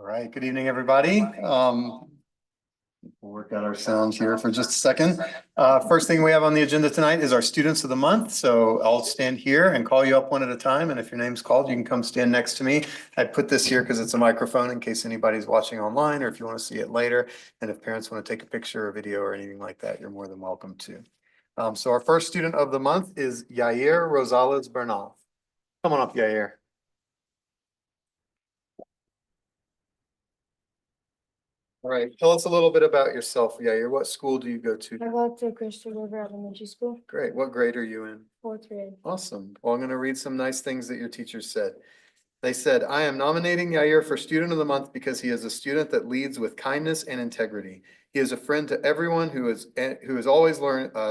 All right, good evening, everybody. We'll work out our sound here for just a second. First thing we have on the agenda tonight is our students of the month. So I'll stand here and call you up one at a time. And if your name's called, you can come stand next to me. I put this here because it's a microphone in case anybody's watching online or if you want to see it later. And if parents want to take a picture or video or anything like that, you're more than welcome to. So our first student of the month is Yair Rosales Bernal. Come on up, Yair. All right, tell us a little bit about yourself, Yair. What school do you go to? I go to Christian Wember Elementary School, Great. What grade are you in? 4th grade. Awesome. Well, I'm going to read some nice things that your teachers said. They said, I am nominating Yair for Student of the Month because he is a student that leads with kindness and integrity. He is a friend to everyone who is always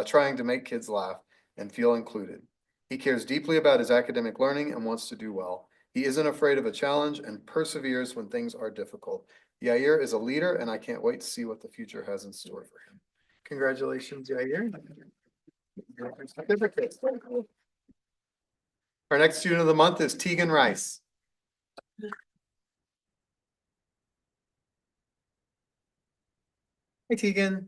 trying to make kids laugh and feel included. He cares deeply about his academic learning and wants to do well. He isn't afraid of a challenge and perseveres when things are difficult. Yair is a leader, and I can't wait to see what the future has in store for him. Congratulations, Yair. Our next student of the month is Tegan Rice. Hey, Tegan.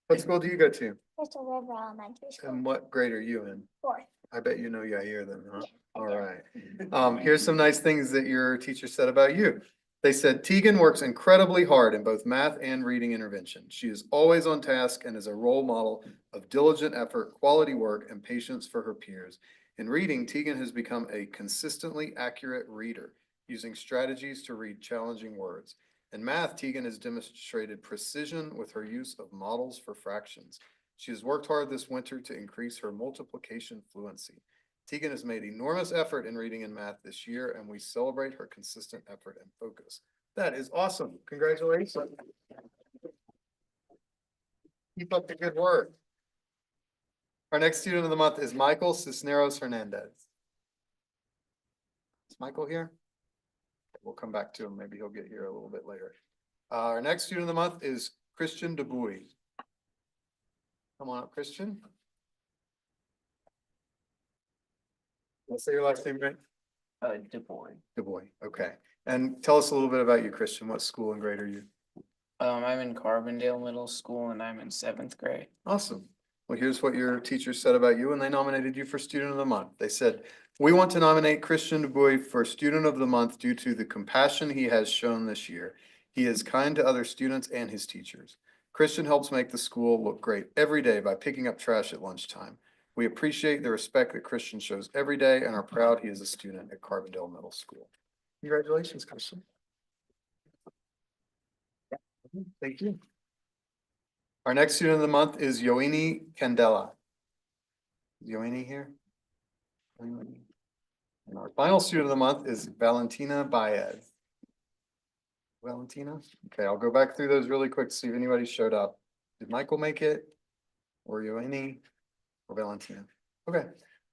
What school do you go to? Christian Wember Elementary School. And what grade are you in? 4th. I bet you know Yair then, huh? Yeah, All right. Here's some nice things that your teacher said about you. They said Tegan works incredibly hard in both math and reading intervention. She is always on task and is a role model of diligent effort, quality work, and patience for her peers. In reading, Tegan has become a consistently accurate reader, using strategies to read challenging words. In math, Tegan has demonstrated precision with her use of models for fractions. She has worked hard this winter to increase her multiplication fluency. Tegan has made enormous effort in reading and math this year, and we celebrate her consistent effort and focus. That is awesome. Congratulations. Keep up the good work. Our next student of the month is Michael Cisneros Hernandez. Is Michael here? We'll come back to him. Maybe he'll get here a little bit later. Our next student of the month is Christian Dubuy. Come on up, Christian. Let's say your last name, right? Dubois. Dubois, okay. And tell us a little bit about you, Christian. What school and grade are you? I'm in Carbondale Middle School and I'm in 7th grade. Awesome. Well, here's what your teacher said about you when they nominated you for Student of the Month. They said, we want to nominate Christian Dubois for Student of the Month due to the compassion he has shown this year. He is kind to other students and his teachers. Christian helps make the school look great every day by picking up trash at lunchtime. We appreciate the respect that Christian shows every day and are proud he is a student at Carbondale Middle School. Congratulations, Christian. Thank you. Our next student of the month is Yoini Candela. Is Yoini here? And our final student of the month is Valentina Baez. Valentina? Okay, I'll go back through those really quick to see if anybody showed up. Did Michael make it? Or Yoini? Or Valentina? Okay,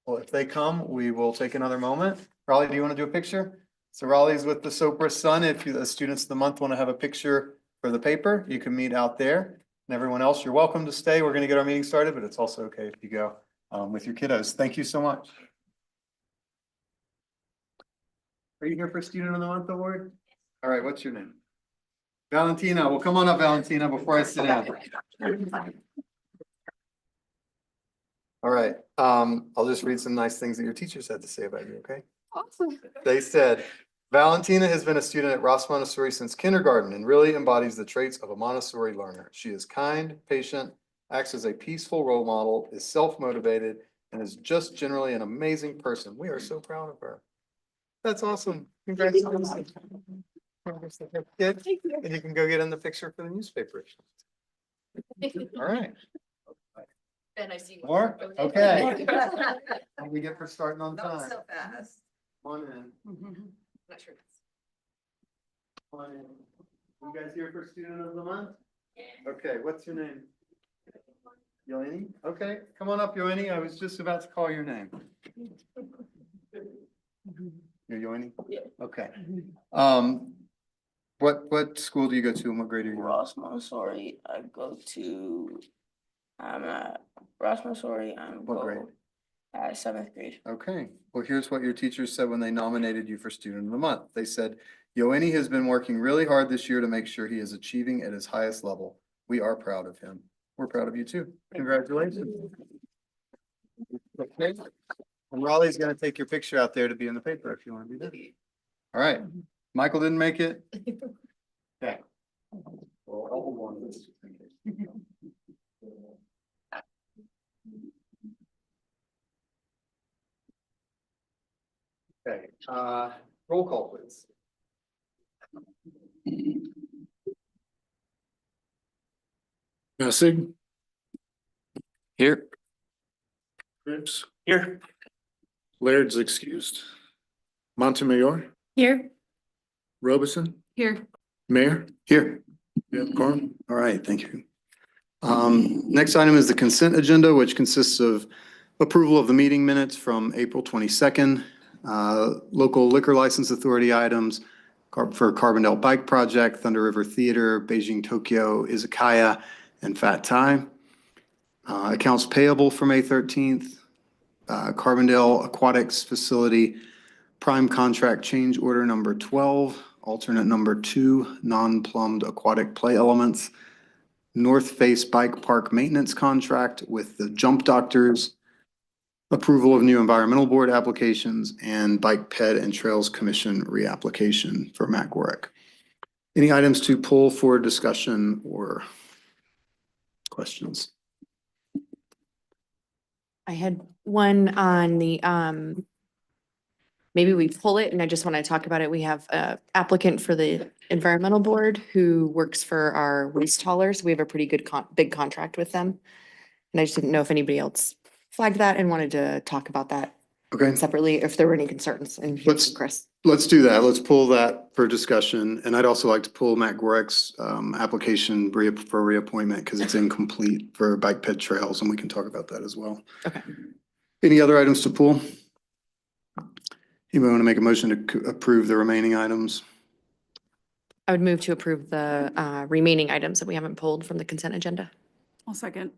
well, if they come, we will take another moment. Raleigh, do you want to do a picture? So Raleigh's with the Sopra Sun. If the students of the month want to have a picture for the paper, you can meet out there. And everyone else, you're welcome to stay. We're going to get our meeting started, but it's also okay if you go with your kiddos. Thank you so much. Are you here for Student of the Month award? All right, what's your name? Valentina. Well, come on up, Valentina, before I sit down. All right, I'll just read some nice things that your teachers had to say about you, okay? Awesome. They said, Valentina has been a student at Ross Montessori since kindergarten and really embodies the traits of a Montessori learner. She is kind, patient, acts as a peaceful role model, is self-motivated, and is just generally an amazing person. We are so proud of her. That's awesome. Congratulations. And you can go get in the picture for the newspaper. All right. And I see. More? Okay. What do we get for starting on Not time? so fast. Come on in. Not sure. Come on in. You guys here for Student of the Month? Okay, what's your name? Yoini? Okay, come on up, Yoini. I was just about to call your name. You're Yoini? Yeah. Okay. What school do you go to and what grade are you in? Ross Montessori, I go to, I'm at Ross Montessori, What grade? At 7th grade. Okay, well, here's what your teachers said when they nominated you for Student of the Month. They said, Yoeni has been working really hard this year to make sure he is achieving at his highest level. We are proud of him. We're proud of you too. Congratulations. Okay. And Raleigh's gonna take your picture out there to be in the paper if you want to do that. All right. Michael didn't make it. Okay. Well, I'll hold on to this. Okay, roll call please. Messig. Here. Cripps. Here. Laird's excused. Montemayor, Here. Robeson, Here. Mayor. Here. Yeah, Quorum. All right, thank you. Next item is the consent agenda, which consists of approval of the meeting minutes from April 22nd, local liquor license authority items for Carbondale Bike Project, Thunder River Theater, Beijing Tokyo, Izakaya, and Fat Thai. Accounts payable for May 13th, Carbondale Aquatics Facility, prime contract change order number 12, alternate number 2, non-plumbed aquatic play elements, North Face Bike Park Maintenance Contract with the Jump Doctors, approval of new environmental board applications, and Bike Ped and Trails Commission reapplication for Matt Gorick. Any items to pull for discussion or questions? I had one on the, maybe we pull it and I just want to talk about it. We have a applicant for the environmental board who works for our waste haulers. We have a pretty good big contract with them. And I just didn't know if anybody else flagged that and wanted to talk about that Okay, separately, if there were any concerns. And Let's- Chris. let's do that. Let's pull that for discussion. And I'd also like to pull Matt Gorick's application for reappointment because it's incomplete for Bike Ped Trails, and we can talk about that as well. Okay. Any other items to pull? Anybody want to make a motion to approve the remaining items? I would move to approve the remaining items that we haven't pulled from the consent agenda. I'll second.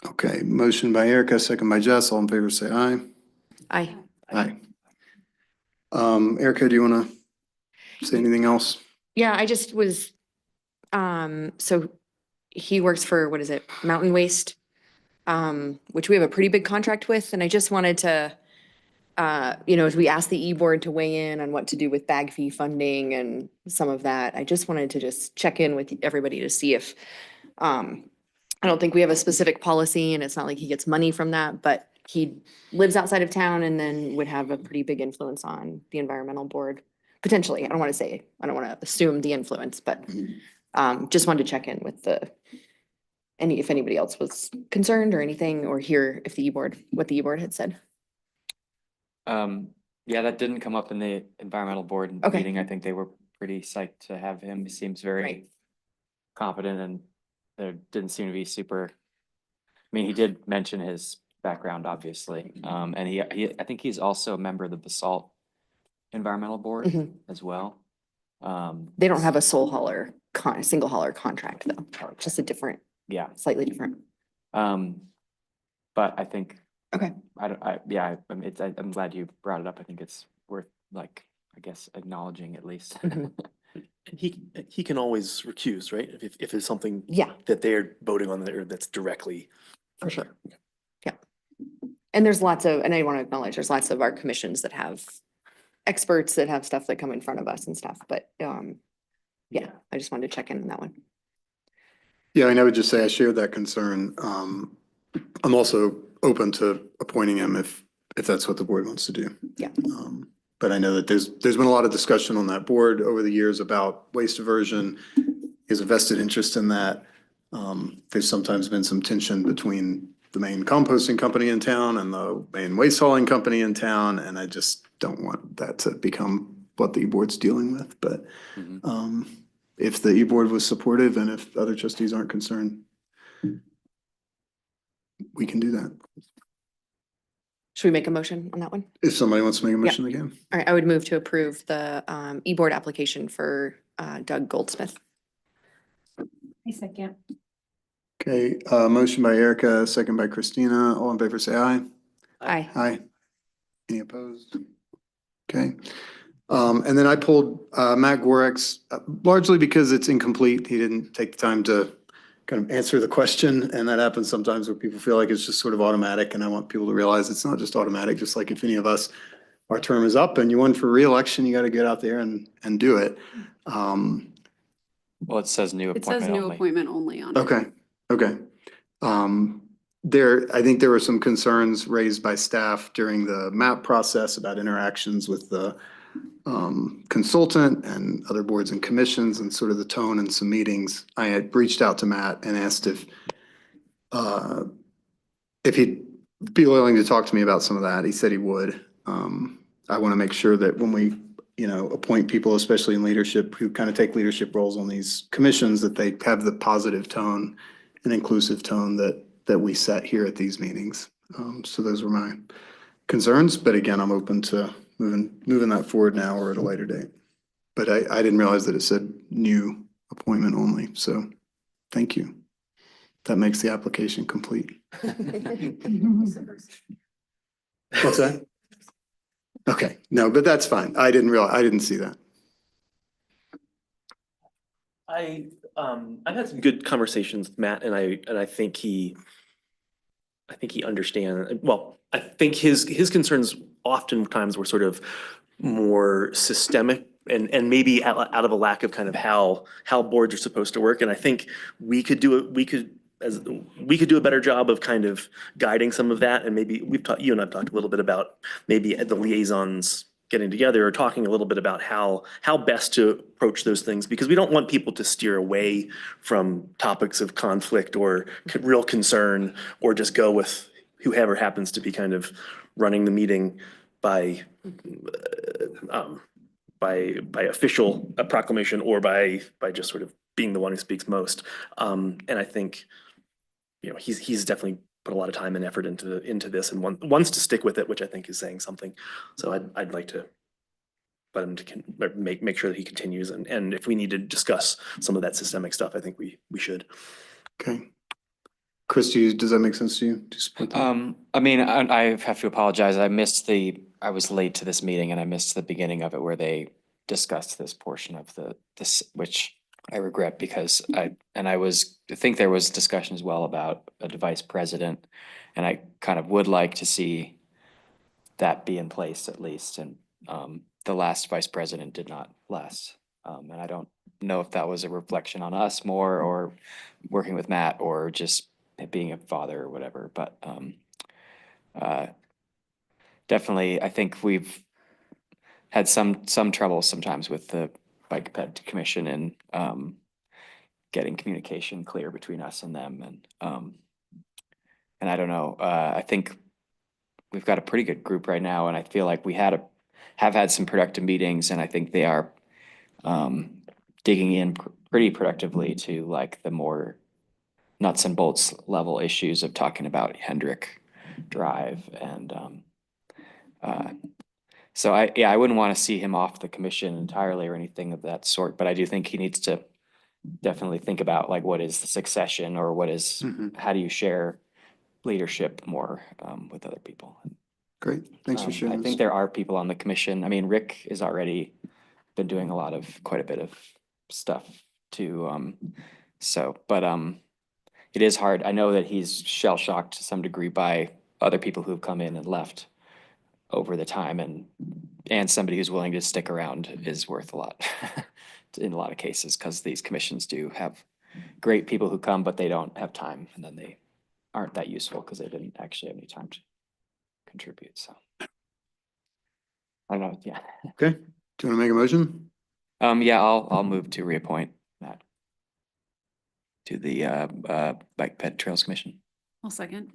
Okay, motion by Erica, second by Jess. All in favor, say aye. Aye. Aye. Erica, do you want to say anything else? Yeah, I just was, so he works for, what is it, Mountain Waste? Which we have a pretty big contract with, and I just wanted to, as we asked the E-board to weigh in on what to do with bag fee funding and some of that, I just wanted to just check in with everybody to see if, I don't think we have a specific policy and it's not like he gets money from that, but he lives outside of town and then would have a pretty big influence on the environmental board. Potentially, I don't want to assume the influence, but just wanted to check in with if anybody else was concerned or anything, or hear if what the E-board had said. Yeah, that didn't come up in the environmental board Okay. meeting. I think they were pretty psyched to have him. He seems very Right. competent, and there didn't seem to be he did mention his background, obviously. And I think he's also a member of the Basalt Environmental Board Mhm. as well. They don't have a single hauler contract though, just a different, Yeah, slightly different. but I think. Okay. I'm glad you brought it up. I think it's worth I guess acknowledging at least. Mhm. He can always recuse, right? If it's something Yeah, that they're voting on there that's directly. for sure. Yeah. And there's and I want to acknowledge, there's lots of our commissions that have experts that have stuff that come in front of us and stuff, but yeah, I just wanted to check in on that one. Yeah, and I would just say I shared that concern. I'm also open to appointing him if that's what the board wants to do. Yeah. But I know that there's been a lot of discussion on that board over the years about waste diversion. He has a vested interest in that. There's sometimes been some tension between the main composting company in town and the main waste hauling company in town, and I just don't want that to become what the E-board's dealing with. But if the E-board was supportive and if other trustees aren't concerned, we can do that. Should we make a motion on that one? If somebody wants to make a motion again. All right, I would move to approve the E-board application for Doug Goldsmith. A second. Okay, motion by Erica, second by Christina. All in favor, say aye. Aye. Aye. Any opposed? Okay. And then I pulled Matt Gorex largely because it's incomplete. He didn't take the time to kind of answer the question. And that happens sometimes where people feel like it's just sort of automatic. And I want people to realize it's not just automatic, just like if any of us, our term is up and you won for reelection, you got to get out there and do it. Well, it says new It says appointment new only. appointment only on it. Okay. I think there were some concerns raised by staff during the MAP process about interactions with the consultant and other boards and commissions and sort of the tone in some meetings. I had reached out to Matt and asked if he'd be willing to talk to me about some of that. He said he would. I want to make sure that when we, appoint people, especially in leadership, who kind of take leadership roles on these commissions, that they have the positive tone and inclusive tone that we set here at these meetings. So those were my concerns, but again, I'm open to moving that forward now or at a later date. But I didn't realize that it said new appointment only, so thank you. That makes the application complete. What's that? Okay, no, but that's fine. I didn't see that. I've had some good conversations with Matt and I think he understands, well, I think his concerns oftentimes were sort of more systemic and maybe out of a lack of kind of how boards are supposed to work. And I think we could do a better job of kind of guiding some of that. And maybe you and I've talked a little bit about maybe the liaisons getting together or talking a little bit about how best to approach those things, because we don't want people to steer away from topics of conflict or real concern, or just go with whoever happens to be kind of running the meeting by official proclamation or by just sort of being the one who speaks most. And I think, he's definitely put a lot of time and effort into this and wants to stick with it, which I think is saying something. So I'd like to let him to make sure that he continues. And if we need to discuss some of that systemic stuff, I think we should. Okay. Chris, does that make sense to you? To support that? I mean, I have to apologize. I was late to this meeting and I missed the beginning of it where they discussed this portion of this, which I regret because I think there was discussion as well about a vice president. And I kind of would like to see that be in place at least. And the last vice president did not last. And I don't know if that was a reflection on us more or working with Matt or just being a father or whatever, but definitely, I think we've had some trouble sometimes with the Bike Ped Commission and getting communication clear between us and them, and I don't know. I think we've got a pretty good group right now, and I feel like we have had some productive meetings, and I think they are digging in pretty productively to like the more nuts and bolts level issues of talking about Hendrick Drive. And so I wouldn't want to see him off the commission entirely or anything of that sort, but I do think he needs to definitely think about like what is the succession or what is, how do you share leadership more with other people. Great, thanks for sharing. I think there are people on the commission. I mean, Rick has already been doing quite a bit of stuff too. But it is hard. I know that he's shell shocked to some degree by other people who've come in and left over the time, and somebody who's willing to stick around is worth a lot in a lot of cases, because these commissions do have great people who come, but they don't have time, and then they aren't that useful because they didn't actually have any time to contribute. So I don't know. Yeah. Okay, do you want to make a motion? Yeah, I'll move to reappoint Matt to the Bike Ped Trails Commission. I'll second.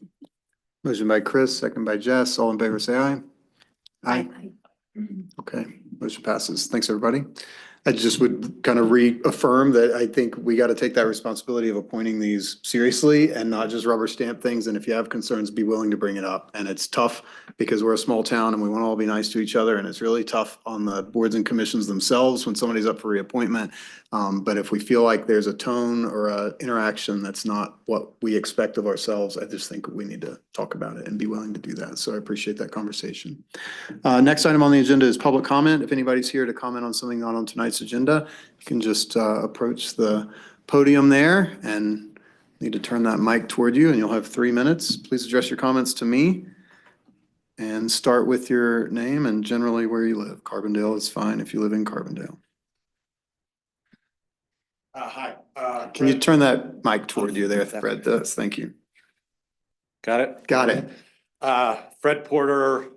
Motion by Chris, second by Jess. All in favor, say aye. Aye. Okay, motion passes. Thanks, everybody. I just would kind of reaffirm that I think we got to take that responsibility of appointing these seriously and not just rubber stamp things. And if you have concerns, be willing to bring it up. And it's tough because we're a small town and we want to all be nice to each other. And it's really tough on the boards and commissions themselves when somebody's up for reappointment. But if we feel like there's a tone or a interaction that's not what we expect of ourselves, I just think we need to talk about it and be willing to do that. So I appreciate that conversation. Next item on the agenda is public comment. If anybody's here to comment on something not on tonight's agenda, you can just approach the podium there and need to turn that mic toward you and you'll have 3 minutes. Please address your comments to me and start with your name and generally where you live. Carbondale is fine if you live in Carbondale. Hi. Can you turn that mic toward you there, Fred? Thank you. Got it? Got it. Fred Porter,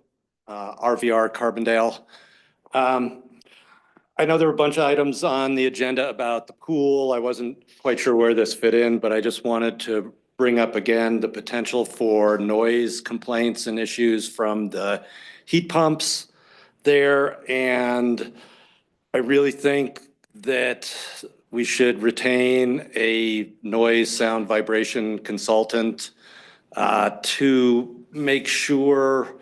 RVR Carbondale. I know there were a bunch of items on the agenda about the pool. I wasn't quite sure where this fit in, but I just wanted to bring up again the potential for noise complaints and issues from the heat pumps there. And I really think that we should retain a noise, sound, vibration consultant to make sure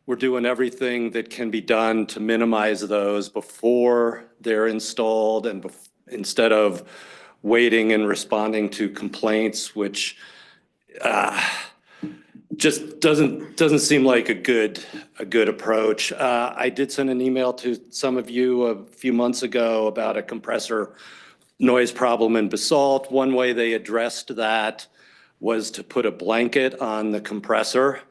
we're doing everything that can be done to minimize those before they're installed and instead of waiting and responding to complaints, which just doesn't seem like a good approach. I did send an email to some of you a few months ago about a compressor noise problem in Basalt. One way they addressed that was to put a blanket on the compressor.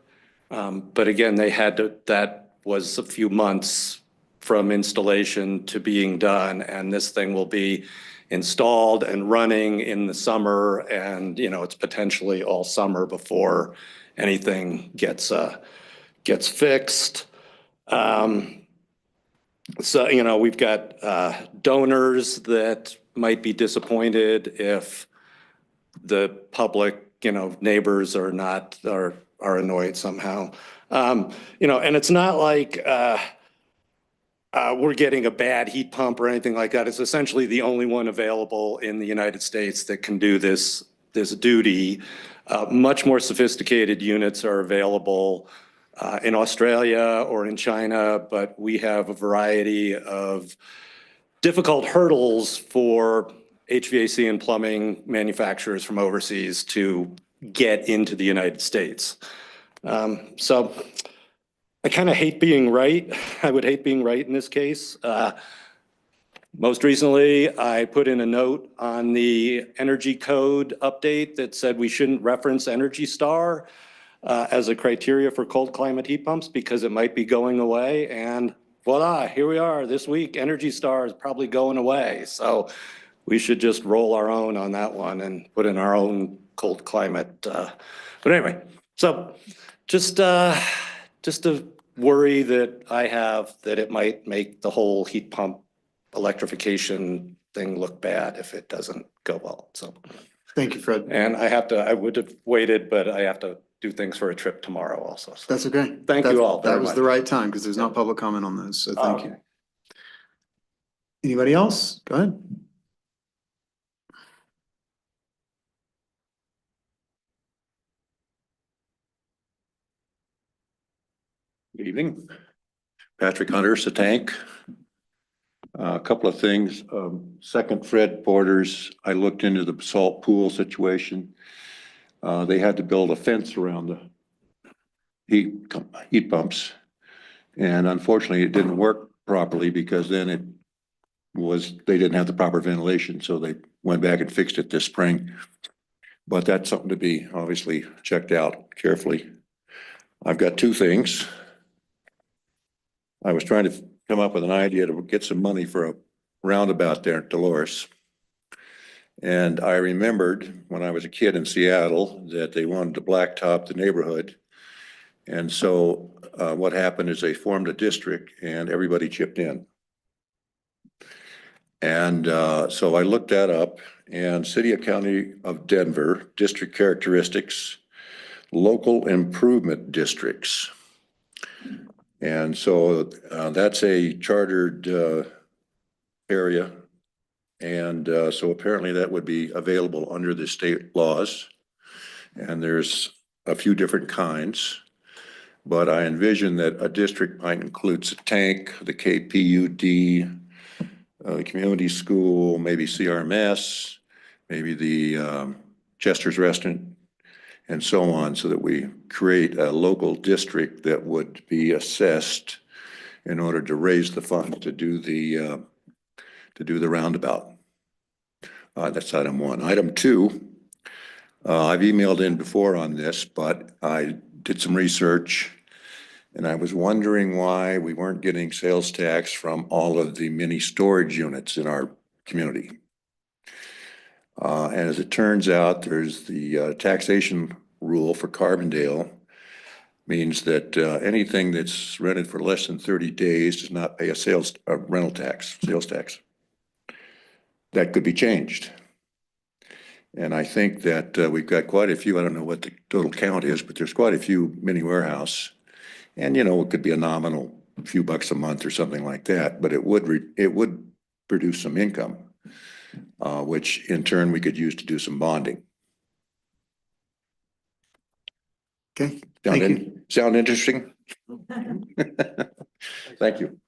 But again, that was a few months from installation to being done, and this thing will be installed and running in the summer, and it's potentially all summer before anything gets fixed. So we've got donors that might be disappointed if the public, neighbors are annoyed somehow. And it's not like we're getting a bad heat pump or anything like that. It's essentially the only one available in the United States that can do this duty. Much more sophisticated units are available in Australia or in China, but we have a variety of difficult hurdles for HVAC and plumbing manufacturers from overseas to get into the United States. So I kind of hate being right. I would hate being right in this case. Most recently, I put in a note on the energy code update that said we shouldn't reference Energy Star as a criteria for cold climate heat pumps because it might be going away. And voila, here we are this week. Energy Star is probably going away. So we should just roll our own on that one and put in our own cold climate. But anyway, so just a worry that I have that it might make the whole heat pump electrification thing look bad if it doesn't go well. So Thank you, Fred. and I would have waited, but I have to do things for a trip tomorrow also. So That's okay. Thank you all That very was much. the right time because there's not public comment on those. So thank you. Okay. Anybody else? Go ahead. Good evening. Patrick Hunter, Satank. A couple of things. Second, Fred Porter's, I looked into the Basalt pool situation. They had to build a fence around the heat pumps. And unfortunately, it didn't work properly because then they didn't have the proper ventilation. So they went back and fixed it this spring. But that's something to be obviously checked out carefully. I've got two things. I was trying to come up with an idea to get some money for a roundabout there at Dolores. And I remembered when I was a kid in Seattle that they wanted to blacktop the neighborhood. And so what happened is they formed a district and everybody chipped in. And so I looked that up, and City of County of Denver, district characteristics, local improvement districts. And so that's a chartered area And so apparently that would be available under the state laws. And there's a few different kinds. But I envision that a district might include a tank, the KPUD, the community school, maybe CRMS, maybe the Chester's Restaurant, and so on, so that we create a local district that would be assessed in order to raise the funds to do the roundabout. That's item one. Item two, I've emailed in before on this, but I did some research and I was wondering why we weren't getting sales tax from all of the mini storage units in our community. And as it turns out, there's the taxation rule for Carbondale means that anything that's rented for less than 30 days does not pay a rental tax, sales tax. That could be changed. And I think that we've got quite a few, I don't know what the total count is, but there's quite a few mini warehouse. And, you know, it could be a nominal few bucks a month or something like that, but it would produce some income, which in turn we could use to do some bonding. Okay, thank you. Sound interesting? Thank you.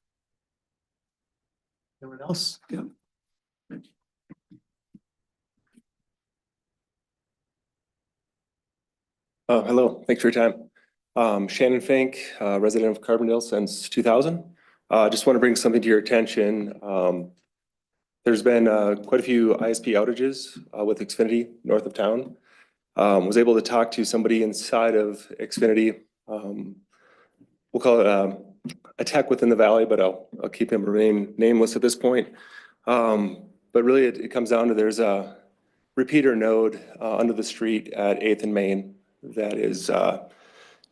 Anyone else? Yeah. Hello, thanks for your time. Shannon Fink, resident of Carbondale since 2000. Just want to bring something to your attention. There's been quite a few ISP outages with Xfinity north of town. Was able to talk to somebody inside of Xfinity. We'll call it a tech within the valley, but I'll keep him remain nameless at this point. But really it comes down to there's a repeater node under the street at 8th and Main that is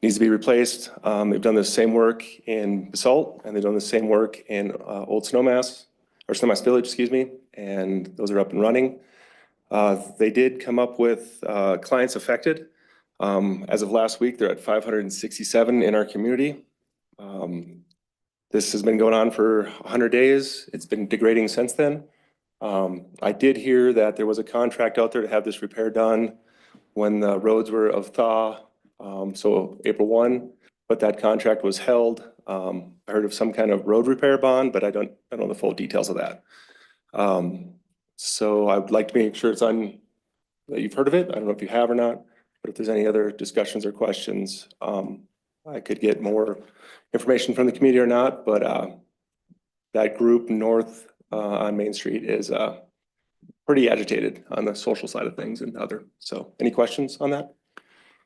needs to be replaced. They've done the same work in Basalt and they've done the same work in Old Snowmass Village, excuse me, and those are up and running. They did come up with clients affected. As of last week, they're at 567 in our community. This has been going on for 100 days. It's been degrading since then. I did hear that there was a contract out there to have this repair done when the roads were of thaw, so April 1, but that contract was held. I heard of some kind of road repair bond, but I don't know the full details of that. So I would like to make sure that you've heard of it. I don't know if you have or not, but if there's any other discussions or questions, I could get more information from the community or not, but that group north on Main Street is pretty agitated on the social side of things and other. So any questions on that?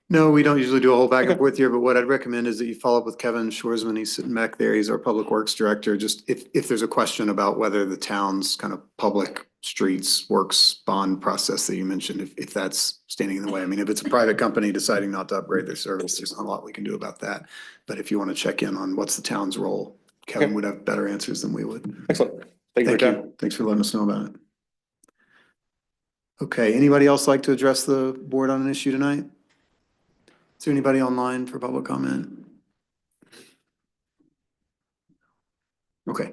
No, we don't usually do a whole back and forth here, but what I'd recommend is that you follow up with Kevin Shoresman. He's sitting back there. He's our Public Works Director. Just if there's a question about whether the town's kind of public streets works bond process that you mentioned, if that's standing in the way. I mean, if it's a private company deciding not to upgrade their service, there's not a lot we can do about that. But if you want to check in on what's the town's role, Kevin would have better answers than we would. Excellent. Thank you for your time. Thanks for letting us know about it. Okay, anybody else like to address the board on an issue tonight? Is there anybody online for public comment? Okay,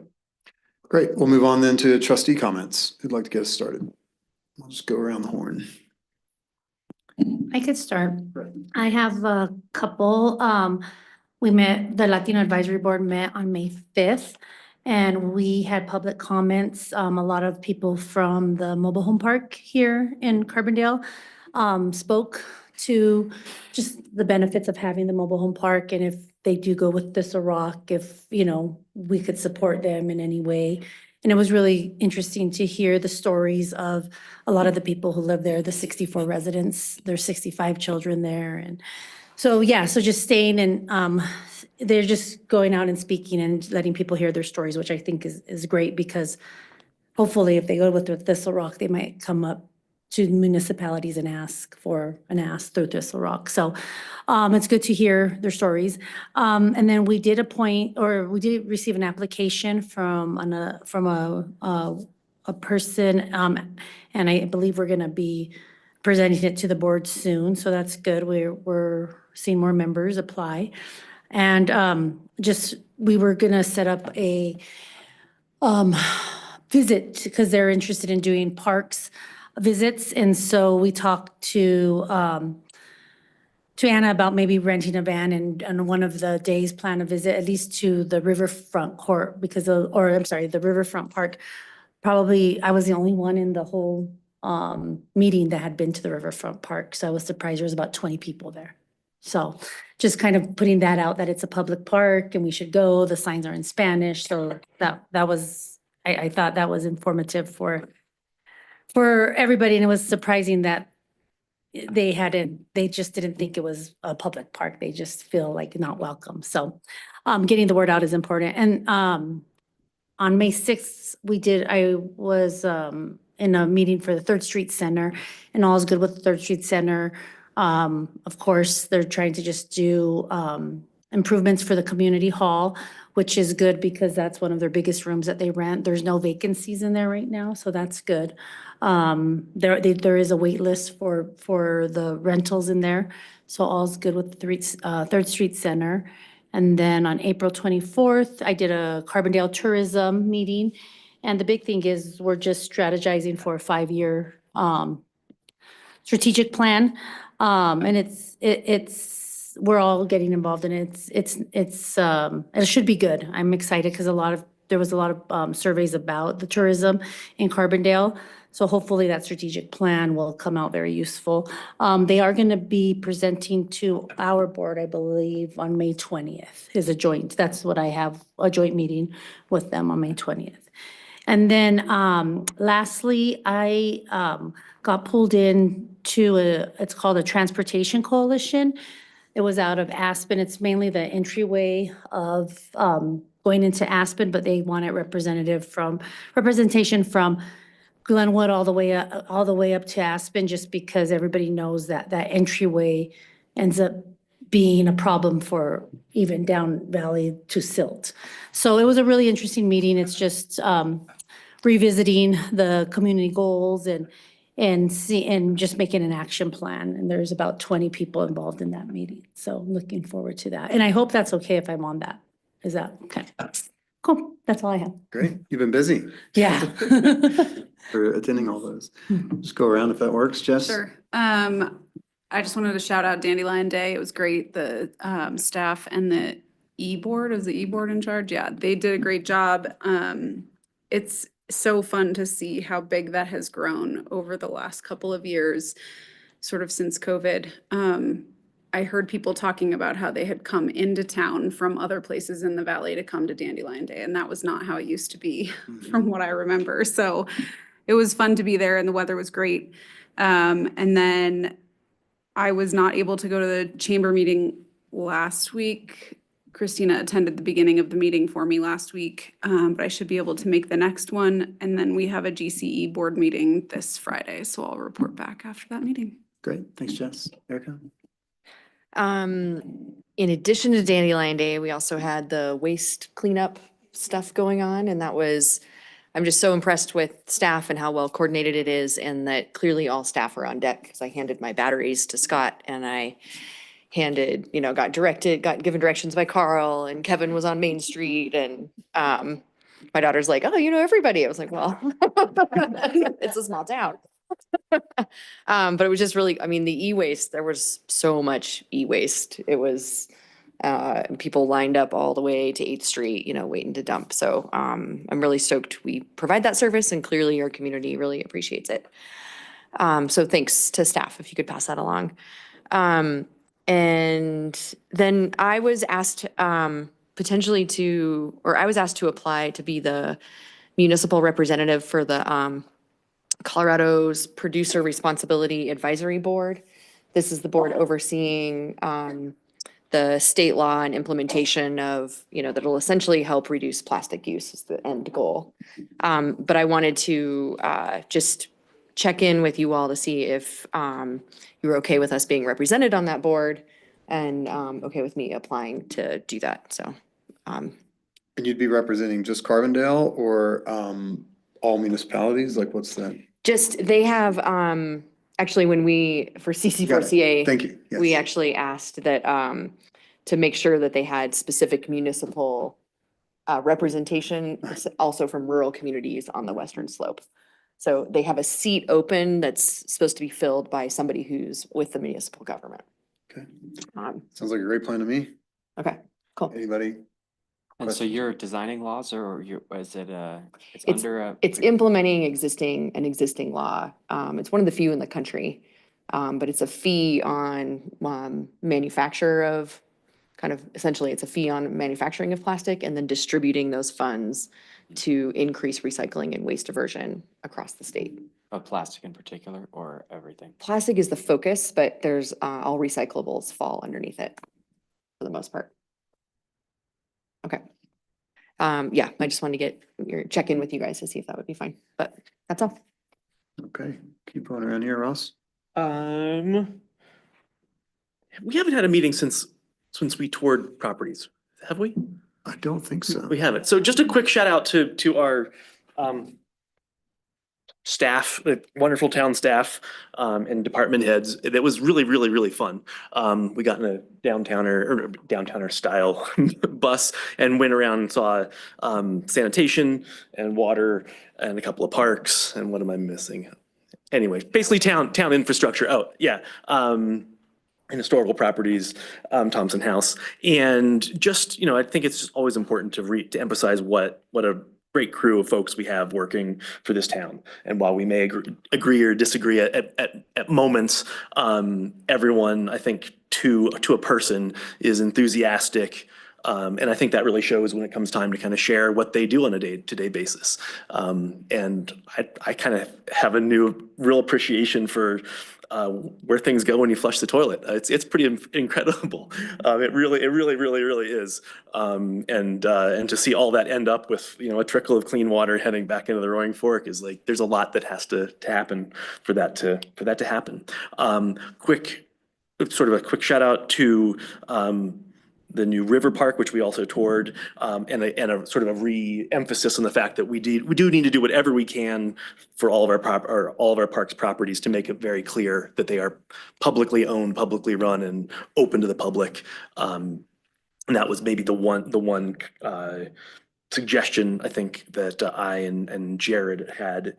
great. We'll move on then to trustee comments. Who'd like to get us started? We'll just go around the horn. I could start. I have a couple. The Latino Advisory Board met on May 5th. And we had public comments. A lot of people from the mobile home park here in Carbondale spoke to just the benefits of having the mobile home park. And if they do go with this rock, if, you know, we could support them in any way. And it was really interesting to hear the stories of a lot of the people who live there, the 64 residents, there's 65 children there. And so, yeah, so just staying and they're just going out and speaking and letting people hear their stories, which I think is great because hopefully if they go with the Thistle Rock, they might come up to municipalities and ask through Thistle Rock. So it's good to hear their stories. And then we did receive an application from a person, and I believe we're gonna be presenting it to the board soon. So that's good. We're seeing more members apply. And we were gonna set up a visit because they're interested in doing parks visits. And so we talked to Anna about maybe renting a van and on one of the days plan a visit at least to the riverfront court because the riverfront park. Probably I was the only one in the whole meeting that had been to the riverfront park. So I was surprised there was about 20 people there. So just kind of putting that out that it's a public park and we should go. The signs are in Spanish. So that was, I thought that was informative for everybody. And it was surprising that they just didn't think it was a public park. They just feel like not welcome. So getting the word out is important. And on May 6th, I was in a meeting for the Third Street Center and all is good with the Third Street Center. Of course, they're trying to just do improvements for the community hall, which is good because that's one of their biggest rooms that they rent. There's no vacancies in there right now, so that's good. There is a wait list for the rentals in there, so all's good with the Third Street Center. And then on April 24th, I did a Carbondale tourism meeting. And the big thing is we're just strategizing for a 5-year strategic plan. And we're all getting involved in it. It should be good. I'm excited because there was a lot of surveys about the tourism in Carbondale. So hopefully that strategic plan will come out very useful. They are going to be presenting to our board, I believe, on May 20th that's what I have, a joint meeting with them on May 20th. And then lastly, I got pulled in to it's called a Transportation Coalition. It was out of Aspen. It's mainly the entryway of going into Aspen, but they wanted representation from Glenwood all the way up to Aspen, just because everybody knows that entryway ends up being a problem for even down valley to Silt. So it was a really interesting meeting. It's just revisiting the community goals and just making an action plan. And there's about 20 people involved in that meeting. So I'm looking forward to that. And I hope that's okay if I'm on that. Is that okay? Cool. That's all I have. Great. You've been busy Yeah. for attending all those. Just go around if that works, Jess. Sure. I just wanted to shout out Dandelion Day. It was great. The staff and the e-board, is the e-board in charge? Yeah, they did a great job. It's so fun to see how big that has grown over the last couple of years, sort of since COVID. I heard people talking about how they had come into town from other places in the valley to come to Dandelion Day, and that was not how it used to be from what I remember. So it was fun to be there and the weather was great. And then I was not able to go to the chamber meeting last week. Christina attended the beginning of the meeting for me last week, but I should be able to make the next one. And then we have a GCE board meeting this Friday, so I'll report back after that meeting. Great. Thanks, Jess. Erica? In addition to Dandelion Day, we also had the waste cleanup stuff going on, and I'm just so impressed with staff and how well coordinated it is, and that clearly all staff are on deck, because I handed my batteries to Scott and I got given directions by Carl, and Kevin was on Main Street, and my daughter's like, oh, everybody. I was like, well, it's a small town. But it was just really, the e-waste, there was so much e-waste. It was people lined up all the way to 8th Street, waiting to dump. So I'm really stoked we provide that service, and clearly our community really appreciates it. So thanks to staff, if you could pass that along. And then I was asked I was asked to apply to be the municipal representative for the Colorado's Producer Responsibility Advisory Board. This is the board overseeing the state law and implementation of, that'll essentially help reduce plastic use is the end goal. But I wanted to just check in with you all to see if you were okay with us being represented on that board, and okay with me applying to do that. So. And you'd be representing just Carbondale or all municipalities? Like, what's that? Just, they have, actually, for CC4CA. Thank you. Yes. We actually asked that, to make sure that they had specific municipal representation also from rural communities on the western slope. So they have a seat open that's supposed to be filled by somebody who's with the municipal government. Okay. Um, Sounds like a great plan to me. okay, cool. Anybody? And so Questions? you're designing laws or is it it's It's, under a? it's implementing an existing law. It's one of the few in the country. But it's a fee on, manufacture of, kind of, essentially, it's a fee on manufacturing of plastic and then distributing those funds to increase recycling and waste diversion across the state. Of plastic in particular or everything? Plastic is the focus, but there's, all recyclables fall underneath it for the most part. Okay. Yeah, I just wanted to check in with you guys to see if that would be fine, but that's all. Okay, keep going around here, Ross. We haven't had a meeting since we toured properties, have we? I don't think so. We haven't. So just a quick shout out to our staff, the wonderful town staff, and department heads. That was really, really, really fun. We got in a downtowner style bus and went around and saw sanitation and water and a couple of parks. And what am I missing? Anyway, basically town infrastructure. Oh, yeah. And historical properties, Thompson House. And just, I think it's just always important to emphasize what a great crew of folks we have working for this town. And while we may agree or disagree at moments, everyone, I think to a person, is enthusiastic. And I think that really shows when it comes time to kind of share what they do on a day-to-day basis. And I kind of have a new real appreciation for where things go when you flush the toilet. It's pretty incredible. It really is. And to see all that end up with, a trickle of clean water heading back into the Roaring Fork is like, there's a lot that has to happen for that to happen. Sort of a quick shout out to the new River Park, which we also toured, and a sort of a re-emphasis on the fact that we do need to do whatever we can for all of our parks properties to make it very clear that they are publicly owned, publicly run, and open to the public. And that was maybe the one suggestion I think that I and Jared had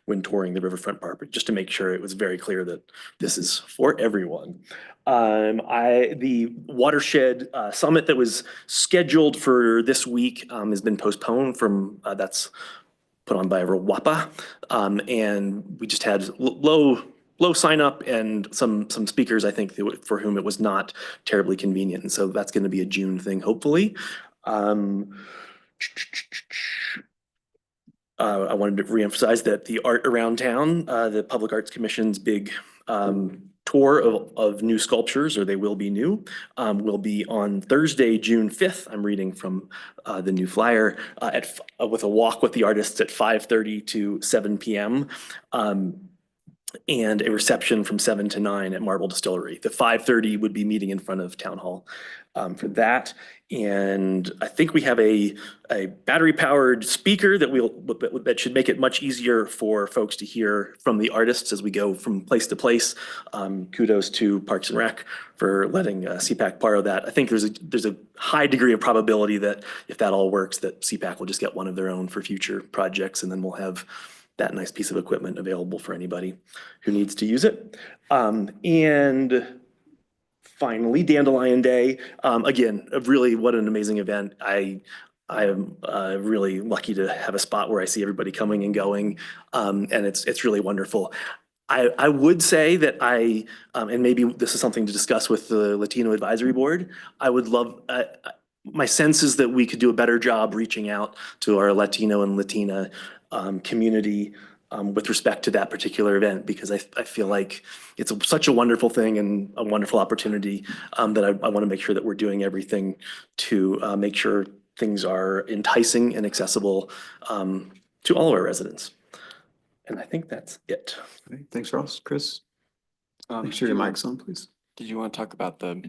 when touring the Riverfront Park, just to make sure it was very clear that this is for everyone. The watershed summit that was scheduled for this week has been postponed from that's put on by RWAPA, and we just had low sign up and some speakers, I think, for whom it was not terribly convenient, and so that's going to be a June thing, hopefully. I wanted to reemphasize that the Art Around Town, the Public Arts Commission's big tour of new sculptures, or they will be new, will be on Thursday, June 5th. I'm reading from the new flyer with a walk with the artists at 5:30 to 7 p.m. And a reception from 7 to 9 at Marble Distillery. The 5:30 would be meeting in front of Town Hall for that. And I think we have a battery powered speaker that should make it much easier for folks to hear from the artists as we go from place to place. Kudos to Parks and Rec for letting CPAC borrow that. I think there's a high degree of probability that if that all works, that CPAC will just get one of their own for future projects, and then we'll have that nice piece of equipment available for anybody who needs to use it. And finally, Dandelion Day. Again, really, what an amazing event. I am really lucky to have a spot where I see everybody coming and going, and it's really wonderful. I would say that and maybe this is something to discuss with the Latino Advisory Board, I would love, my sense is that we could do a better job reaching out to our Latino and Latina community with respect to that particular event, because I feel like it's such a wonderful thing and a wonderful opportunity that I want to make sure that we're doing everything to make sure things are enticing and accessible to all of our residents. And I think that's it. Okay, thanks, Ross. Chris? Make Did sure your you- mic's on, please. Did you want to talk about the?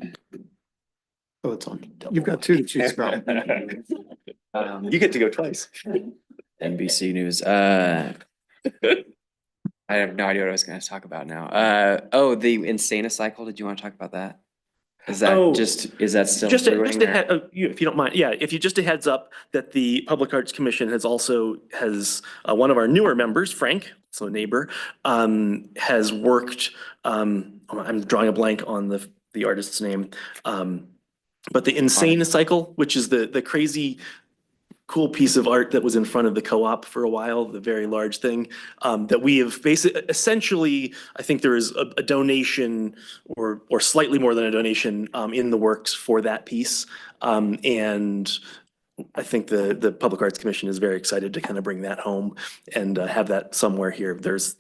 Oh, it's on. You've got two to choose from. You get to go twice. NBC News. I have no idea what I was going to talk about now. Oh, the Insana cycle. Did you want to talk about that? Is that Oh, is that still Just a, brewing just a or- head, if you don't mind, yeah, if you just a heads up that the Public Arts Commission has one of our newer members, Frank, so a neighbor, has worked, I'm drawing a blank on the artist's name. But the Insane Cycle, which is the crazy cool piece of art that was in front of the co-op for a while, the very large thing, that we have essentially, I think there is a donation or slightly more than a donation in the works for that piece. And I think the Public Arts Commission is very excited to kind of bring that home and have that somewhere here. There's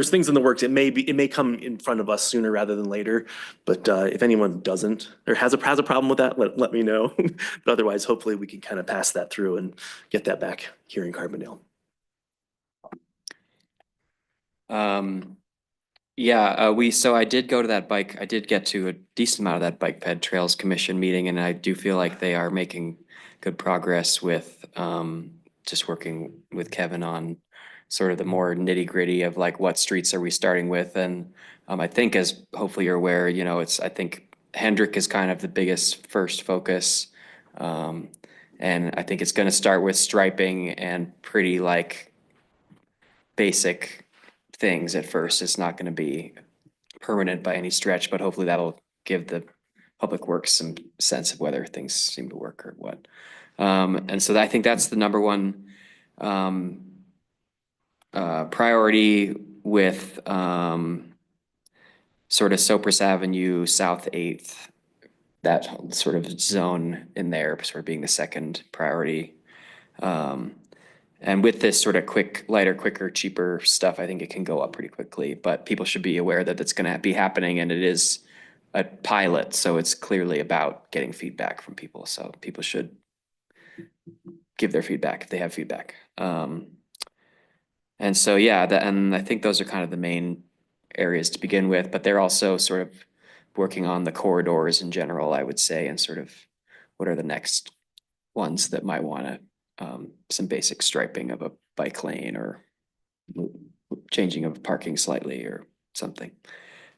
things in the works. It may come in front of us sooner rather than later. But if anyone doesn't or has a problem with that, let me know. But otherwise, hopefully we can kind of pass that through and get that back here in Carbondale. Yeah, so I did go to that I did get to a decent amount of that Bike Ped Trails Commission meeting, and I do feel like they are making good progress with just working with Kevin on sort of the more nitty gritty of like what streets are we starting with. And I think, as hopefully you're aware, I think Hendrick is kind of the biggest first focus. And I think it's gonna start with striping and pretty like basic things at first. It's not gonna be permanent by any stretch, but hopefully that'll give the Public Works some sense of whether things seem to work or what. And so I think that's the number one priority with sort of Cypress Avenue, South 8th, that sort of zone in there sort of being the second priority. And with this sort of lighter, quicker, cheaper stuff, I think it can go up pretty quickly, but people should be aware that it's going to be happening, and it is a pilot. So it's clearly about getting feedback from people. So people should give their feedback if they have feedback. And so, yeah, and I think those are kind of the main areas to begin with, but they're also sort of working on the corridors in general, I would say, and sort of what are the next ones that might want to some basic striping of a bike lane or changing of parking slightly or something,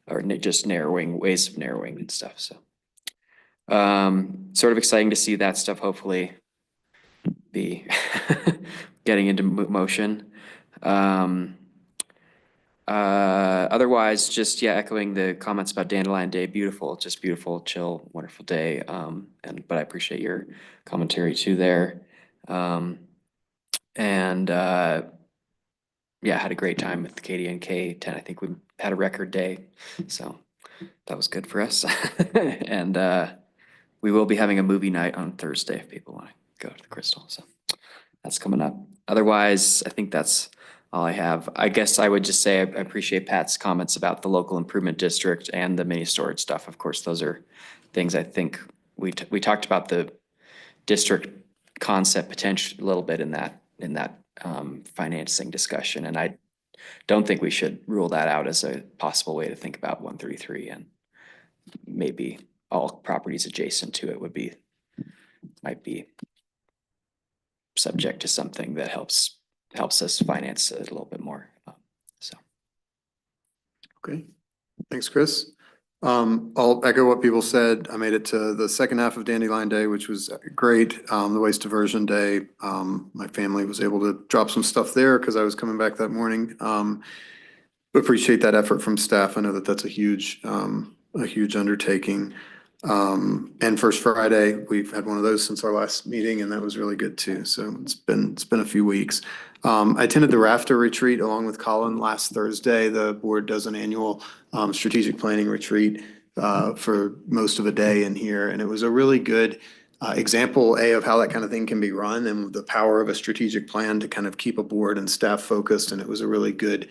or just ways of narrowing and stuff. So sort of exciting to see that stuff hopefully be getting into motion. Otherwise, just, yeah, echoing the comments about Dandelion Day, just beautiful, chill, wonderful day. But I appreciate your commentary too there. Yeah, had a great time with the KDNK 10. I think we had a record day, so that was good for us. And we will be having a movie night on Thursday if people want to go to the Crystal. So that's coming up. Otherwise, I think that's all I have. I guess I would just say I appreciate Pat's comments about the local improvement district and the mini storage stuff. Of course, those are things I think we talked about the district concept potential a little bit in that financing discussion. And I don't think we should rule that out as a possible way to think about 133, and maybe all properties adjacent to it might be subject to something that helps us finance it a little bit more. Okay, thanks, Chris. I'll echo what people said. I made it to the second half of Dandelion Day, which was great. The waste diversion day, my family was able to drop some stuff there because I was coming back that morning. Appreciate that effort from staff. I know that that's a huge undertaking. And First Friday, we've had one of those since our last meeting, and that was really good too. So it's been a few weeks. I attended the Rafter retreat along with Colin last Thursday. The board does an annual strategic planning retreat for most of a day in here, and it was a really good example of how that kind of thing can be run, and the power of a strategic plan to kind of keep a board and staff focused. And it was a really good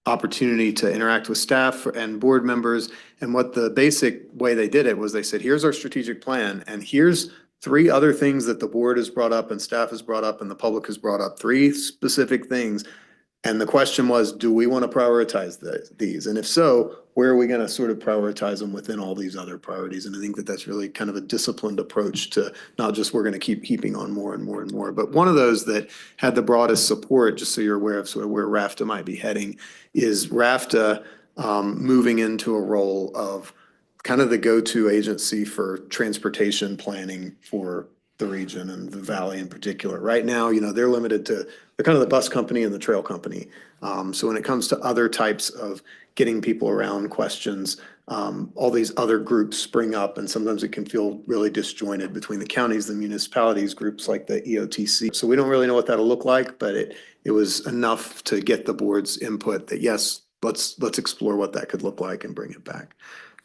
opportunity to interact with staff and board members. And what the basic way they did it was they said, here's our strategic plan, and here's 3 other things that the board has brought up and staff has brought up and the public has brought up, 3 specific things. And the question was, do we want to prioritize these? And if so, where are we going to sort of prioritize them within all these other priorities? And I think that that's really kind of a disciplined approach to not just we're going to keep heaping on more and more and more. But one of those that had the broadest support, just so you're aware of sort of where RAFTA might be heading, is RAFTA moving into a role of kind of the go-to agency for transportation planning for the region and the valley in particular. Right now, you know, they're limited to, they're kind of the bus company and the trail company. So when it comes to other types of getting people around questions, all these other groups spring up, and sometimes it can feel really disjointed between the counties, the municipalities, groups like the EOTC. So we don't really know what that'll look like, but it was enough to get the board's input that yes, let's explore what that could look like and bring it back.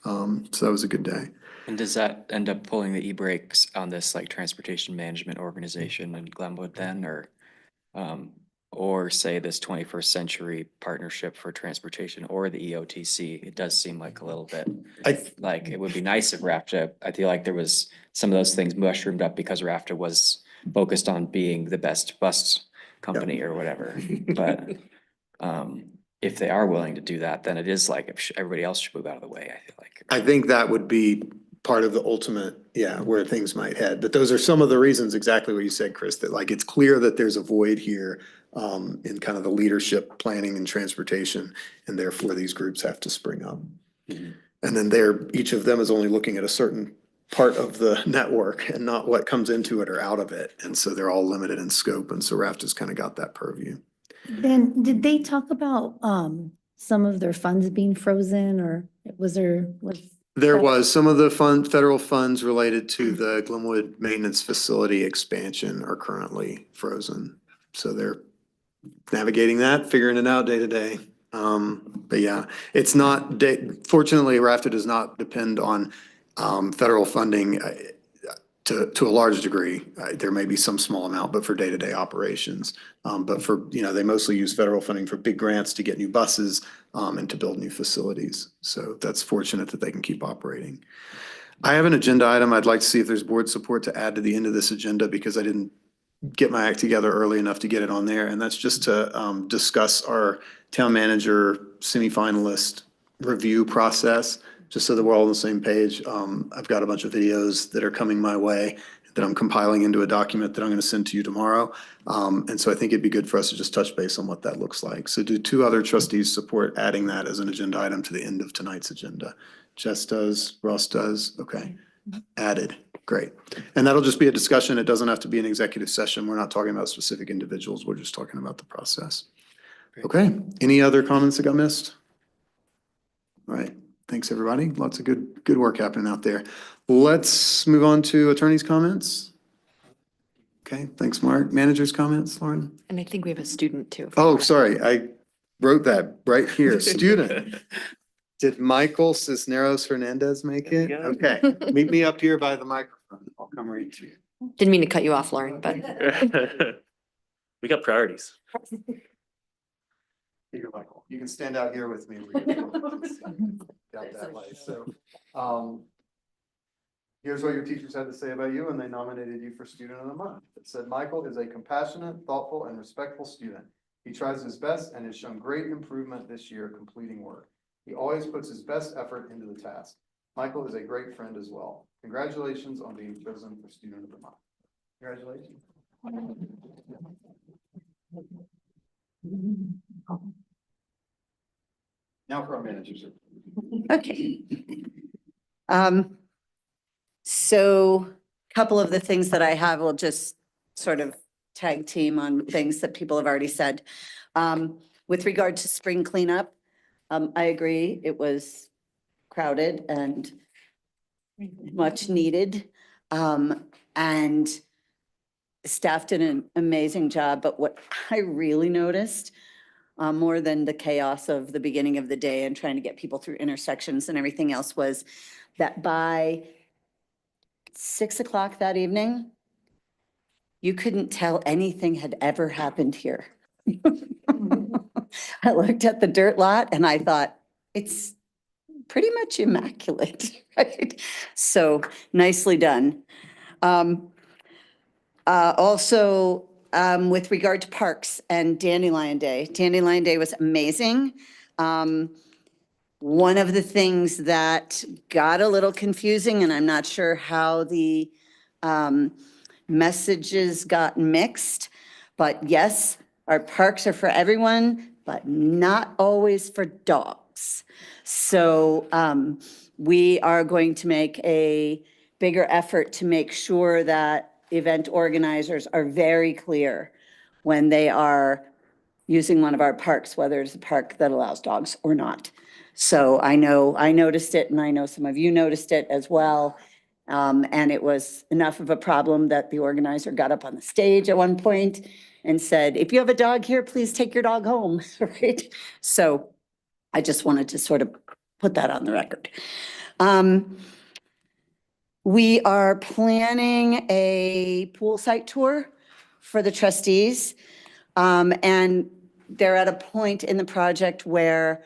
So that was a good day. And does that end up pulling the e-brakes on this like transportation management organization in Glenwood then, or say this 21st Century Partnership for Transportation or the EOTC? It does seem like a little bit, like it would be nice if RAFTA, I feel like there was some of those things mushroomed up because RAFTA was focused on being the best bus company or whatever. But if they are willing to do that, then it is like if everybody else should move out of the way, I feel like. I think that would be part of the ultimate, where things might head. But those are some of the reasons, exactly what you said, Chris, that like, it's clear that there's a void here in kind of the leadership, planning and transportation, and therefore these groups have to spring up. And then each of them is only looking at a certain part of the network and not what comes into it or out of it. And so they're all limited in scope. And so RAFTA's kind of got that purview. Then, did they talk about some of their funds being frozen, or There was some of the federal funds related to the Glenwood Maintenance Facility expansion are currently frozen. So they're navigating that, figuring it out day to day. But yeah, it's not, fortunately, RAFTA does not depend on federal funding to a large degree. There may be some small amount, but for day-to-day operations. But for, they mostly use federal funding for big grants to get new buses and to build new facilities. So that's fortunate that they can keep operating. I have an agenda item. I'd like to see if there's board support to add to the end of this agenda because I didn't get my act together early enough to get it on there. And that's just to discuss our town manager semifinalist review process, just so that we're all on the same page. I've got a bunch of videos that are coming my way that I'm compiling into a document that I'm going to send to you tomorrow. And so I think it'd be good for us to just touch base on what that looks like. So do two other trustees support adding that as an agenda item to the end of tonight's agenda? Jess does, Ross does, okay. Added, great. And that'll just be a discussion. It doesn't have to be an executive session. We're not talking about specific individuals. We're just talking about the process. Okay, any other comments that got missed? All right, thanks everybody. Lots of good work happening out there. Let's move on to attorney's comments. Okay, thanks, Mark. Manager's comments, Lauren? And I think we have a student too. Oh, sorry, I wrote that right here. Student. Did Michael Cisneros Hernandez make it? Okay, meet me up here by the microphone. I'll come read to you. Didn't mean to cut you off, Lauren, but We got priorities. Here, Michael, you can stand out here with me. Got that light. So, here's what your teachers had to say about you, and they nominated you for Student of the Month. It said, Michael is a compassionate, thoughtful, and respectful student. He tries his best and has shown great improvement this year completing work. He always puts his best effort into the task. Michael is a great friend as well. Congratulations on being chosen for Student of the Month. Congratulations. Now for our managers. Okay. So a couple of the things that I have will just sort of tag team on things that people have already said. With regard to spring cleanup, I agree, it was crowded and much needed. And staff did an amazing job, but what I really noticed, more than the chaos of the beginning of the day and trying to get people through intersections and everything else, was that by 6 o'clock that evening, you couldn't tell anything had ever happened here. I looked at the dirt lot and I thought, it's pretty much immaculate, right? So nicely done. Also, with regard to parks and Dandelion Day was amazing. One of the things that got a little confusing, and I'm not sure how the messages got mixed, but yes, our parks are for everyone, but not always for dogs. So We are going to make a bigger effort to make sure that event organizers are very clear when they are using one of our parks, whether it's a park that allows dogs or not. So I know I noticed it, and I know some of you noticed it as well. And it was enough of a problem that the organizer got up on the stage at one point and said, if you have a dog here, please take your dog home, right? So I just wanted to sort of put that on the record. We are planning a pool site tour for the trustees. And they're at a point in the project where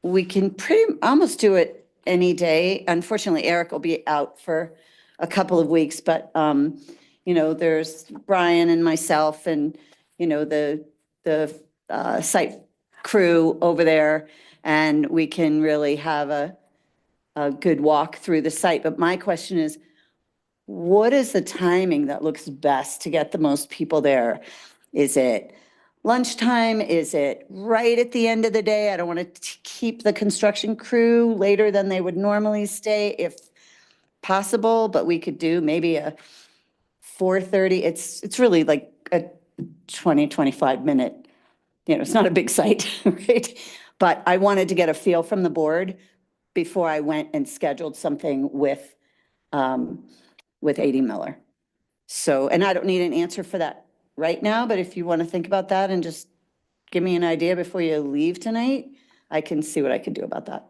we can pretty almost do it any day. Unfortunately, Eric will be out for a couple of weeks, but you know, there's Brian and myself and, you know, the site crew over there, and we can really have a good walk through the site. But my question is, what is the timing that looks best to get the most people there? Is it lunchtime? Is it right at the end of the day? I don't want to keep the construction crew later than they would normally stay if possible, but we could do maybe a 4:30. It's really like a 25 minute, you know, it's not a big site, right? But I wanted to get a feel from the board before I went and scheduled something with A.D. Miller. So, and I don't need an answer for that right now, but if you want to think about that and just give me an idea before you leave tonight, I can see what I can do about that.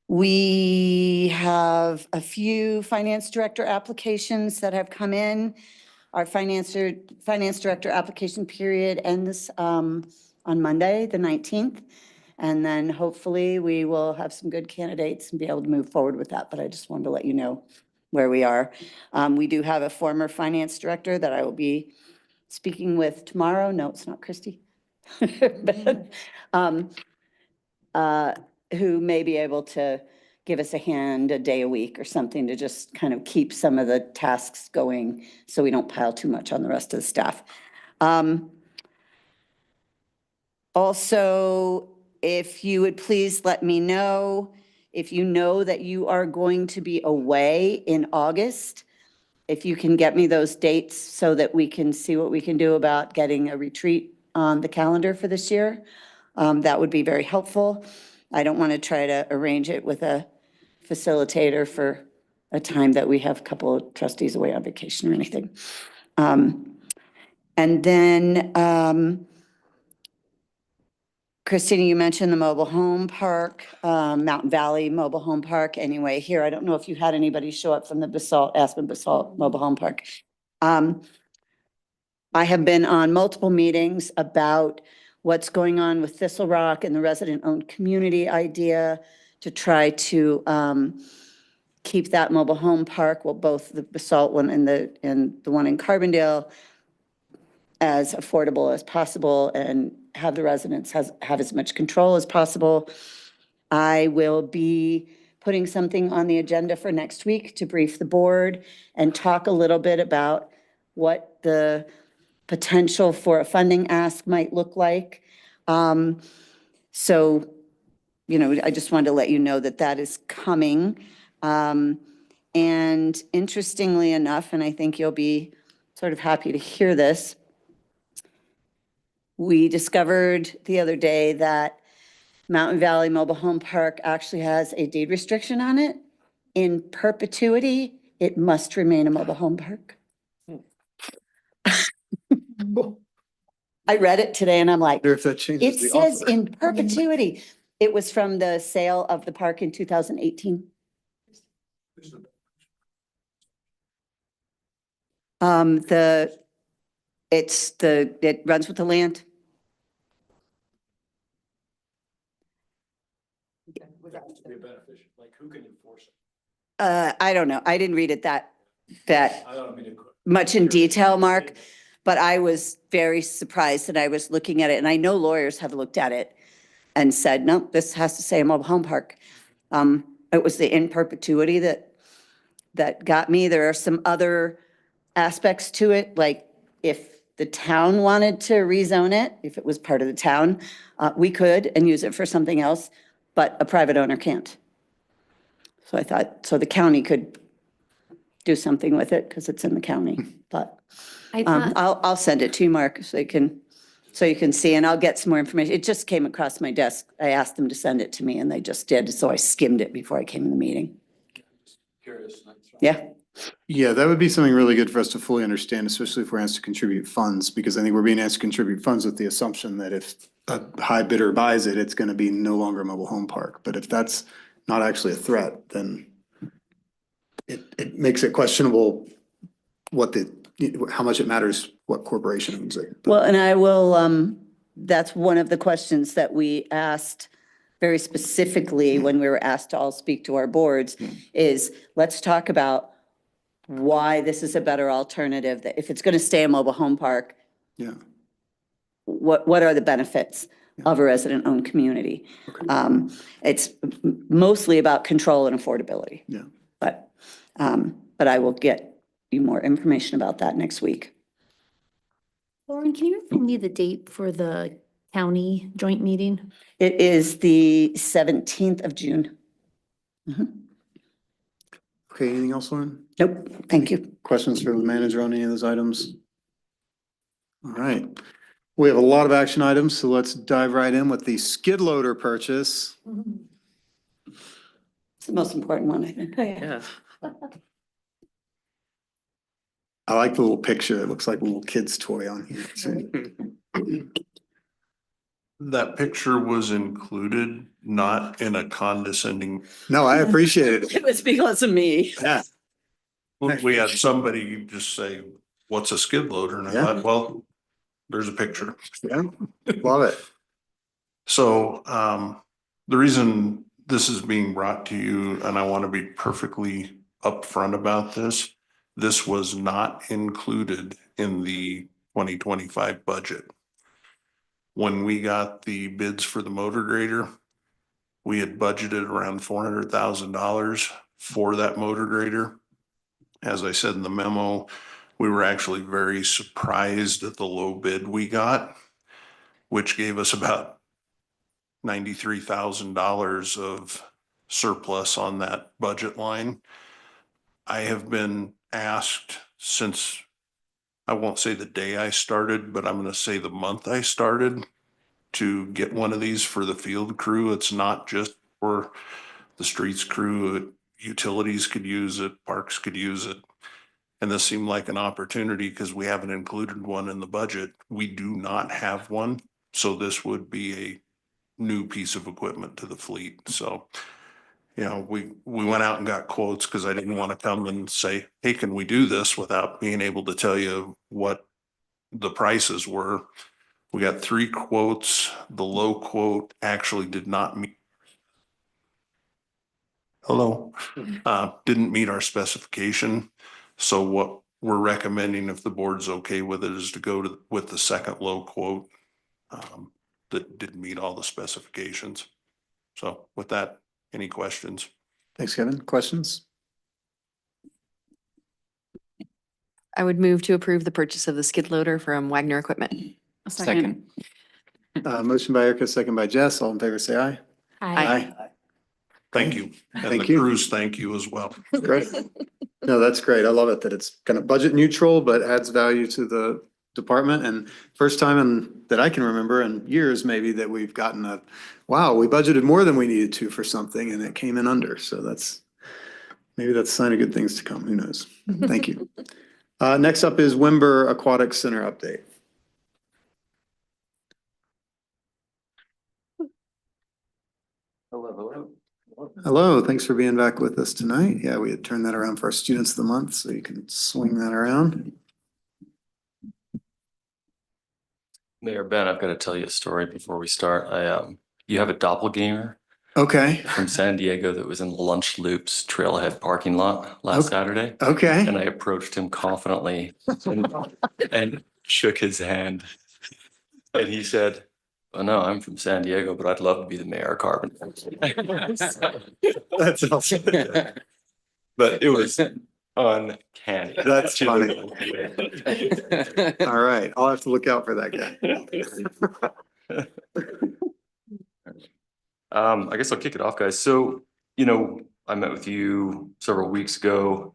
We have a few finance director applications that have come in. Our finance director application period ends on Monday, the 19th. And then hopefully we will have some good candidates and be able to move forward with that. But I just wanted to let you know where we are. We do have a former finance director that I will be speaking with tomorrow. No, it's not Christy. But, who may be able to give us a hand a day a week or something to just kind of keep some of the tasks going so we don't pile too much on the rest of the staff. Also, if you would please let me know if you know that you are going to be away in August, if you can get me those dates so that we can see what we can do about getting a retreat on the calendar for this year. That would be very helpful. I don't want to try to arrange it with a facilitator for a time that we have a couple of trustees away on vacation or anything. And then, Christina, you mentioned the mobile home park, Mountain Valley Mobile Home Park. Anyway, here, I don't know if you had anybody show up from the Aspen Basalt Mobile Home Park. I have been on multiple meetings about what's going on with Thistle Rock and the resident-owned community idea to try to keep that mobile home park, well, both the Basalt one and the one in Carbondale, as affordable as possible and have the residents have as much control as possible. I will be putting something on the agenda for next week to brief the board and talk a little bit about what the potential for a funding ask might look like. So, you know, I just wanted to let you know that that is coming. And interestingly enough, and I think you'll be sort of happy to hear this, we discovered the other day that Mountain Valley Mobile Home Park actually has a deed restriction on it. In perpetuity, it must remain a mobile home park. I read it today and I'm like, If that changes it the says offer. in perpetuity. It was from the sale of the park in 2018. It runs with the land. Like, who can enforce it? I don't know. I didn't read it that much in detail, Mark, but I was very surprised and I was looking at it, and I know lawyers have looked at it and said, no, this has to say a mobile home park. It was the in perpetuity that got me. There are some other aspects to it, like if the town wanted to rezone it, if it was part of the town, we could and use it for something else, but a private owner can't. So I thought, so the county could do something with it because it's in the county, but I thought, I'll send it to you, Mark, so you can see, and I'll get some more information. It just came across my desk. I asked them to send it to me and they just did, so I skimmed it before I came to the meeting. Yeah. Yeah, that would be something really good for us to fully understand, especially if we're asked to contribute funds, because I think we're being asked to contribute funds with the assumption that if a high bidder buys it, it's gonna be no longer a mobile home park. But if that's not actually a threat, then it makes it questionable how much it matters what corporation owns it. Well, and I will, that's one of the questions that we asked very specifically when we were asked to all speak to our boards, is let's talk about why this is a better alternative, that if it's going to stay a mobile home park, Yeah. what are the benefits of a resident-owned community? It's mostly about control and affordability. Yeah. But I will get you more information about that next week. Lauren, can you remind me the date for the county joint meeting? It is the 17th of June. Okay, anything else, Lauren? Nope, thank you. Questions for the manager on any of those items? All right, we have a lot of action items, so let's dive right in with the skid loader purchase. It's the most important one, I think. Yeah. I like the little picture. It looks like a little kid's toy on here. So- That picture was included, not in a condescending. No, I appreciate it. It was because of me. Yeah. We had somebody just say, what's a skid loader? And I Yeah. thought, well, there's a picture. Yeah, love it. So the reason this is being brought to you, and I want to be perfectly upfront about this, this was not included in the 2025 budget. When we got the bids for the motor grader, we had budgeted around $400,000 for that motor grader. As I said in the memo, we were actually very surprised at the low bid we got, which gave us about $93,000 of surplus on that budget line. I have been asked since, I won't say the day I started, but I'm going to say the month I started, to get one of these for the field crew. It's not just for the streets crew. Utilities could use it, parks could use it. And this seemed like an opportunity because we haven't included one in the budget. We do not have one. So this would be a new piece of equipment to the fleet. So, you know, we went out and got quotes because I didn't want to come and say, hey, can we do this, without being able to tell you what the prices were. We got 3 quotes. The low quote actually did not meet. Didn't meet our specification. So what we're recommending, if the board's okay with it, is to go with the second low quote that didn't meet all the specifications. So with that, any questions? Thanks, Kevin. Questions? I would move to approve the purchase of the skid loader from Wagner Equipment. A second. Motion by Erica, second by Jess. All in favor, say aye. Aye. Thank you. And Thank the you. crews, thank you as well. Great. No, that's great. I love it that it's kind of budget neutral, but adds value to the department. And first time that I can remember in years, maybe, that we've gotten wow, we budgeted more than we needed to for something and it came in under. So maybe that's a sign of good things to come. Who knows? Thank you. Next up is Wember Aquatics Center update. Hello, thanks for being back with us tonight. Yeah, we had turned that around for our students of the month, so you can swing that around. Mayor Ben, I've got to tell you a story before we start. You have a doppelganger Okay, from San Diego that was in Lunch Loop's trailhead parking lot last Saturday. okay. And I approached him confidently and shook his hand. And he said, well, no, I'm from San Diego, but I'd love to be the mayor of Carbondale. That's awesome. But it was uncanny. That's funny. All right, I'll have to look out for that guy. I guess I'll kick it off, guys. So, you know, I met with you several weeks ago,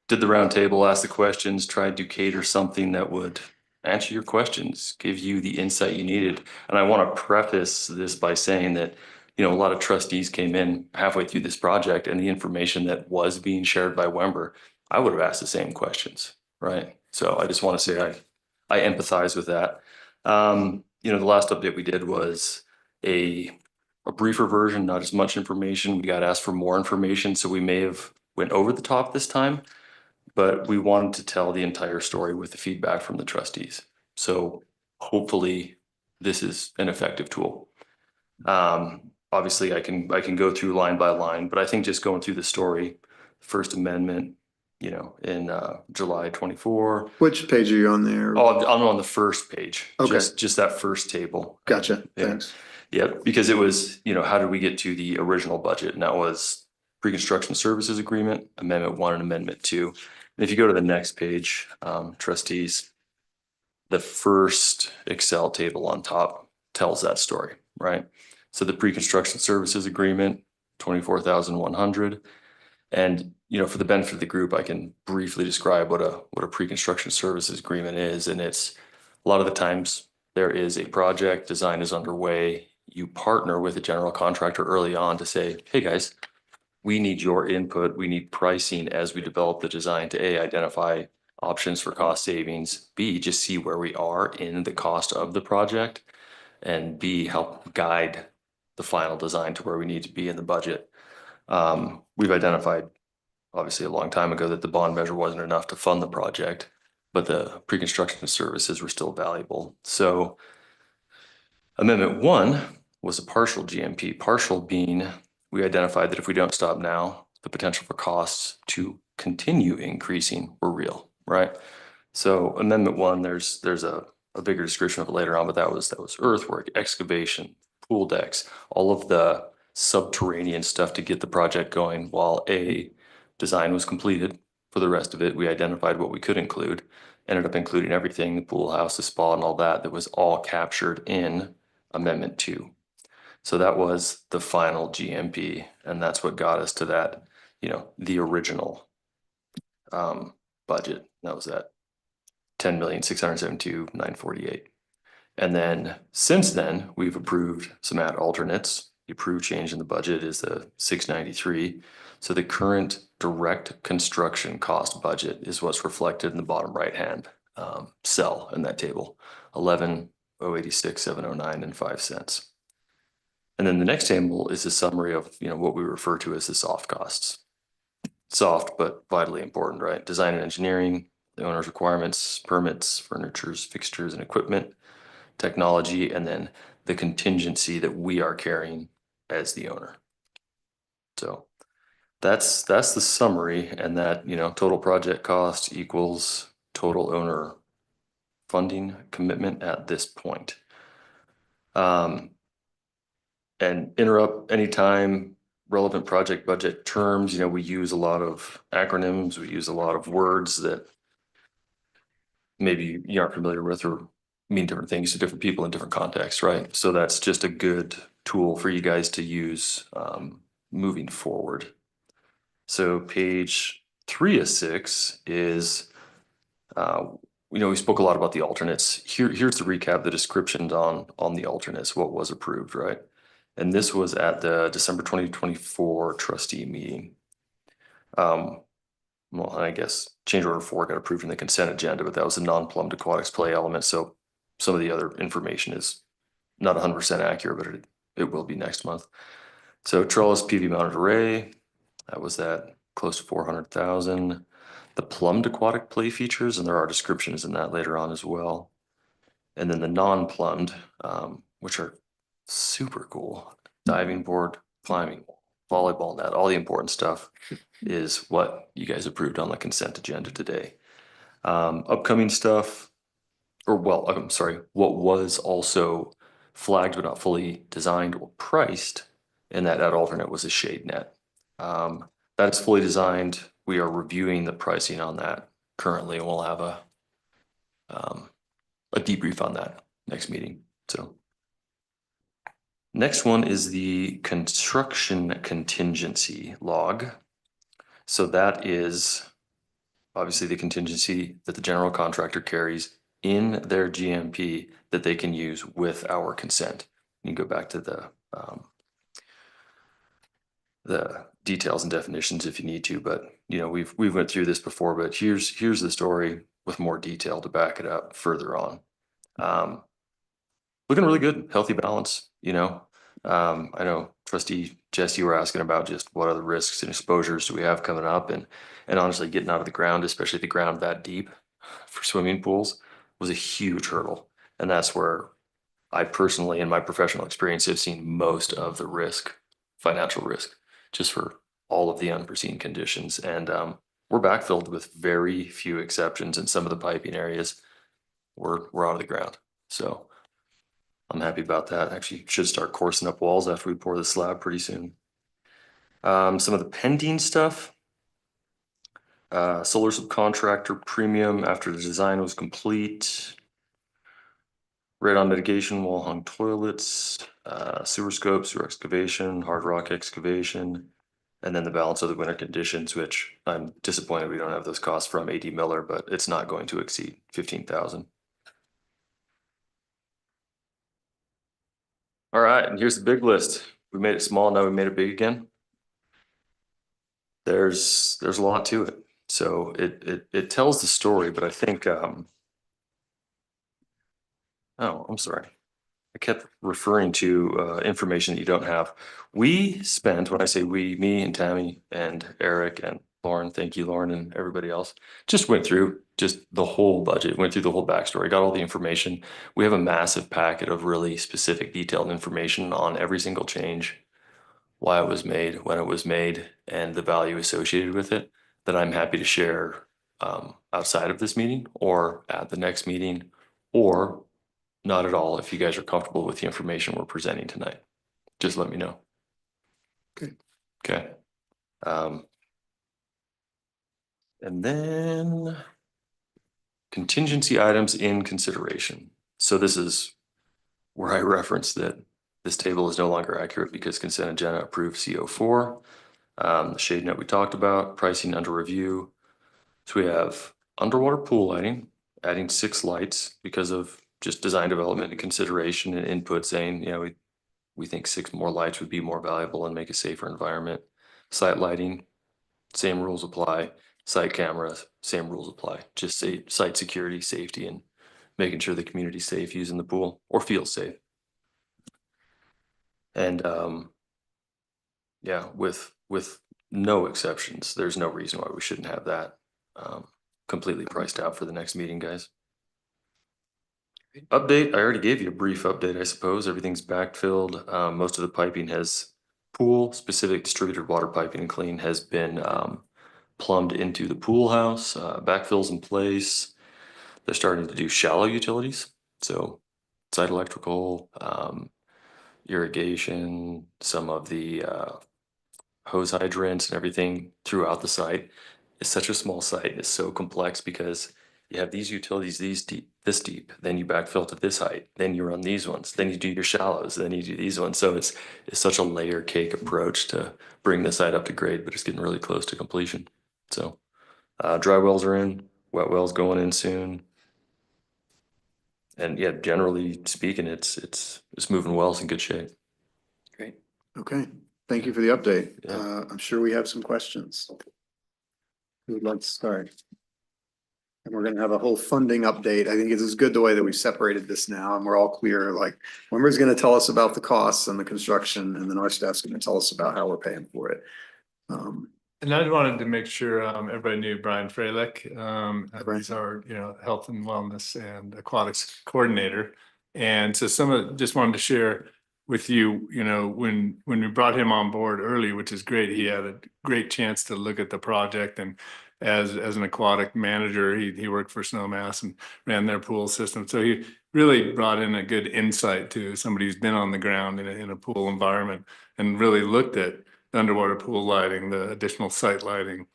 did the roundtable, asked the questions, tried to cater something that would answer your questions, give you the insight you needed. And I want to preface this by saying that, you know, a lot of trustees came in halfway through this project and the information that was being shared by Wember, I would have asked the same questions, right? So I just want to say I empathize with that. You know, the last update we did was a briefer version, not as much information. We got asked for more information, so we may have went over the top this time, but we wanted to tell the entire story with the feedback from the trustees. So hopefully this is an effective tool. Obviously I can go through line by line, but I think just going through the story, First Amendment, you know, in July 24. Which page are you on there? Oh, I'm on the first page. Okay. Just that first table. Gotcha, Yeah. thanks. Yeah, because it was, you know, how did we get to the original budget? And that was pre-construction services agreement, Amendment 1 and Amendment 2. And if you go to the next page, trustees, the first Excel table on top tells that story, right? So the pre-construction services agreement, 24,100. And, you know, for the benefit of the group, I can briefly describe what a pre-construction services agreement is. And it's a lot of the times there is a project, design is underway. You partner with a general contractor early on to say, hey guys, we need your input. We need pricing as we develop the design to A, identify options for cost savings, B, just see where we are in the cost of the project, and B, help guide the final design to where we need to be in the budget. We've identified obviously a long time ago that the bond measure wasn't enough to fund the project, but the pre-construction services were still valuable. So Amendment 1 was a partial GMP, partial being we identified that if we don't stop now, the potential for costs to continue increasing were real, right? So Amendment 1, there's a bigger description of it later on, but that was earthwork, excavation, pool decks, all of the subterranean stuff to get the project going while a design was completed. For the rest of it, we identified what we could include, ended up including everything, the pool house, the spa and all that was all captured in Amendment 2. So that was the final GMP, and that's what got us to that, you know, the original budget. That was at 10,672,948. And then since then, we've approved some add alternates. The approved change in the budget is the 693. So the current direct construction cost budget is what's reflected in the bottom right-hand cell in that table, 11,086,709 and 5 cents. And then the next table is a summary of, you know, what we refer to as the soft costs. Soft, but vitally important, right? Design and engineering, the owner's requirements, permits, furnitures, fixtures, and equipment, technology, and then the contingency that we are carrying as the owner. So that's the summary, and that, you know, total project cost equals total owner funding commitment at this point. And interrupt anytime, relevant project budget terms, you know, we use a lot of acronyms, we use a lot of words that maybe you aren't familiar with or mean different things to different people in different contexts, right? So that's just a good tool for you guys to use moving forward. So page 3 of 6 is, you know, we spoke a lot about the alternates. Here's the recap, the descriptions on the alternates, what was approved, right? And this was at the December 2024 trustee meeting. Well, I guess change order 4 got approved in the consent agenda, but that was a non-plumbed aquatics play element. So some of the other information is not 100% accurate, but it will be next month. So trellis PV mounted array, that was that close to 400,000. The plumbed aquatic play features, and there are descriptions in that later on as well. And then the non-plumbed, which are super cool, diving board, climbing, volleyball net, all the important stuff is what you guys approved on the consent agenda today. Upcoming stuff, or well, I'm sorry, what was also flagged but not fully designed or priced in that alternate was a shade net. That is fully designed. we are reviewing the pricing on that currently, and we'll have a debrief on that next meeting, so. Next one is the construction contingency log. So that is obviously the contingency that the general contractor carries in their GMP that they can use with our consent. You can go back to the details and definitions if you need to, but you know, we've went through this before, but here's the story with more detail to back it up further on. Looking really good, healthy balance, you know. I know Trustee Jesse, you were asking about just what other risks and exposures do we have coming up, and honestly, getting out of the ground, especially the ground that deep for swimming pools, was a huge hurdle. And that's where I personally, in my professional experience, have seen most of the risk, financial risk, just for all of the unforeseen conditions. And we're backfilled with very few exceptions, and some of the piping areas we're out of the ground. So I'm happy about that. Actually, should start coursing up walls after we pour the slab pretty soon. Some of the pending stuff. Solar subcontractor premium after the design was complete. Radon mitigation, wall hung toilets, sewer scope, sewer excavation, hard rock excavation, and then the balance of the winter conditions, which I'm disappointed we don't have those costs from AD Miller, but it's not going to exceed 15,000. All right, and here's the big list. We made it small, now we made it big again. There's a lot to it. So it tells the story, but I think oh, I'm sorry. I kept referring to information that you don't have. We spent, when I say we, me and Tammy and Eric and Lauren, thank you, Lauren, and everybody else, just went through just the whole budget, went through the whole backstory, got all the information. We have a massive packet of really specific, detailed information on every single change, why it was made, when it was made, and the value associated with it, that I'm happy to share outside of this meeting or at the next meeting, or not at all if you guys are comfortable with the information we're presenting tonight. Just let me know. Okay. Okay. And then contingency items in consideration. So this is where I referenced that this table is no longer accurate because consent agenda approved CO4. The shade net we talked about, pricing under review. So we have underwater pool lighting, adding 6 lights because of just design development and consideration and input saying, you know, we think 6 more lights would be more valuable and make a safer environment. Site lighting, same rules apply. Site cameras, same rules apply. Just say site security, safety, and making sure the community's safe using the pool or feels safe. And yeah, with no exceptions, there's no reason why we shouldn't have that completely priced out for the next meeting, guys. Update, I already gave you a brief update, I suppose. Everything's backfilled. Most of the piping has pool specific distributed water piping and clean has been plumbed into the pool house, backfills in place. They're starting to do shallow utilities. So site electrical, irrigation, some of the hose hydrants and everything throughout the site. It's such a small site. It's so complex because you have these utilities this deep, then you backfill to this height, then you run these ones, then you do your shallows, then you do these ones. So it's such a layer cake approach to bring the site up to grade, but it's getting really close to completion. So dry wells are in, wet wells going in soon. And yeah, generally speaking, it's moving well. It's in good shape. Great. Okay, thank you for the update. Yeah. I'm sure we have some questions. Who would like to start? And we're gonna have a whole funding update. I think it is good the way that we separated this now and we're all clear, like, Wember's gonna tell us about the costs and the construction, and then our staff's gonna tell us about how we're paying for it. And I wanted to make sure everybody knew Brian Freilich. Brian. He's our, health and wellness and aquatics coordinator. And so just wanted to share with you, when we brought him on board early, which is great, he had a great chance to look at the project. And as an aquatic manager, he worked for Snowmass and ran their pool system. So he really brought in a good insight to somebody who's been on the ground in a pool environment and really looked at the underwater pool lighting, the additional site lighting,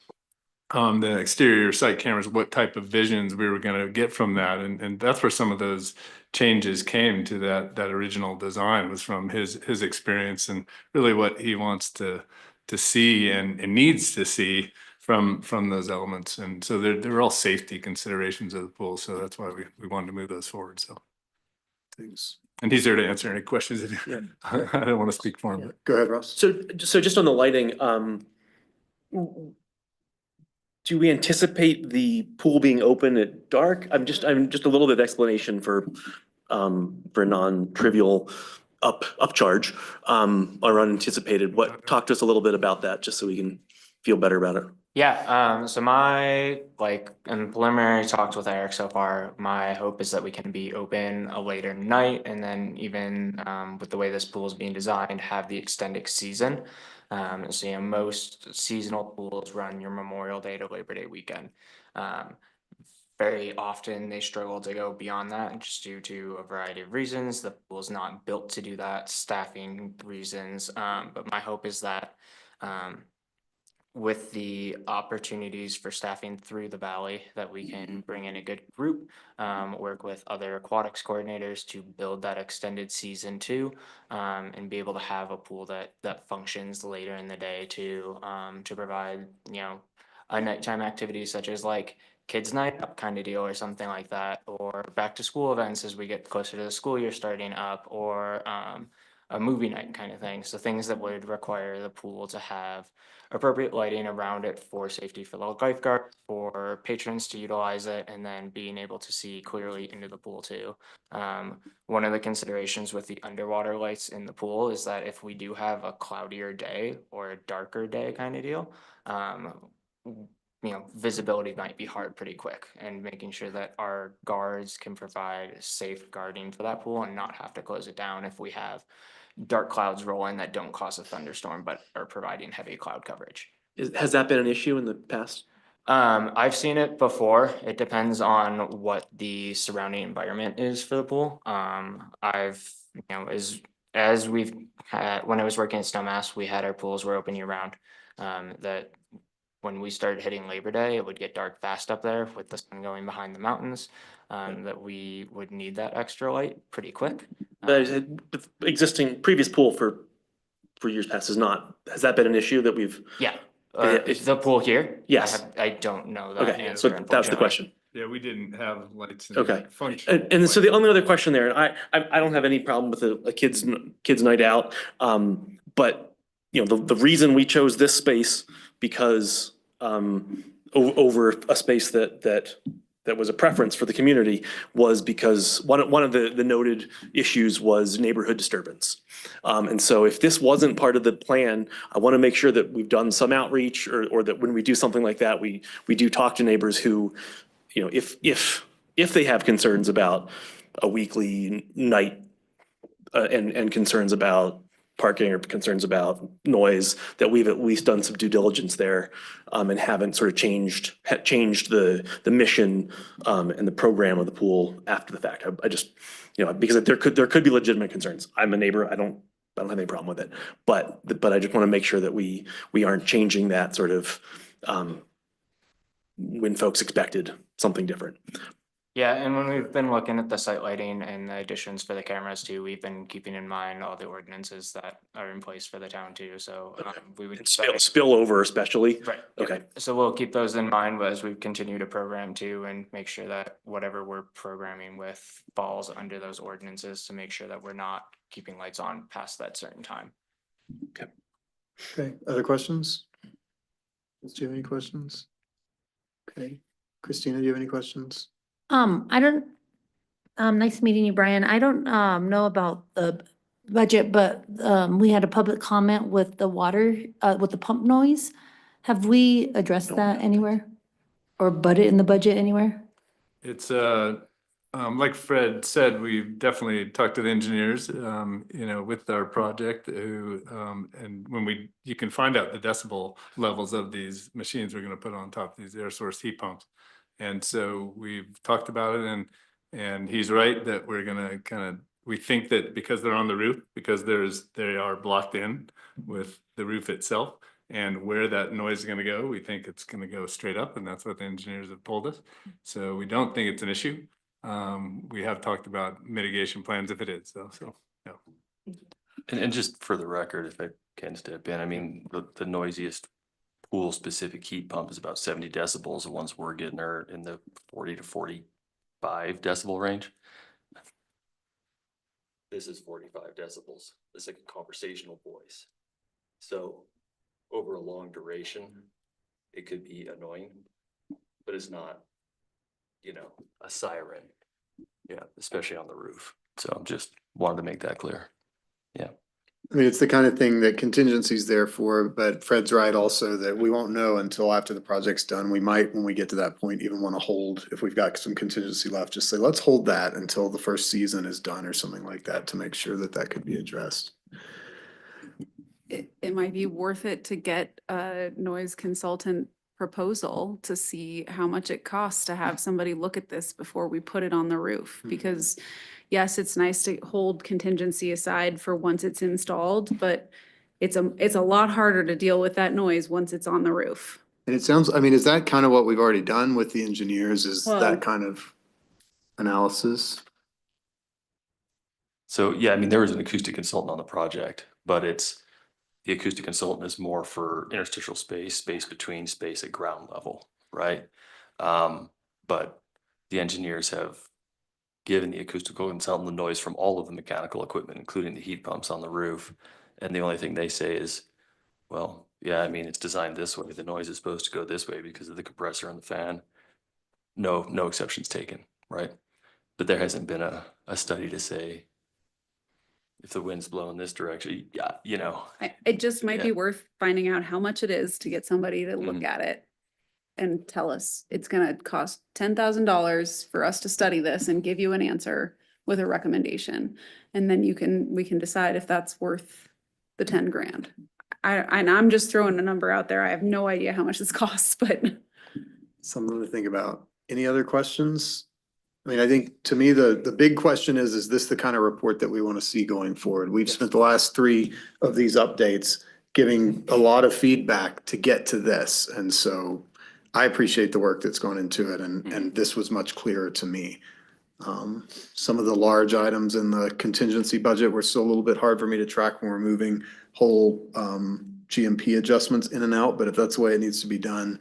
the exterior site cameras, what type of visions we were gonna get from that. And that's where some of those changes came to that original design, was from his experience and really what he wants to see and needs to see from those elements. And so they're all safety considerations of the pool. So that's why we wanted to move those forward. So thanks. And he's there to answer any questions. If you, I don't want to speak for him. But. Go ahead, Ross. So just on the lighting, do we anticipate the pool being open at dark? I'm just a little bit of explanation for non-trivial upcharge or unanticipated. Talk to us a little bit about that, just so we can feel better about it. Yeah, so my, in preliminary talks with Eric so far, my hope is that we can be open a later night, and then even with the way this pool is being designed, have the extended season. So most seasonal pools run your Memorial Day to Labor Day weekend. Very often they struggle to go beyond that just due to a variety of reasons. The pool is not built to do that, staffing reasons. But my hope is that with the opportunities for staffing through the valley, that we can bring in a good group, work with other aquatics coordinators to build that extended season too, and be able to have a pool that functions later in the day to provide, a nighttime activity such as kids night up kind of deal or something like that, or back to school events as we get closer to the school year starting up, or a movie night kind of thing. So things that would require the pool to have appropriate lighting around it for safety for the lifeguard, for patrons to utilize it, and then being able to see clearly into the pool too. One of the considerations with the underwater lights in the pool is that if we do have a cloudier day or a darker day kind of deal, visibility might be hard pretty quick, and making sure that our guards can provide safe guarding for that pool and not have to close it down if we have dark clouds roll in that don't cause a thunderstorm but are providing heavy cloud coverage. Has that been an issue in the past? I've seen it before. It depends on what the surrounding environment is for the pool. I've, as we've had, when I was working at Snowmass, we had our pools were open year round. That when we started hitting Labor Day, it would get dark fast up there with the sun going behind the mountains, that we would need that extra light pretty quick. But existing previous pool for years past has that been an issue that we've? Yeah, the pool here? Yes. I don't know that Okay, answer. so that was the question. Yeah, we didn't have lights. Okay. Function. And so the only other question there, and I don't have any problem with a kids night out. But the reason we chose this space because over a space that was a preference for the community was because one of the noted issues was neighborhood disturbance. And so if this wasn't part of the plan, I want to make sure that we've done some outreach, or that when we do something like that, we do talk to neighbors who, if they have concerns about a weekly night and concerns about parking or concerns about noise, that we've at least done some due diligence there, and haven't sort of changed the mission and the program of the pool after the fact. I just, because there could be legitimate concerns. I'm a neighbor. I don't have any problem with it, but I just want to make sure that we aren't changing that sort of when folks expected something different. Yeah, and when we've been looking at the site lighting and the additions for the cameras too, we've been keeping in mind all the ordinances that are in place for the town too, so we would. Spill over especially? Right. Okay. So we'll keep those in mind as we continue to program too, and make sure that whatever we're programming with falls under those ordinances to make sure that we're not keeping lights on past that certain time. Okay. Okay, other questions? Do you have any questions? Okay, Christina, do you have any questions? I don't, nice meeting you, Brian. I don't, know about the budget, but, we had a public comment with the water, with the pump noise. Have we addressed that anywhere? Or in the budget anywhere? It's like Fred said, we've definitely talked to the engineers, with our project who, and when you can find out the decibel levels of these machines we're going to put on top of these air source heat pumps. And so we've talked about it, and he's right that we're going to we think that because they're on the roof, because they are blocked in with the roof itself, And where that noise is gonna go, we think it's gonna go straight up, and that's what the engineers have told us. So we don't think it's an issue. We have talked about mitigation plans if it is, though, so, no. And just for the record, if I can step in, I mean, the noisiest pool-specific heat pump is about 70 decibels. The ones we're getting are in the 40 to 45 decibel range. This is 45 decibels. It's like a conversational voice. So over a long duration, it could be annoying, but it's not, you know, a siren. Yeah, especially on the roof. So just wanted to make that clear. Yeah. I mean, it's the kind of thing that contingency's there for, but Fred's right also that we won't know until after the project's done. We might, when we get to that point, even want to hold, if we've got some contingency left, just say, let's hold that until the first season is done or something like that to make sure that that could be addressed. It might be worth it to get a noise consultant proposal to see how much it costs to have somebody look at this before we put it on the roof. Because yes, it's nice to hold contingency aside for once it's installed, but it's a lot harder to deal with that noise once it's on the roof. And it sounds, I mean, is that kind of what we've already done with the engineers? Is Well- that kind of analysis? So, yeah, I mean, there was an acoustic consultant on the project, but the acoustic consultant is more for interstitial space between space at ground level, right? But the engineers have given the acoustical consultant the noise from all of the mechanical equipment, including the heat pumps on the roof. And the only thing they say is, well, yeah, I mean, it's designed this way. The noise is supposed to go this way because of the compressor and the fan. No exceptions taken, right? But there hasn't been a study to say if the wind's blowing this direction, yeah, you know. It just might be Yeah. worth finding out how much it is to get somebody to look at it and tell us it's gonna cost $10,000 for us to study this and give you an answer with a recommendation. And then we can decide if that's worth the 10 grand. And I'm just throwing a number out there. I have no idea how much this costs, but. Something to think about. Any other questions? I mean, I think to me, the big question is this the kind of report that we want to see going forward? We've spent the last 3 of these updates giving a lot of feedback to get to this. And so I appreciate the work that's gone into it and this was much clearer to me. Some of the large items in the contingency budget were still a little bit hard for me to track when we're moving whole GMP adjustments in and out, but if that's the way it needs to be done,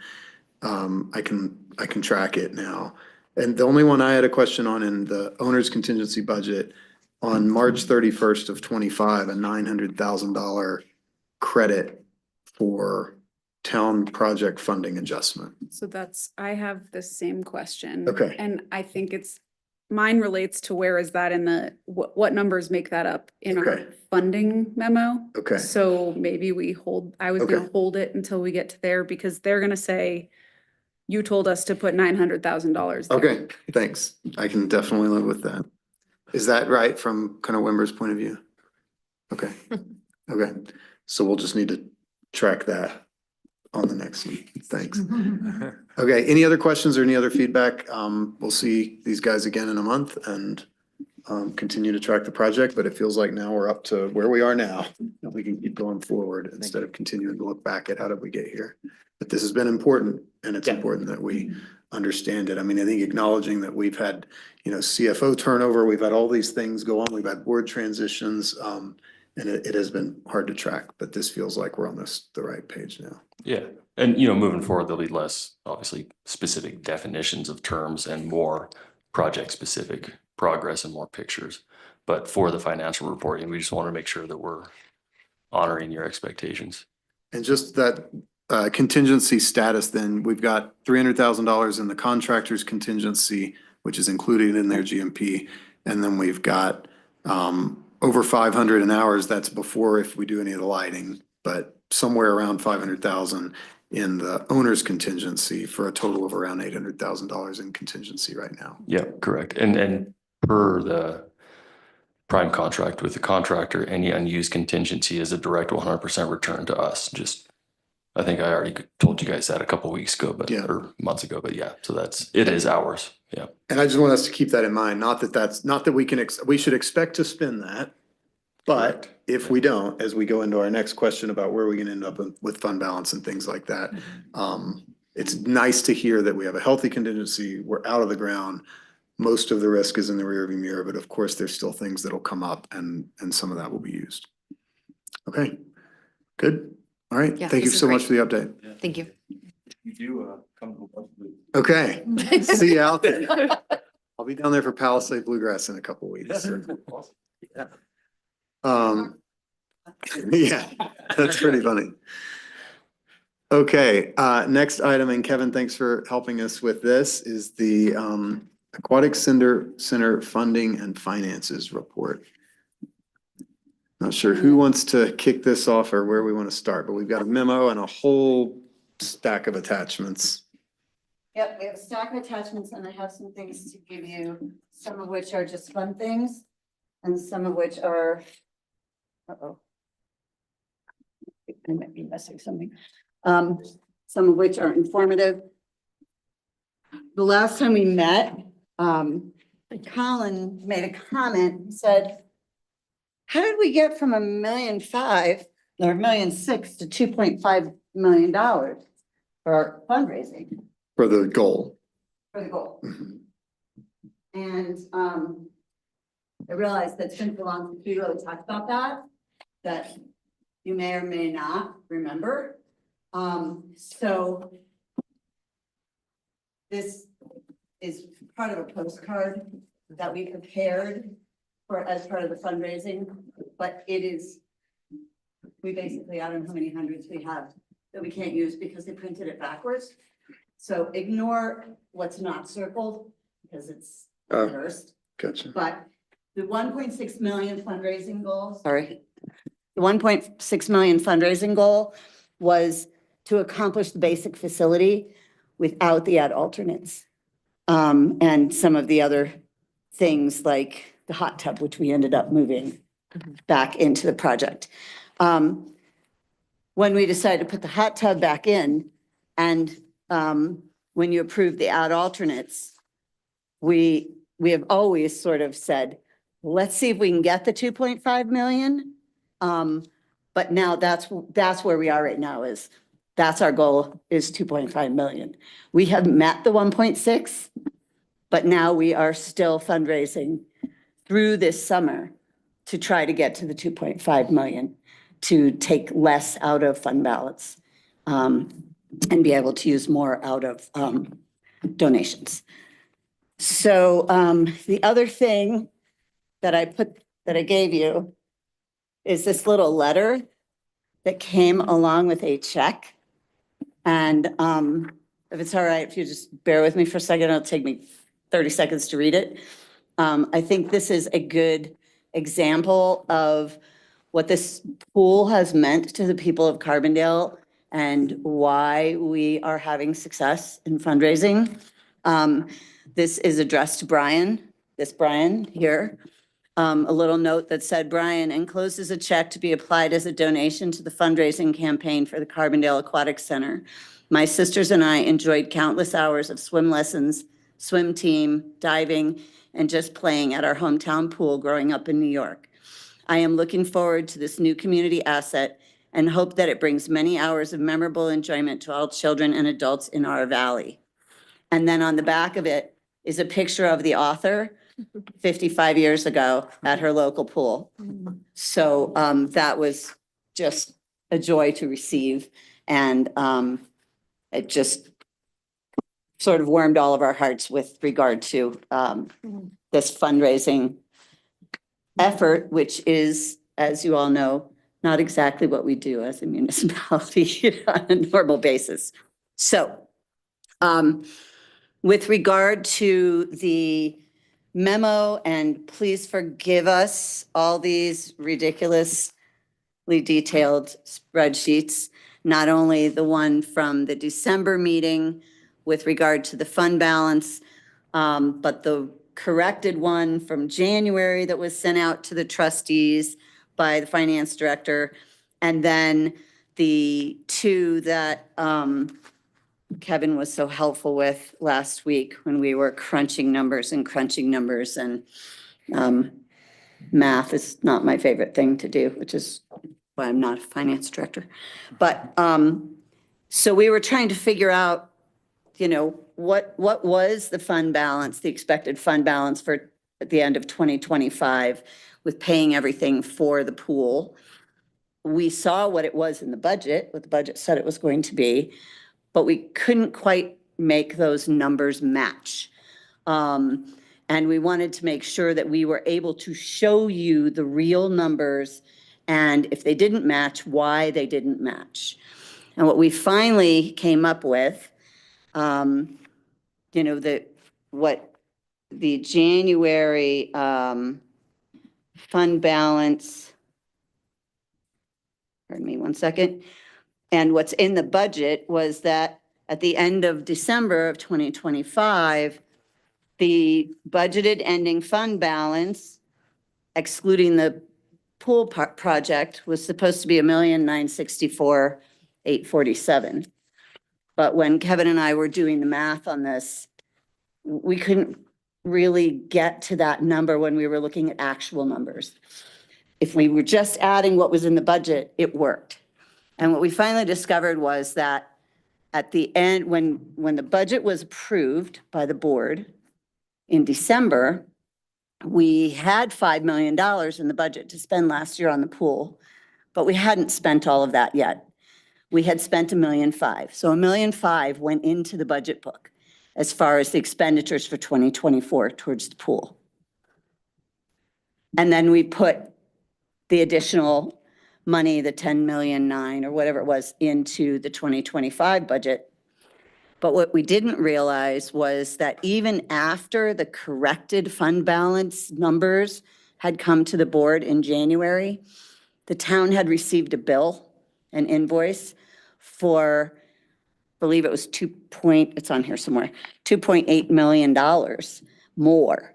I can track it now. And the only one I had a question on in the owner's contingency budget, on March 31st of 25, a $900,000 credit for town project funding adjustment. So I have the same question. Okay. And I think mine relates to where is that in what numbers make that up in our Okay. funding memo? Okay. So maybe I was gonna Okay. hold it until we get to there because they're gonna say, you told us to put $900,000 there. Okay, thanks. I can definitely live with that. Is that right from kind of Wember's point of view? Okay, okay. So we'll just need to track that on the next week. Thanks. Okay, any other questions or any other feedback? We'll see these guys again in a month and continue to track the project, but it feels like now we're up to where we are now. And we can keep going forward instead of continuing to look back at how did we get here? But this has been important and it's important that we understand it. I mean, I think acknowledging that we've had, CFO turnover, we've had all these things go on, we've had board transitions, and it has been hard to track, but this feels like we're on the right page now. Yeah, and moving forward, there'll be less, obviously, specific definitions of terms and more project-specific progress and more pictures. But for the financial reporting, we just want to make sure that we're honoring your expectations. And just that contingency status, then we've got $300,000 in the contractor's contingency, which is included in their GMP. And then we've got over 500 in hours. That's before if we do any of the lighting, but somewhere around 500,000 in the owner's contingency for a total of around $800,000 in contingency right now. Yeah, correct. And per the prime contract with the contractor, any unused contingency is a direct 100% return to us. I think I already told you guys that a couple of weeks ago, or months ago, but yeah, so it is ours. Yeah. And I just want us to keep that in mind. Not that we should expect to spend that. But if we don't, as we go into our next question about where we're gonna end up with fund balance and things like that, it's nice to hear that we have a healthy contingency, we're out of the ground. Most of the risk is in the rearview mirror, but of course, there's still things that'll come up and some of that will be used. Okay, good. All right, Yeah, thank you this is so much great. for the update. Thank you. You do, come to. Okay, see you out there. I'll be down there for Palisade Bluegrass in a couple weeks. Yeah. Yeah, that's pretty funny. Okay, next item, and Kevin, thanks for helping us with this, is the Aquatic Center Funding and Finances Report. Not sure who wants to kick this off or where we want to start, but we've got a memo and a whole stack of attachments. Yep, we have a stack of attachments and I have some things to give you, some of which are just fun things and some of which are, uh-oh. I might be missing something. Some of which are informative. The last time we met, Colin made a comment, he said, how did we get from $1.5 million or $1.6 million to $2.5 million for fundraising? For the goal. For the goal. Mhm. And I realized that since the long, we really talked about that you may or may not remember. So this is part of a postcard that we prepared for as part of the fundraising, but it is, we basically, I don't know how many hundreds we have that we can't use because they printed it backwards. So ignore what's not circled because it's reversed. Gotcha. But the 1.6 million fundraising goal, the 1.6 million fundraising goal was to accomplish the basic facility without the ad alternates. And some of the other things like the hot tub, which we ended up moving back into the project. When we decided to put the hot tub back in and when you approve the ad alternates, we have always sort of said, let's see if we can get the 2.5 million. But now that's where we are right now is that's our goal is 2.5 million. We have met the 1.6, but now we are still fundraising through this summer to try to get to the 2.5 million to take less out of fund balance and be able to use more out of donations. So the other thing that I gave you is this little letter that came along with a check. And if it's all right, if you just bear with me for a second, it'll take me 30 seconds to read it. I think this is a good example of what this pool has meant to the people of Carbondale and why we are having success in fundraising. This is addressed to Brian, Brian here. A little note that said, Brian encloses a check to be applied as a donation to the fundraising campaign for the Carbondale Aquatics Center. My sisters and I enjoyed countless hours of swim lessons, swim team, diving, and just playing at our hometown pool growing up in New York. I am looking forward to this new community asset and hope that it brings many hours of memorable enjoyment to all children and adults in our valley. And then on the back of it is a picture of the author 55 years ago at her local pool. So that was just a joy to receive. And it just sort of warmed all of our hearts with regard to this fundraising effort, which is, as you all know, not exactly what we do as a municipality on a normal basis. So with regard to the memo, and please forgive us, all these ridiculously detailed spreadsheets, not only the one from the December meeting with regard to the fund balance, but the corrected one from January that was sent out to the trustees by the finance director, and then the two that Kevin was so helpful with last week when we were crunching numbers and math is not my favorite thing to do, which is why I'm not a finance director. But, so we were trying to figure out, what was the fund balance, the expected fund balance for at the end of 2025 with paying everything for the pool. We saw what it was in the budget, what the budget said it was going to be, but we couldn't quite make those numbers match. And we wanted to make sure that we were able to show you the real numbers and if they didn't match, why they didn't match. And what we finally came up with, what the January fund balance, pardon me one second, and what's in the budget was that at the end of December of 2025, the budgeted ending fund balance, excluding the pool project, was supposed to be $1,964,847. But when Kevin and I were doing the math on this, we couldn't really get to that number when we were looking at actual numbers. If we were just adding what was in the budget, it worked. And what we finally discovered was that at the end, when the budget was approved by the board in December, we had $5 million in the budget to spend last year on the pool, but we hadn't spent all of that yet. We had spent $1.5 million. So $1.5 million went into the budget book as far as the expenditures for 2024 towards the pool. And then we put the additional money, the 10.9 million or whatever it was, into the 2025 budget. But what we didn't realize was that even after the corrected fund balance numbers had come to the board in January, the town had received a bill, an invoice for, I believe it was it's on here somewhere, $2.8 million more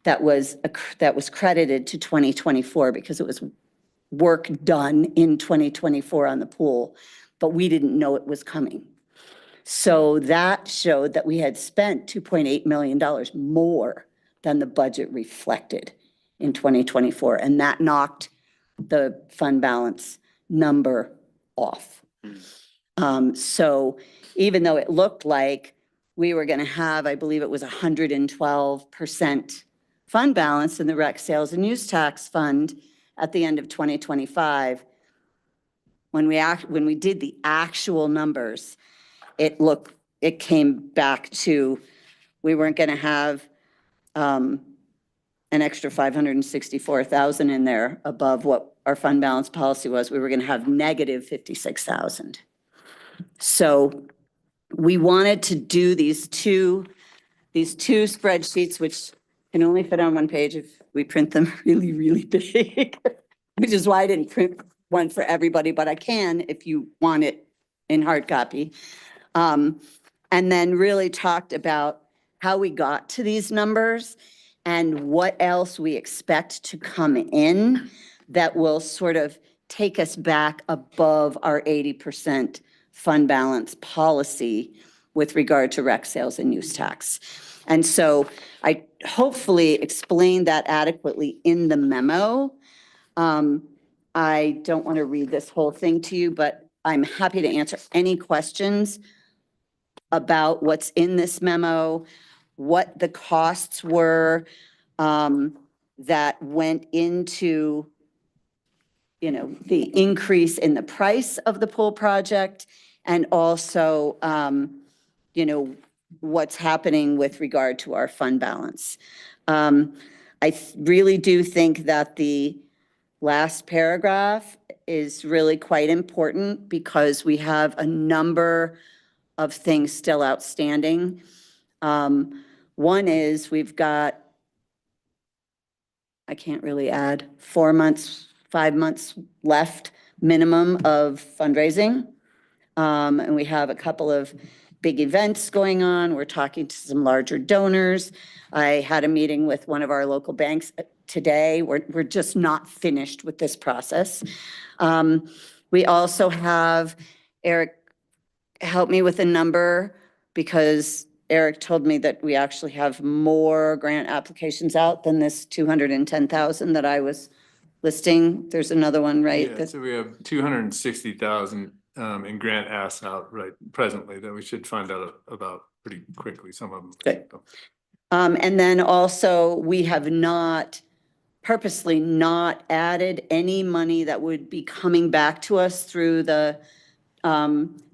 that was credited to 2024 because it was work done in 2024 on the pool, but we didn't know it was coming. So that showed that we had spent $2.8 million more than the budget reflected in 2024, and that knocked the fund balance number off. So even though it looked like we were going to have, I believe it was 112% fund balance in the rec sales and use tax fund at the end of 2025, when we did the actual numbers, it came back to, we weren't going to have an extra 564,000 in there above what our fund balance policy was. We were going to have negative 56,000. So we wanted to do these two spreadsheets, which can only fit on one page if we print them really, really big, which is why I didn't print one for everybody, but I can if you want it in hard copy. And then really talked about how we got to these numbers and what else we expect to come in that will sort of take us back above our 80% fund balance policy with regard to rec sales and use tax. And so I hopefully explained that adequately in the memo. I don't want to read this whole thing to you, but I'm happy to answer any questions about what's in this memo, what the costs were that went into, the increase in the price of the pool project, and also, what's happening with regard to our fund balance. I really do think that the last paragraph is really quite important because we have a number of things still outstanding. One is we've got, I can't really add, 4 months, 5 months left minimum of fundraising. And we have a couple of big events going on. We're talking to some larger donors. I had a meeting with one of our local banks today. We're just not finished with this process. We also have, Eric, help me with a number because Eric told me that we actually have more grant applications out than this 210,000 that I was listing. There's another one, right? Yeah, that- so we have 260,000 in grant asks out right presently that we should find out about pretty quickly, some of them. Good. And then also, we have purposely not added any money that would be coming back to us through the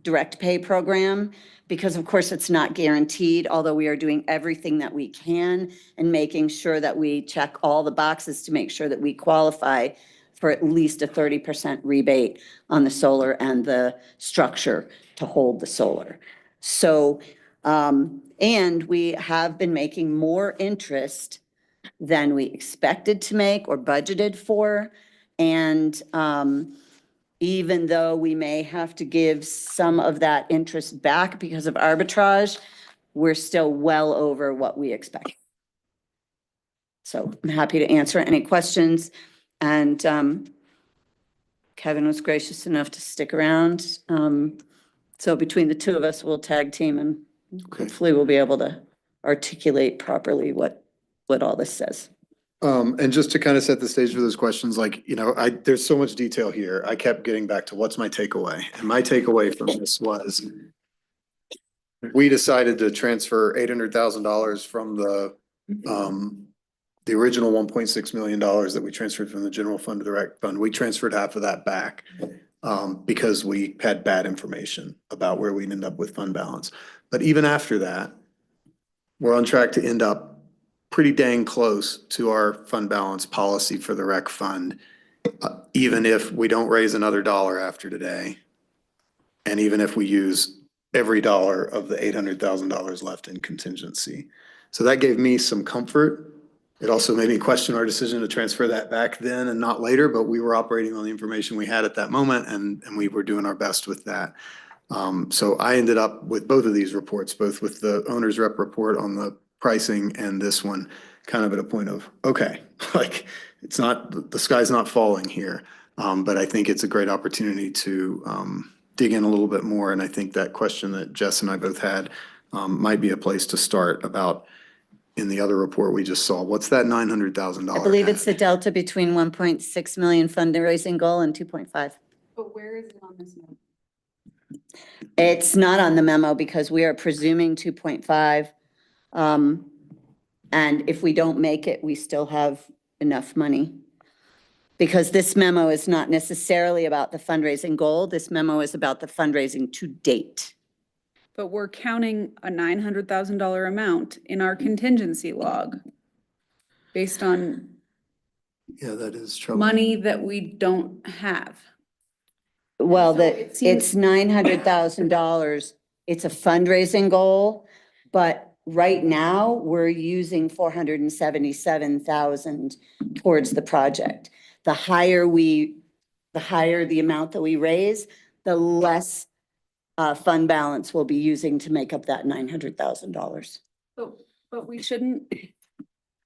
direct pay program, because of course it's not guaranteed, although we are doing everything that we can and making sure that we check all the boxes to make sure that we qualify for at least a 30% rebate on the solar and the structure to hold the solar. So, and we have been making more interest than we expected to make or budgeted for. And even though we may have to give some of that interest back because of arbitrage, we're still well over what we expect. So I'm happy to answer any questions. And Kevin was gracious enough to stick around. So between the two of us, we'll tag team and hopefully we'll be able to articulate properly what all this says. And just to kind of set the stage for those questions, like, there's so much detail here. I kept getting back to what's my takeaway? And my takeaway from this was we decided to transfer $800,000 from the original $1.6 million that we transferred from the general fund to the rec fund. We transferred half of that back because we had bad information about where we'd end up with fund balance. But even after that, we're on track to end up pretty dang close to our fund balance policy for the rec fund, even if we don't raise another dollar after today. And even if we use every dollar of the $800,000 left in contingency. So that gave me some comfort. It also made me question our decision to transfer that back then and not later, but we were operating on the information we had at that moment and we were doing our best with that. So I ended up with both of these reports, both with the owner's rep report on the pricing and this one, kind of at a point of, okay, like it's not, the sky's not falling here. But I think it's a great opportunity to dig in a little bit more. And I think that question that Jess and I both had might be a place to start about in the other report we just saw. What's that $900,000? I believe it's the delta between 1.6 million fundraising goal and 2.5. But where is it on this memo? It's not on the memo because we are presuming 2.5. And if we don't make it, we still have enough money. Because this memo is not necessarily about the fundraising goal. This memo is about the fundraising to date. But we're counting a $900,000 amount in our contingency log based on Yeah, that is trouble. money that we don't have. Well, So it it's seems- $900,000. It's a fundraising goal, but right now we're using 477,000 towards the project. The higher the amount that we raise, the less fund balance we'll be using to make up that $900,000. But we shouldn't,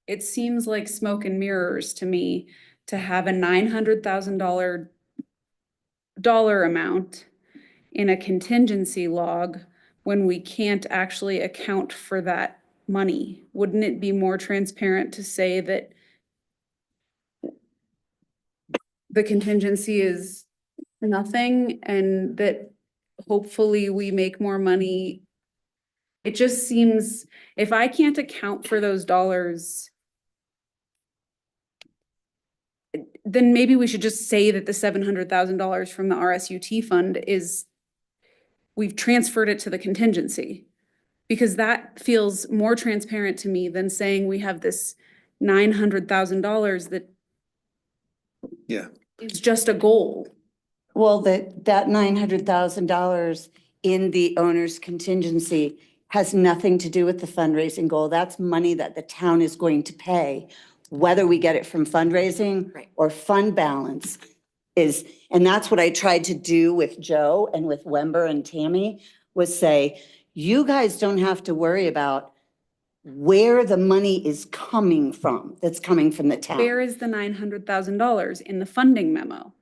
it seems like smoke and mirrors to me to have a $900,000 amount in a contingency log when we can't actually account for that money. Wouldn't it be more transparent to say that the contingency is nothing and that hopefully we make more money? It just seems, if I can't account for those dollars, then maybe we should just say that the $700,000 from the RSUT fund is, we've transferred it to the contingency. Because that feels more transparent to me than saying we have this $900,000 that Yeah. is just a goal. Well, that $900,000 in the owner's contingency has nothing to do with the fundraising goal. That's money that the town is going to pay, whether we get it from fundraising or fund balance is, and that's what I tried to do with Joe and with Wember and Tammy, was say, you guys don't have to worry about where the money is coming from, that's coming from the town. Where is the $900,000 in the funding memo?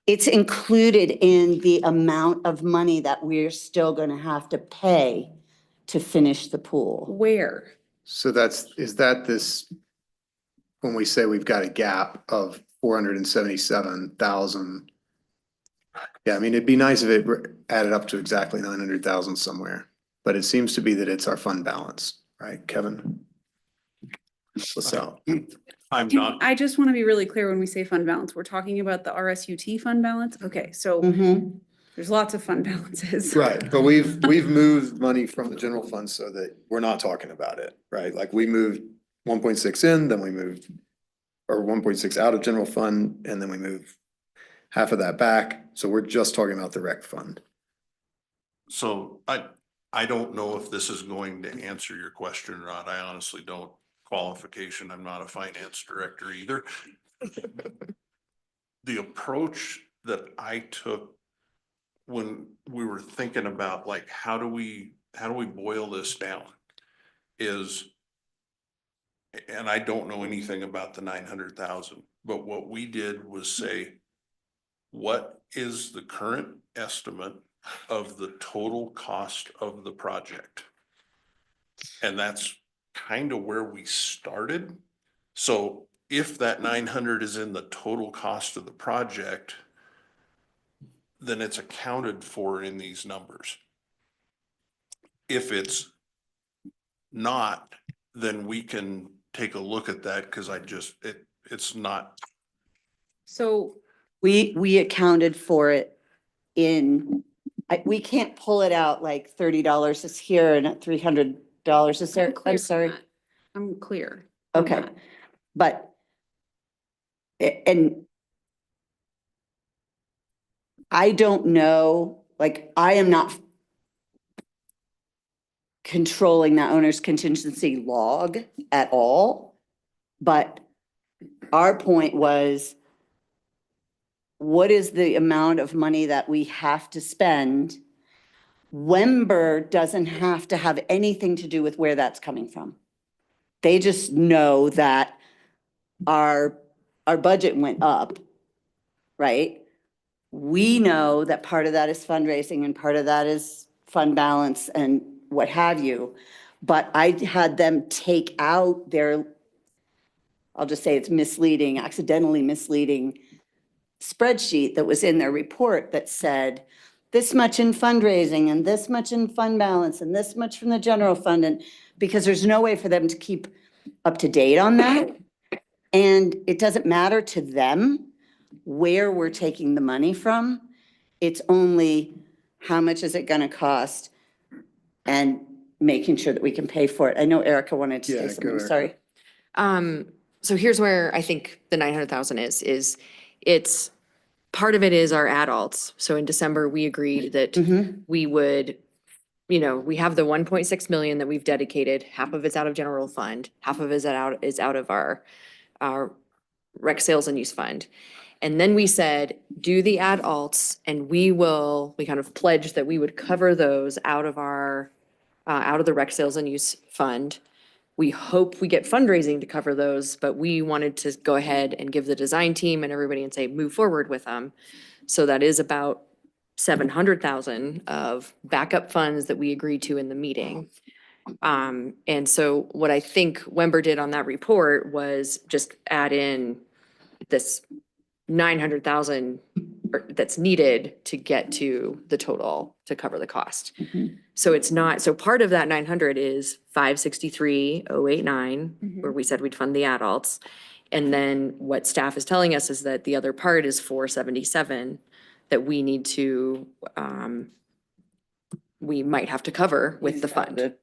It's included in the amount of money that we're still gonna have to pay to finish the pool. Where? So is that this, when we say we've got a gap of 477,000? Yeah, I mean, it'd be nice if it added up to exactly 900,000 somewhere, but it seems to be that it's our fund balance, right, Kevin? LaSalle. I just want to be really clear when we say fund balance, we're talking about the RSUT fund balance? Okay, so there's lots of fund balances. Right, but we've moved money from the general fund so that we're not talking about it, right? Like we moved 1.6 in, then we moved, or 1.6 out of general fund, and then we moved half of that back. So we're just talking about the rec fund. So I don't know if this is going to answer your question or not. I honestly don't. Qualification, I'm not a finance director either. The approach that I took when we were thinking about like, how do we boil this down is, and I don't know anything about the 900,000, but what we did was say, what is the current estimate of the total cost of the project? And that's kind of where we started. So if that 900 is in the total cost of the project, then it's accounted for in these numbers. If it's not, then we can take a look at that because it's not. So we accounted for it in, we can't pull it out like $30 is here and $300 is there. I'm sorry. I'm clear. on Okay, that. but, and I don't know, like, I am not controlling that owner's contingency log at all. But our point was, what is the amount of money that we have to spend? Wember doesn't have to have anything to do with where that's coming from. They just know that our budget went up, right? We know that part of that is fundraising and part of that is fund balance and what have you. But I had them take out their, I'll just say it's misleading, accidentally misleading spreadsheet that was in their report that said this much in fundraising and this much in fund balance and this much from the general fund. And because there's no way for them to keep up to date on that. And it doesn't matter to them where we're taking the money from. It's only how much is it going to cost and making sure that we can pay for it. I know Erica wanted to say something, sorry. So here's where I think the 900,000 is it's, part of it is our adults. So in December, we agreed that we would, we have the 1.6 million that we've dedicated. Half of it's out of general fund, half of it is out of our rec sales and use fund. And then we said, do the adults and we kind of pledged that we would cover those out of the rec sales and use fund. We hope we get fundraising to cover those, but we wanted to go ahead and give the design team and everybody and say, move forward with them. So that is about 700,000 of backup funds that we agreed to in the meeting. And so what I think Wember did on that report was just add in this 900,000 that's needed to get to the total to cover the cost. So it's not, so part of that 900 is 563,089, where we said we'd fund the adults. And then what staff is telling us is that the other part is 477 that we need to, we might have to cover with the fund.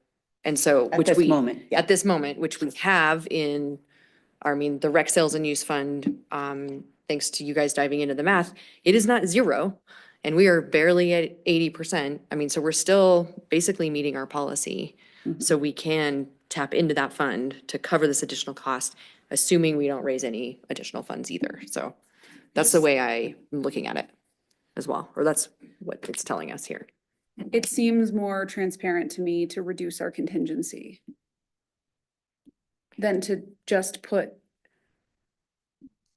And so, At this moment, yeah. At this moment, which we have in, the rec sales and use fund, thanks to you guys diving into the math, it is not zero. And we are barely at 80%. So we're still basically meeting our policy. So we can tap into that fund to cover this additional cost, assuming we don't raise any additional funds either. So that's the way I'm looking at it as well, or that's what it's telling us here. It seems more transparent to me to reduce our contingency than to just put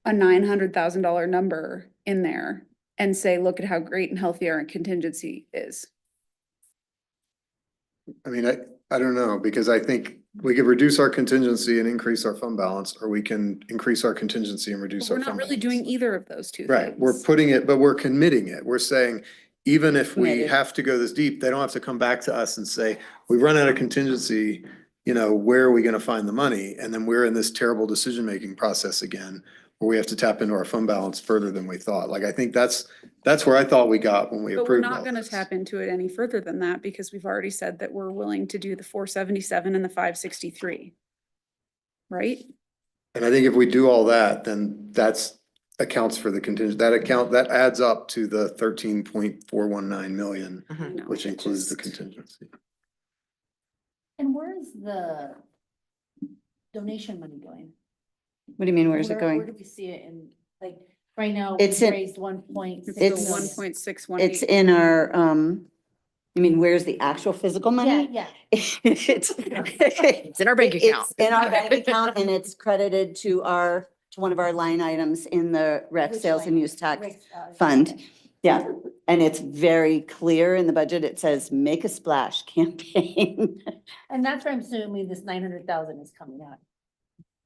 a $900,000 number in there and say, look at how great and healthy our contingency is. I don't know, because I think we could reduce our contingency and increase our fund balance, or we can increase our contingency and reduce We're our not fund really balance. doing either of those two Right, we're things. putting it, but we're committing it. We're saying, even if we Committed. have to go this deep, they don't have to come back to us and say, we run out of contingency, you know, where are we gonna find the money? And then we're in this terrible decision-making process again, where we have to tap into our fund balance further than we thought. Like, I think that's where I thought we got when we But we're approved not all gonna this. tap into it any further than that because we've already said that we're willing to do the 477 and the 563. Right? And I think if we do all that, then that's accounts for the contingent, that adds up to the 13.419 million, I know, which it includes the just- contingency. And where's the donation money going? What do you mean, where's it Where going? do we see it in, like, right now, It's we in- raised 1.6 It's the It's- 1.618. It's in our, you mean, where's the actual physical money? Yeah, It's It's in our bank account. It's in our bank account and it's credited to one of our line items in the rec Which sales and line? use tax yeah. fund. Yeah, and it's very clear in the budget. It says, make a splash campaign. And that's where I'm assuming this 900,000 is coming out.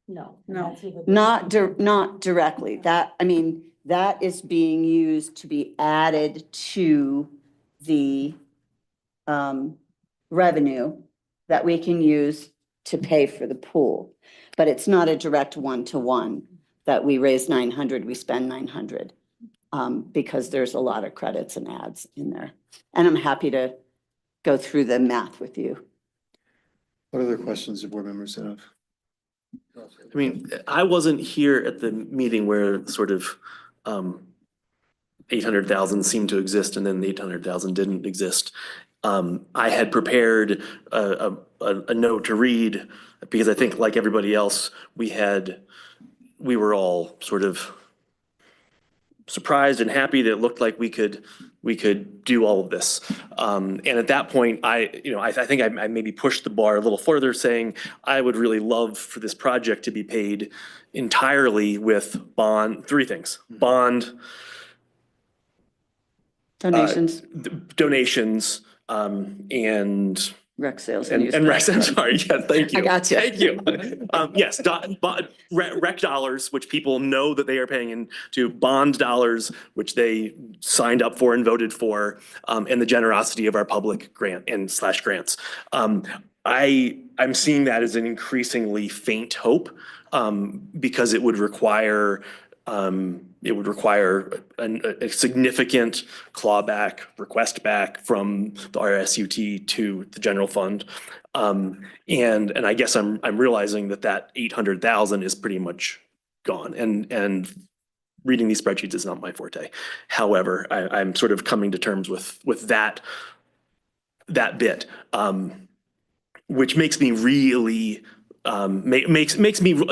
No. No. that's either- Not directly. That is being used to be added to the revenue that we can use to pay for the pool. But it's not a direct one-to-one that we raise 900, we spend 900. Because there's a lot of credits and ads in there. And I'm happy to go through the math with you. What other questions do board members have? I mean, I wasn't here at the meeting where sort of 800,000 seemed to exist and then the 800,000 didn't exist. I had prepared a note to read because I think like everybody else, we were all sort of surprised and happy that it looked like we could do all of this. And at that point, I think I maybe pushed the bar a little further, saying I would really love for this project to be paid entirely with three things: bond, Donations, donations, and rec sales and use. and rec, I'm sorry, yes, thank you. I got you. Thank you. Yes, rec dollars, which people know that they are paying into, bond dollars, which they signed up for and voted for, and the generosity of our public grant and / grants. I'm seeing that as an increasingly faint hope, because it would require a significant clawback, request back from the RSUT to the general fund. And I guess I'm realizing that 800,000 is pretty much gone, and reading these spreadsheets is not my forte. However, I'm sort of coming to terms with that bit, which makes me really makes me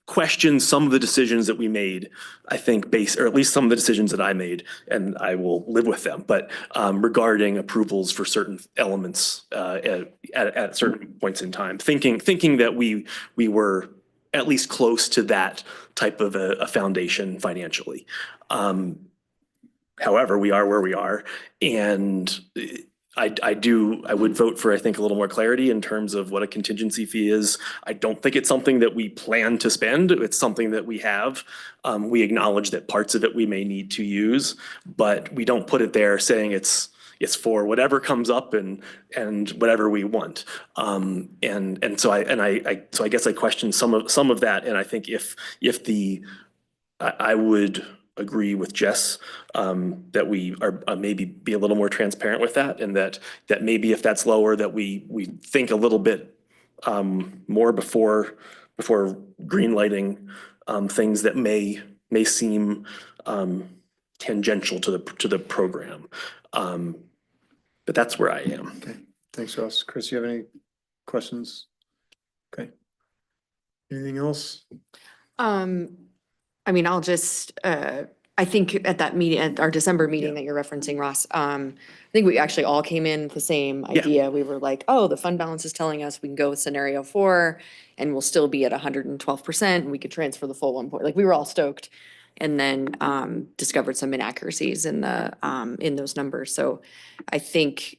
question some of the decisions that we made, I think, or at least some of the decisions that I made, and I will live with them, but regarding approvals for certain elements at certain points in time, thinking that we were at least close to that type of a foundation financially. However, we are where we are, and I would vote for, I think, a little more clarity in terms of what a contingency fee is. I don't think it's something that we plan to spend. It's something that we have. We acknowledge that parts of it we may need to use, but we don't put it there saying it's for whatever comes up and whatever we want. So I guess I question some of that. And I think I would agree with Jess, that we are maybe be a little more transparent with that, and that maybe if that's lower, that we think a little bit more before green lighting things that may seem tangential to the program. But that's where I am. Okay, thanks, Ross. Chris, you have any questions? Okay. Anything else? I mean, I'll just, I think at that meeting, at our December meeting that you're referencing, Ross, I think we actually all came in with the same idea. We were like, oh, the fund balance is telling us we can go with scenario 4 and we'll still be at 112% and we could transfer the full 1 point. Like, we were all stoked. And then discovered some inaccuracies in those numbers. So I think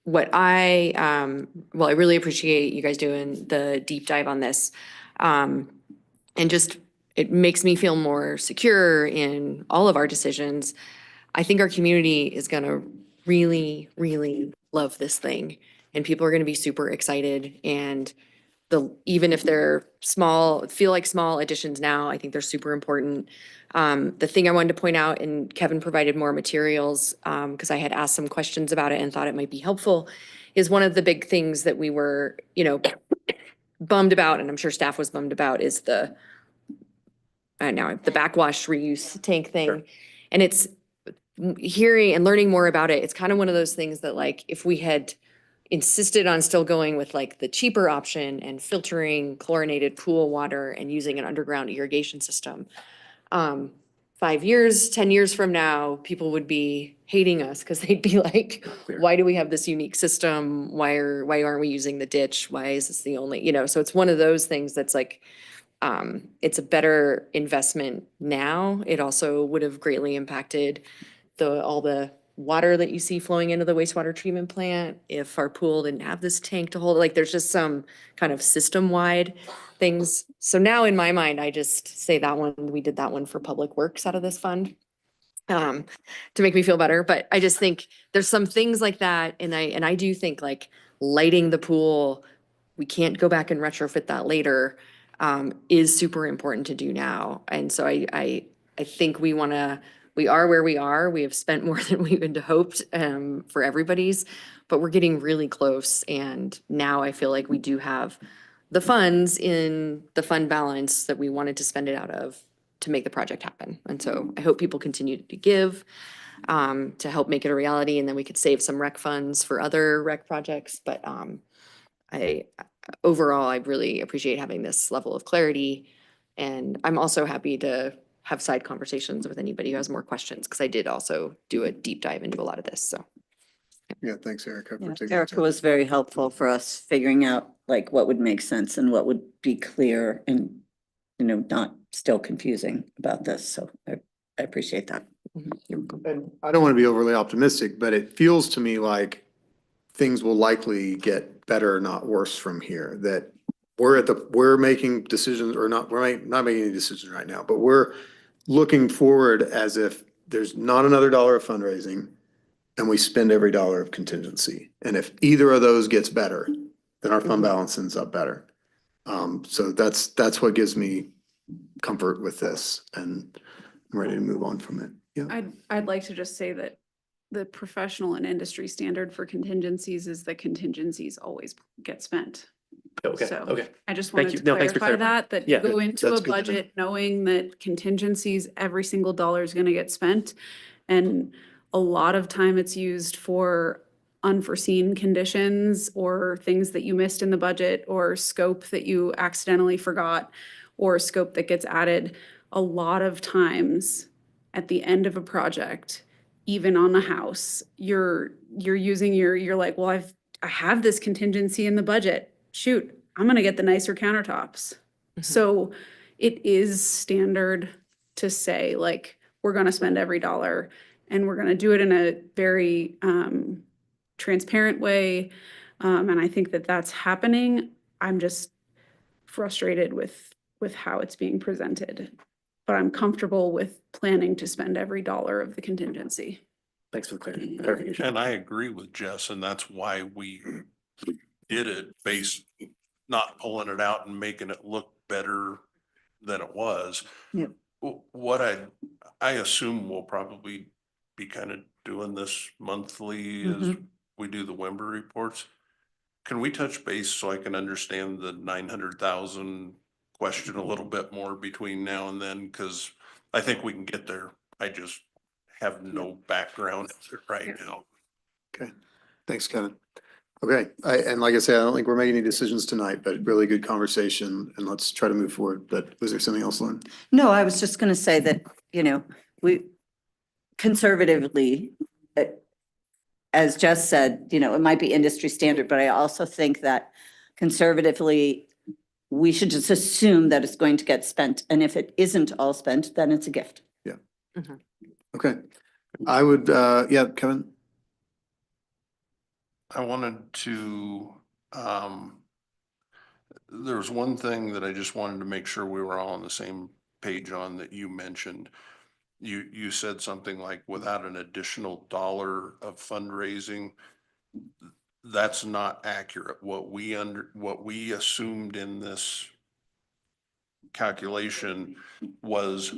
what well, I really appreciate you guys doing the deep dive on this. And just, it makes me feel more secure in all of our decisions. I think our community is gonna really, really love this thing. And people are gonna be super excited, and even if they're small, feel like small additions now, I think they're super important. The thing I wanted to point out, and Kevin provided more materials, because I had asked some questions about it and thought it might be helpful, is one of the big things that we were, bummed about, and I'm sure staff was bummed about, is the backwash reuse tank thing. And it's hearing and learning more about it. It's kind of one of those things that, like, if we had insisted on still going with like the cheaper option and filtering chlorinated pool water and using an underground irrigation system, 5 years, 10 years from now, people would be hating us because they'd be like, why do we have this unique system? Why aren't we using the ditch? Why is this the only, so it's one of those things that's like, it's a better investment now. It also would have greatly impacted all the water that you see flowing into the wastewater treatment plant if our pool didn't have this tank to hold. Like, there's just some kind of system-wide things. So now in my mind, I just say we did that one for public works out of this fund, to make me feel better. But I just think there's some things like that. And I do think, like, lighting the pool, we can't go back and retrofit that later, is super important to do now. And so I think we are where we are. We have spent more than we had hoped, for everybody's, but we're getting really close. And now I feel like we do have the funds in the fund balance that we wanted to spend it out of to make the project happen. And so I hope people continue to give, to help make it a reality, and then we could save some rec funds for other rec projects. But overall, I really appreciate having this level of clarity. And I'm also happy to have side conversations with anybody who has more questions, because I did also do a deep dive into a lot of this, so. Yeah, thanks, Erica. Yeah, Erica was very helpful for us figuring out like what would make sense and what would be clear and, not still confusing about this. So I appreciate that. And I don't want to be overly optimistic, but it feels to me like things will likely get better, not worse from here. That we're making decisions, or not, we're not making any decisions right now, but we're looking forward as if there's not another dollar of fundraising and we spend every dollar of contingency. And if either of those gets better, then our fund balance ends up better. So that's what gives me comfort with this, and I'm ready to move on from it. Yeah. I'd like to just say that the professional and industry standard for contingencies is that contingencies always get spent. Okay, So okay. I just Thank wanted you. to No, thanks for clarify clarifying. that Yeah, you go into that's a good to know. budget knowing that contingencies, every single dollar is gonna get spent. And a lot of time it's used for unforeseen conditions or things that you missed in the budget, or scope that you accidentally forgot, or scope that gets added. A lot of times at the end of a project, even on a house, you're using you're like, well, I have this contingency in the budget. Shoot, I'm gonna get the nicer countertops. So it is standard to say, like, we're gonna spend every dollar, and we're gonna do it in a very transparent way. And I think that that's happening. I'm just frustrated with how it's being presented. But I'm comfortable with planning to spend every dollar of the contingency. Thanks for the clarification. And I agree with Jess, and that's why we did it, based, not pulling it out and making it look better than it was. Yep. What I assume we'll probably be kind of doing this monthly as we do the Wember reports. Can we touch base so I can understand the 900,000 question a little bit more between now and then? Because I think we can get there. I just have no background right now. Okay, thanks, Kevin. Okay, and like I said, I don't think we're making any decisions tonight, but really good conversation, and let's try to move forward. But was there something else, Lynn? No, I was just gonna say that, we conservatively, as Jess said, it might be industry standard, but I also think that conservatively, we should just assume that it's going to get spent. And if it isn't all spent, then it's a gift. Yeah. Okay. I would, yeah, Kevin? I wanted to, there was one thing that I just wanted to make sure we were all on the same page on that you mentioned. You said something like without an additional dollar of fundraising. That's not accurate. What we assumed in this calculation was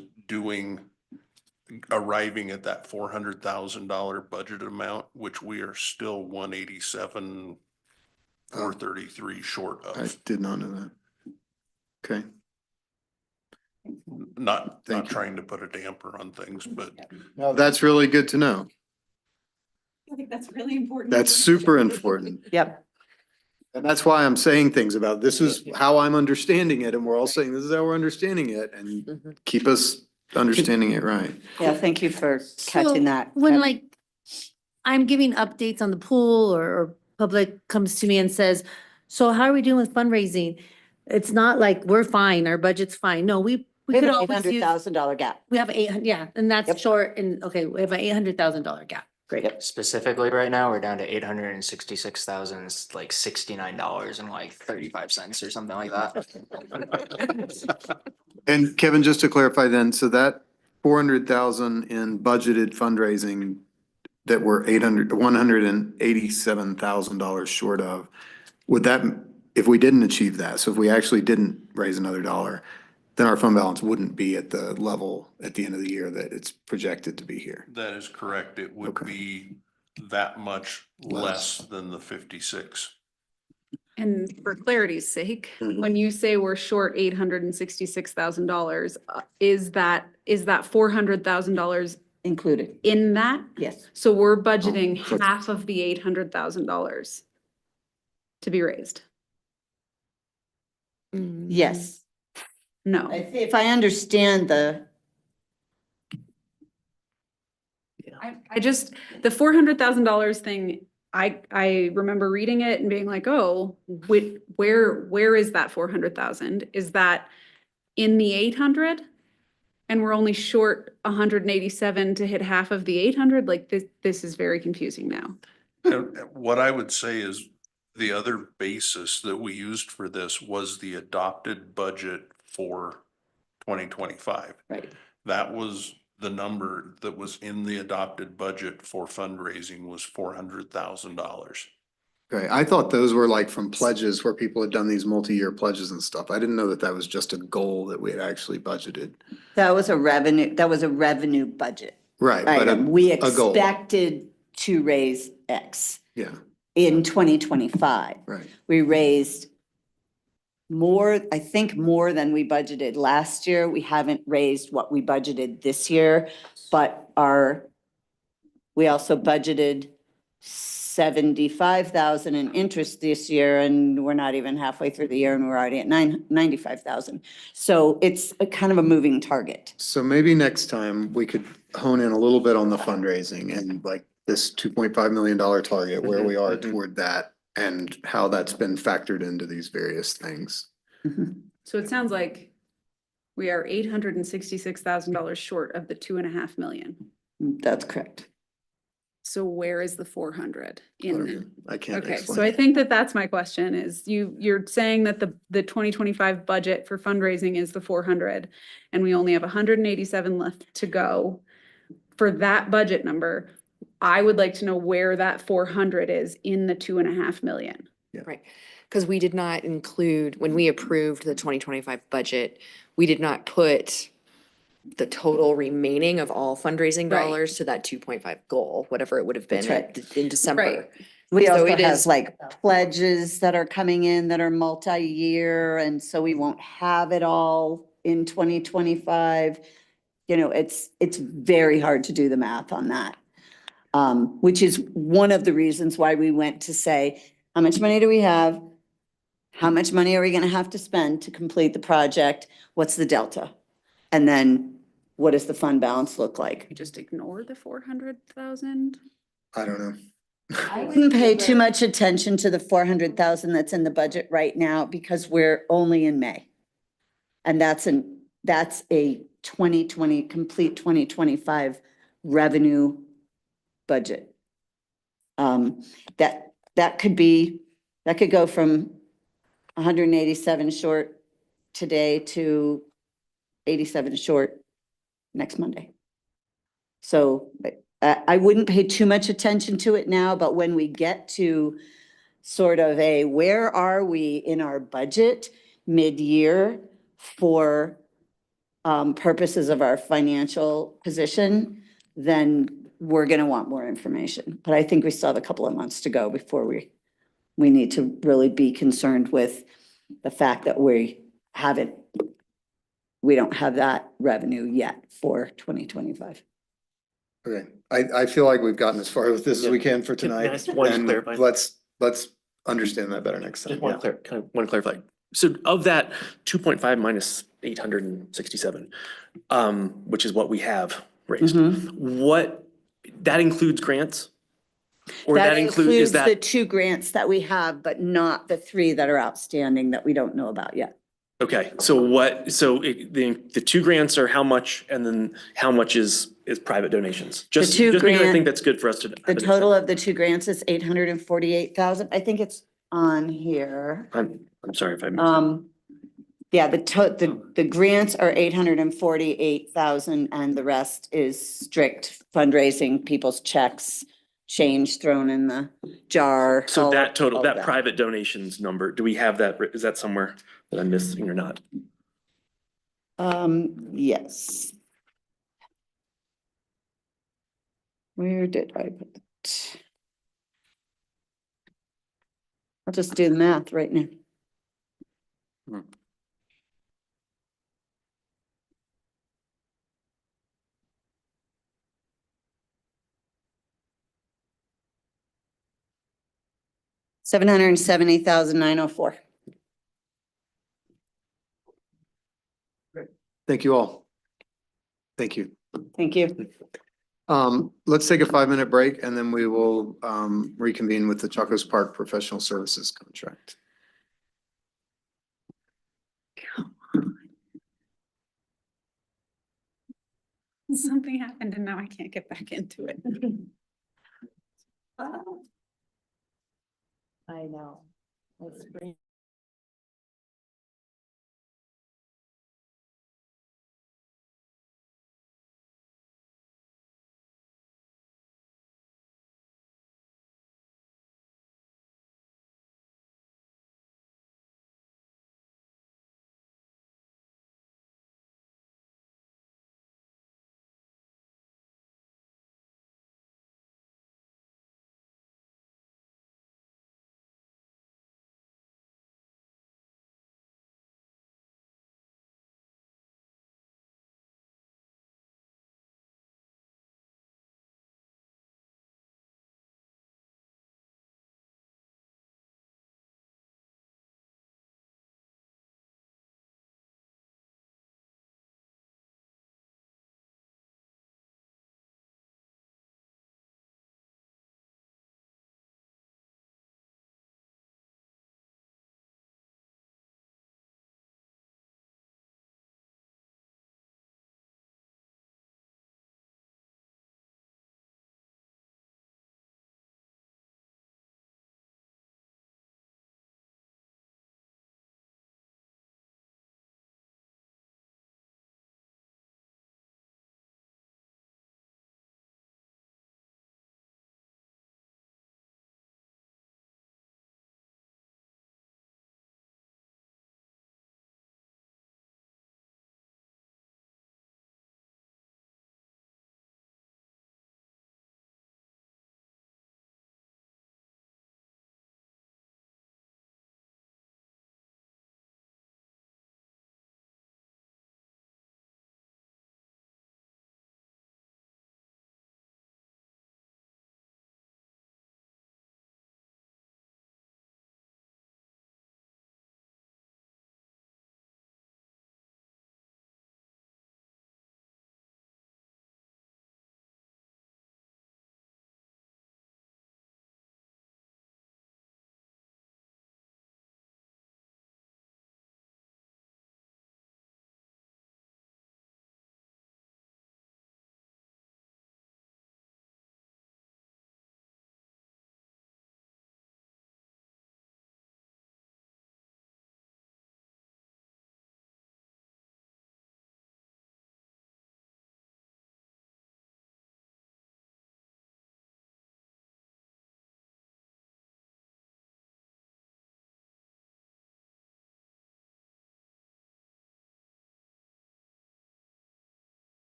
arriving at that $400,000 budget amount, which we are still 187, 433 short I of. did not know that. Okay. Not Thank you. trying to put a damper on things, but No, that's really good to know. I think that's really important. That's super important. Yep. And that's why I'm saying things about, this is how I'm understanding it, and we're all saying this is how we're understanding it, and keep us understanding it right. Yeah, thank you for catching So, that. When like, I'm giving updates on the pool or public comes to me and says, so how are we doing with fundraising? It's not like we're fine, our budget's fine. No, we We have could an always use, $800,000 gap. we have 800, yeah, and that's Yep. short and, okay, we have an $800,000 gap. Great. Specifically, right now, we're down to $866,000, like $69 and like 35 cents or something like that. And Kevin, just to clarify then, so that 400,000 in budgeted fundraising that we're $187,000 short of, would that, if we didn't achieve that, so if we actually didn't raise another dollar, then our fund balance wouldn't be at the level at the end of the year that it's projected to be here. that is correct. It would Okay. be that much less than the 56. And for clarity's sake, Mhm. when you say we're short $866,000, is that $400,000 Included. in that? Yes. So we're budgeting Oh, so- half of the $800,000 to be raised? Yes. No. If I understand the, I just, the $400,000 thing, I remember reading it and being like, oh, where is that 400,000? Is that in the 800? And we're only short 187 to hit half of the 800? Like this is very confusing now. And what I would say is the other basis that we used for this was the adopted budget for 2025. right. That was the number that was in the adopted budget for fundraising was $400,000. Okay, I thought those were like from pledges where people had done these multi-year pledges and stuff. I didn't know that that was just a goal that we had actually budgeted. That was a revenue budget Right, but item. We a goal. expected to raise X Yeah, in 2025. right. We raised more, I think more than we budgeted last year. We haven't raised what we budgeted this year, but we also budgeted 75,000 in interest this year, and we're not even halfway through the year and we're already at 95,000. So it's a kind of a moving target. So maybe next time we could hone in a little bit on the fundraising and like this $2.5 million target, where we are toward that and how that's been factored into these various things. So it sounds like we are $866,000 short of the 2.5 million. That's correct. So where is the 400 in? I can't Okay, explain. so I think that's my question is you're saying that the 2025 budget for fundraising is the 400 and we only have 187 left to go. For that budget number, I would like to know where that 400 is in the 2.5 million. Right, because we did not include, when we approved the 2025 budget, we did not put the total remaining of all fundraising Right. dollars to that 2.5 goal, whatever it would have been That's right. in December. Right. We So also it have is- like pledges that are coming in that are multi-year, and so we won't have it all in 2025. You know, it's very hard to do the math on that. Which is one of the reasons why we went to say, how much money do we have? How much money are we gonna have to spend to complete the project? What's the delta? And then what does the fund balance look like? Just ignore the 400,000. I don't know. I wouldn't pay too much attention to the 400,000 that's in the budget right now because we're only in May. And that's a 2020, complete 2025 revenue budget. that could go from 187 short today to 87 short next Monday. So I wouldn't pay too much attention to it now, but when we get to sort of where are we in our budget mid-year for purposes of our financial position, then we're gonna want more information. But I think we still have a couple of months to go before we need to really be concerned with the fact that we don't have that revenue yet for 2025. Okay, I feel like we've gotten as far with this as we can for Can I tonight. ask one and clarify? Let's understand that better next time. Just want to clarify. So of that 2.5 minus 867, which is what we have raised, what, that includes grants? Or That is includes the that, 2 grants that we have, but not the 3 that are outstanding that we don't know about yet. okay, so the 2 grants are how much, and then how much is private donations? Just because I think that's good for us to. The total of the 2 grants is 848,000. I think it's on here. I'm sorry if I missed it. Yeah, the grants are 848,000 and the rest is strict fundraising, people's checks, change thrown in the jar. So that total, all that that. private donations number, do we have that, is that somewhere that I'm missing or not? Yes. Where did I put it? I'll just do the math right now. $770,904. Thank you all. Thank you. Thank you. Let's take a 5-minute break and then we will reconvene with the Chacos Park Professional Services contract. Something happened and now I can't get back into it. I know. Let's bring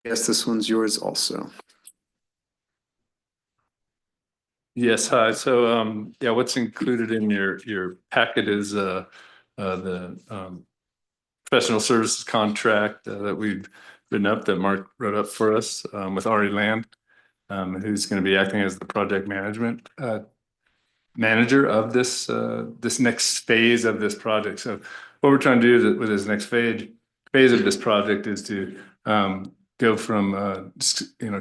Yes, this one's yours also. Yes, hi. So, yeah, what's included in your packet is, the, professional services contract that we've written up, that Mark wrote up for us, with Ari Land, who's going to be acting as the project management, manager of this, this next phase of this project. So what we're trying to do with this next phase of this project is to, go from,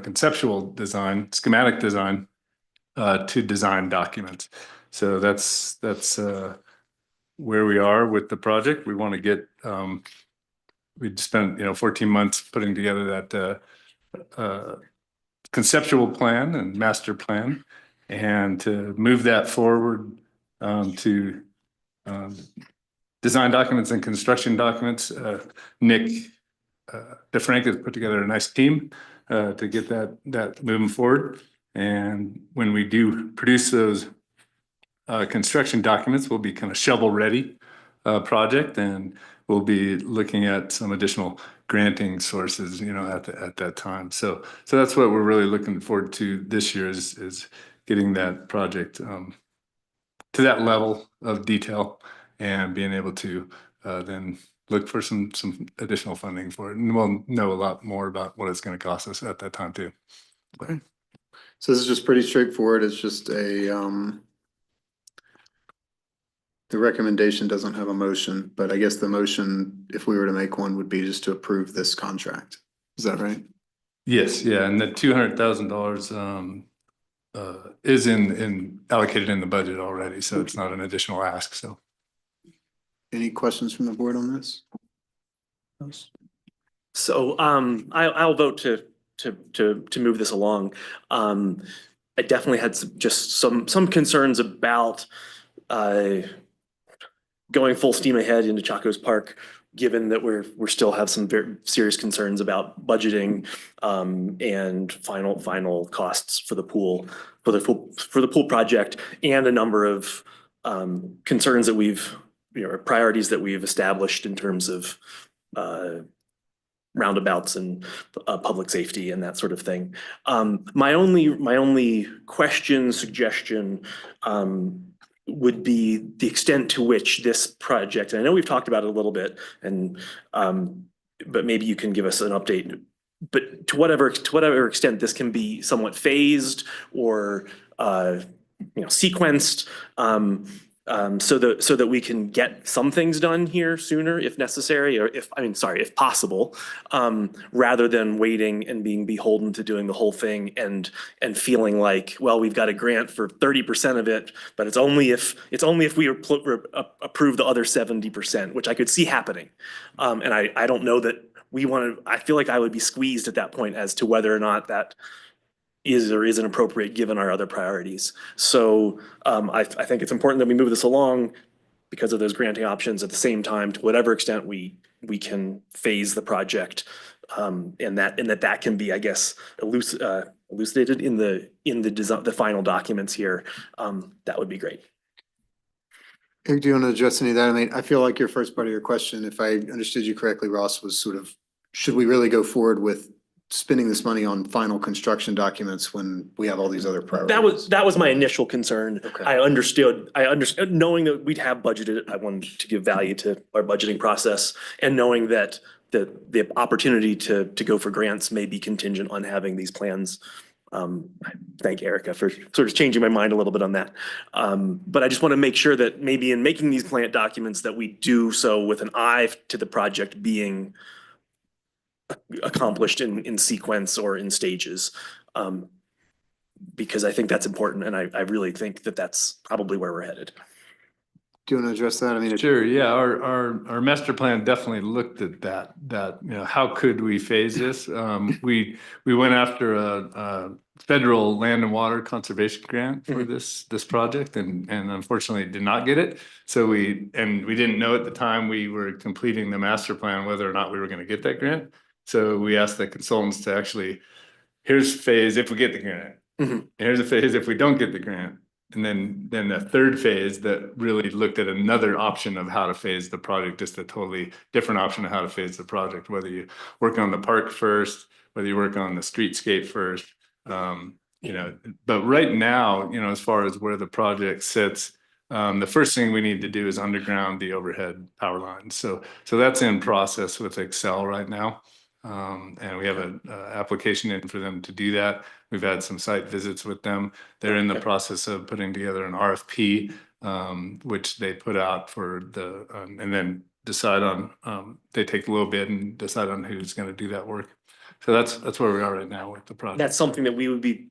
conceptual design, schematic design, to design documents. So that's where we are with the project. We want to get, we spent 14 months putting together that conceptual plan and master plan, and to move that forward to design documents and construction documents. Nick DeFrank has put together a nice team to get that moving forward. And when we do produce those construction documents, will be kind of shovel ready project, and we'll be looking at some additional granting sources, at that time. So that's what we're really looking forward to this year is getting that project to that level of detail and being able to then look for some additional funding for it. And we'll know a lot more about what it's going to cost us at that time too. Okay. So this is just pretty straightforward. It's just a, the recommendation doesn't have a motion, but I guess the motion, if we were to make one, would be just to approve this contract. Is that right? Yes, yeah, and the $200,000 is in allocated in the budget already, so it's not an additional ask. So, any questions from the board on this? So I'll vote to move this along. I definitely had some concerns about going full steam ahead into Chacos Park, given that we're still have some very serious concerns about budgeting and final costs for the pool project, and a number of concerns that we've priorities that we've established in terms of roundabouts and public safety and that sort of thing. My only question, suggestion would be the extent to which this project, and I know we've talked about it a little bit, and but maybe you can give us an update. But to whatever extent this can be somewhat phased or sequenced, so that we can get some things done here sooner if necessary, or if possible, rather than waiting and being beholden to doing the whole thing and feeling like, well, we've got a grant for 30% of it, but it's only if we approve the other 70%, which I could see happening. And I don't know that we want to. I feel like I would be squeezed at that point as to whether or not that is or isn't appropriate given our other priorities. So I think it's important that we move this along because of those granting options. At the same time, to whatever extent we can phase the project, and that can be, I guess, elucidated in the final documents here. That would be great. Eric, do you want to address any of that? I mean, I feel like your first part of your question, if I understood you correctly, Ross, was sort of, should we really go forward with spending this money on final construction documents when we have all these other priorities? That was my initial concern. Okay. I understood, knowing that we'd have budgeted, I wanted to give value to our budgeting process, and knowing that the opportunity to go for grants may be contingent on having these plans. I thank Erica for sort of changing my mind a little bit on that. But I just want to make sure that maybe in making these plant documents that we do so with an eye to the project being accomplished in sequence or in stages, because I think that's important, and I really think that that's probably where we're headed. Do you want to address that? I mean, sure, yeah, our master plan definitely looked at that, how could we phase this? We went after a federal land and water conservation grant for this project, and unfortunately did not get it. So we didn't know at the time we were completing the master plan whether or not we were going to get that grant. So we asked the consultants to actually, here's phase if we get the grant, here's a phase if we don't get the grant. And then the third phase that really looked at another option of how to phase the project, just a totally different option of how to phase the project, whether you work on the park first, whether you work on the streetscape first. But right now, as far as where the project sits, the first thing we need to do is underground the overhead power lines. So that's in process with Excel right now. And we have an application in for them to do that. We've had some site visits with them. They're in the process of putting together an RFP, which they put out for and then decide on, they take a little bit and decide on who's going to do that work. So that's where we are right now with the project. That's something that we would be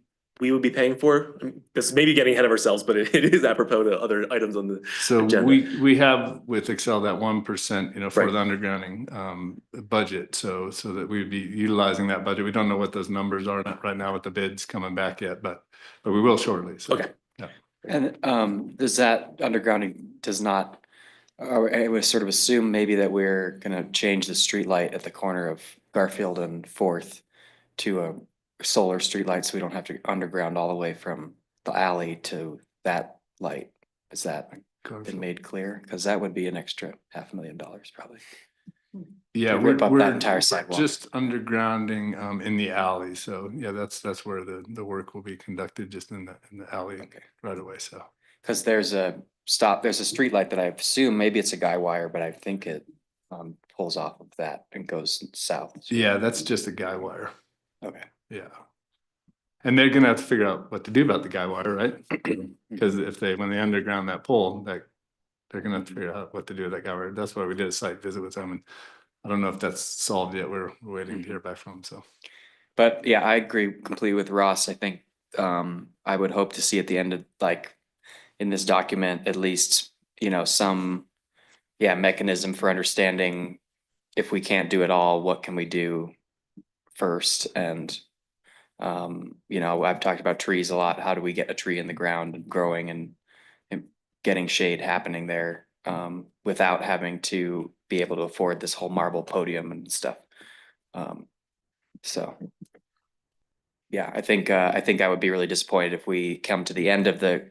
paying for. This may be getting ahead of ourselves, but it is apropos to other items on the So agenda. we have with Excel that 1%, for Right. the undergrounding budget. So that we'd be utilizing that budget. We don't know what those numbers are right now with the bids coming back yet, but we will shortly. So, Okay. yeah. And does that undergrounding does not, I would sort of assume maybe that we're gonna change the street light at the corner of Garfield and Fourth to a solar street light, so we don't have to underground all the way from the alley to that light. Is that been made clear? Because that would be an extra $500,000 probably. Yeah, To rip up we're that entire sidewalk. just undergrounding in the alley. So yeah, that's where the work will be conducted, just in the alley right away. So Because there's a street light that I assume maybe it's a guy wire, but I think it pulls off of that and goes south. yeah, that's just a guy wire. Okay. Yeah. And they're gonna have to figure out what to do about the guy wire, right? Because when they underground that pole, they're gonna have to figure out what to do with that guy wire. That's why we did a site visit with them, and I don't know if that's solved yet. We're waiting to hear back from them, so. But yeah, I agree completely with Ross. I think I would hope to see at the end of in this document, at least, some mechanism for understanding if we can't do it all, what can we do first? And I've talked about trees a lot. How do we get a tree in the ground and growing and getting shade happening there without having to be able to afford this whole marble podium and stuff. So yeah, I think I would be really disappointed if we come to the end of the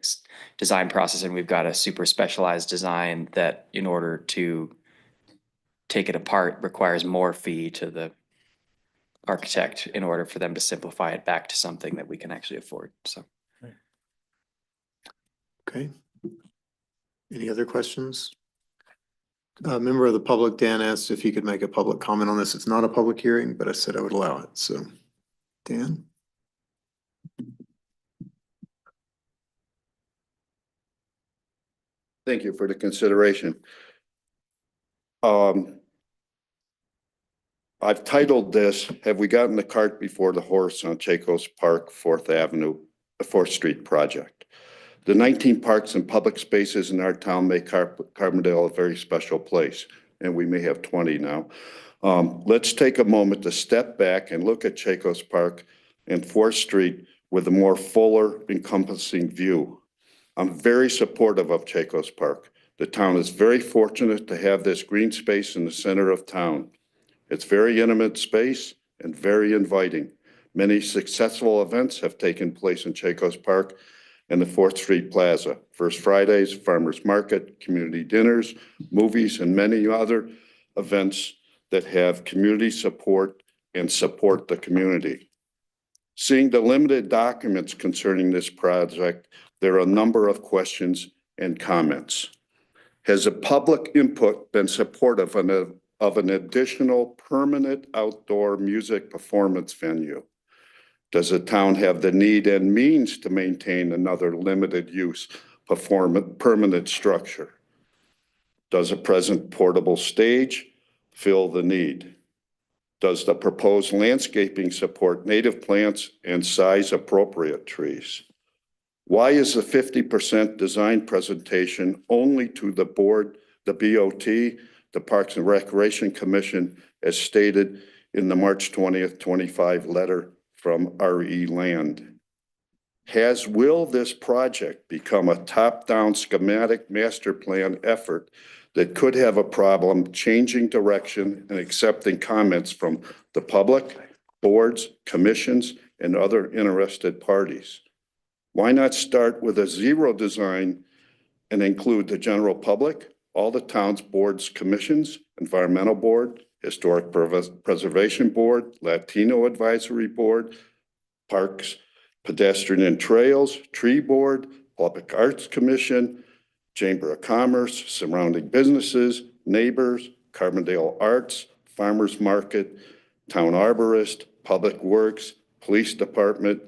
design process and we've got a super specialized design that in order to take it apart requires more fee to the architect in order for them to simplify it back to something that we can actually afford. So. Okay. Any other questions? A member of the public, Dan, asked if he could make a public comment on this. It's not a public hearing, but I said I would allow it. So, Dan? Thank you for the consideration. I've titled this, "Have we gotten the cart before the horse on Chacos Park, 4th Street project?" The 19 parks and public spaces in our town make Carbondale a very special place, and we may have 20 now. Let's take a moment to step back and look at Chacos Park and 4th Street with a more fuller encompassing view. I'm very supportive of Chacos Park. The town is very fortunate to have this green space in the center of town. It's very intimate space and very inviting. Many successful events have taken place in Chacos Park and the 4th Street Plaza. First Fridays, Farmers Market, community dinners, movies, and many other events that have community support and support the community. Seeing the limited documents concerning this project, there are a number of questions and comments. Has the public input been supportive of an additional permanent outdoor music performance venue? Does the town have the need and means to maintain another limited use permanent structure? Does a present portable stage fill the need? Does the proposed landscaping support native plants and size appropriate trees? Why is the 50% design presentation only to the board, the BOT, the Parks and Recreation Commission, as stated in the March 20th, 25 letter from RE Land? Will this project become a top-down schematic master plan effort that could have a problem changing direction and accepting comments from the public, boards, commissions, and other interested parties? Why not start with a zero design and include the general public, all the town's boards, commissions, environmental board, Historic Preservation Board, Latino Advisory Board, Parks, Pedestrian and Trails, Tree Board, Public Arts Commission, Chamber of Commerce, surrounding businesses, neighbors, Carbondale Arts, Farmers Market, Town Arborist, Public Works, Police Department,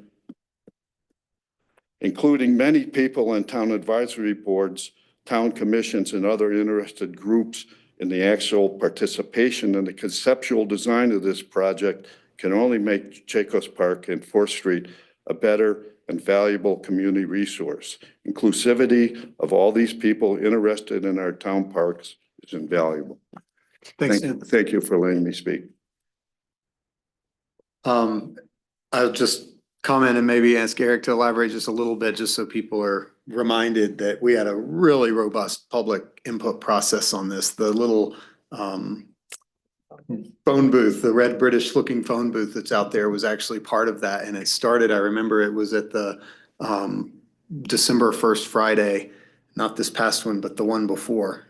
including many people in town advisory boards, town commissions, and other interested groups in the actual participation in the conceptual design of this project can only make Chacos Park and 4th Street a better and valuable community resource. Inclusivity of all these people interested in our town parks is invaluable. Thanks. Thank you for letting me speak. I'll just comment and maybe ask Eric to elaborate just a little bit, just so people are reminded that we had a really robust public input process on this. The little phone booth, the red British looking phone booth that's out there was actually part of that. And it started, I remember it was at the December 1st Friday, not this past one, but the one before.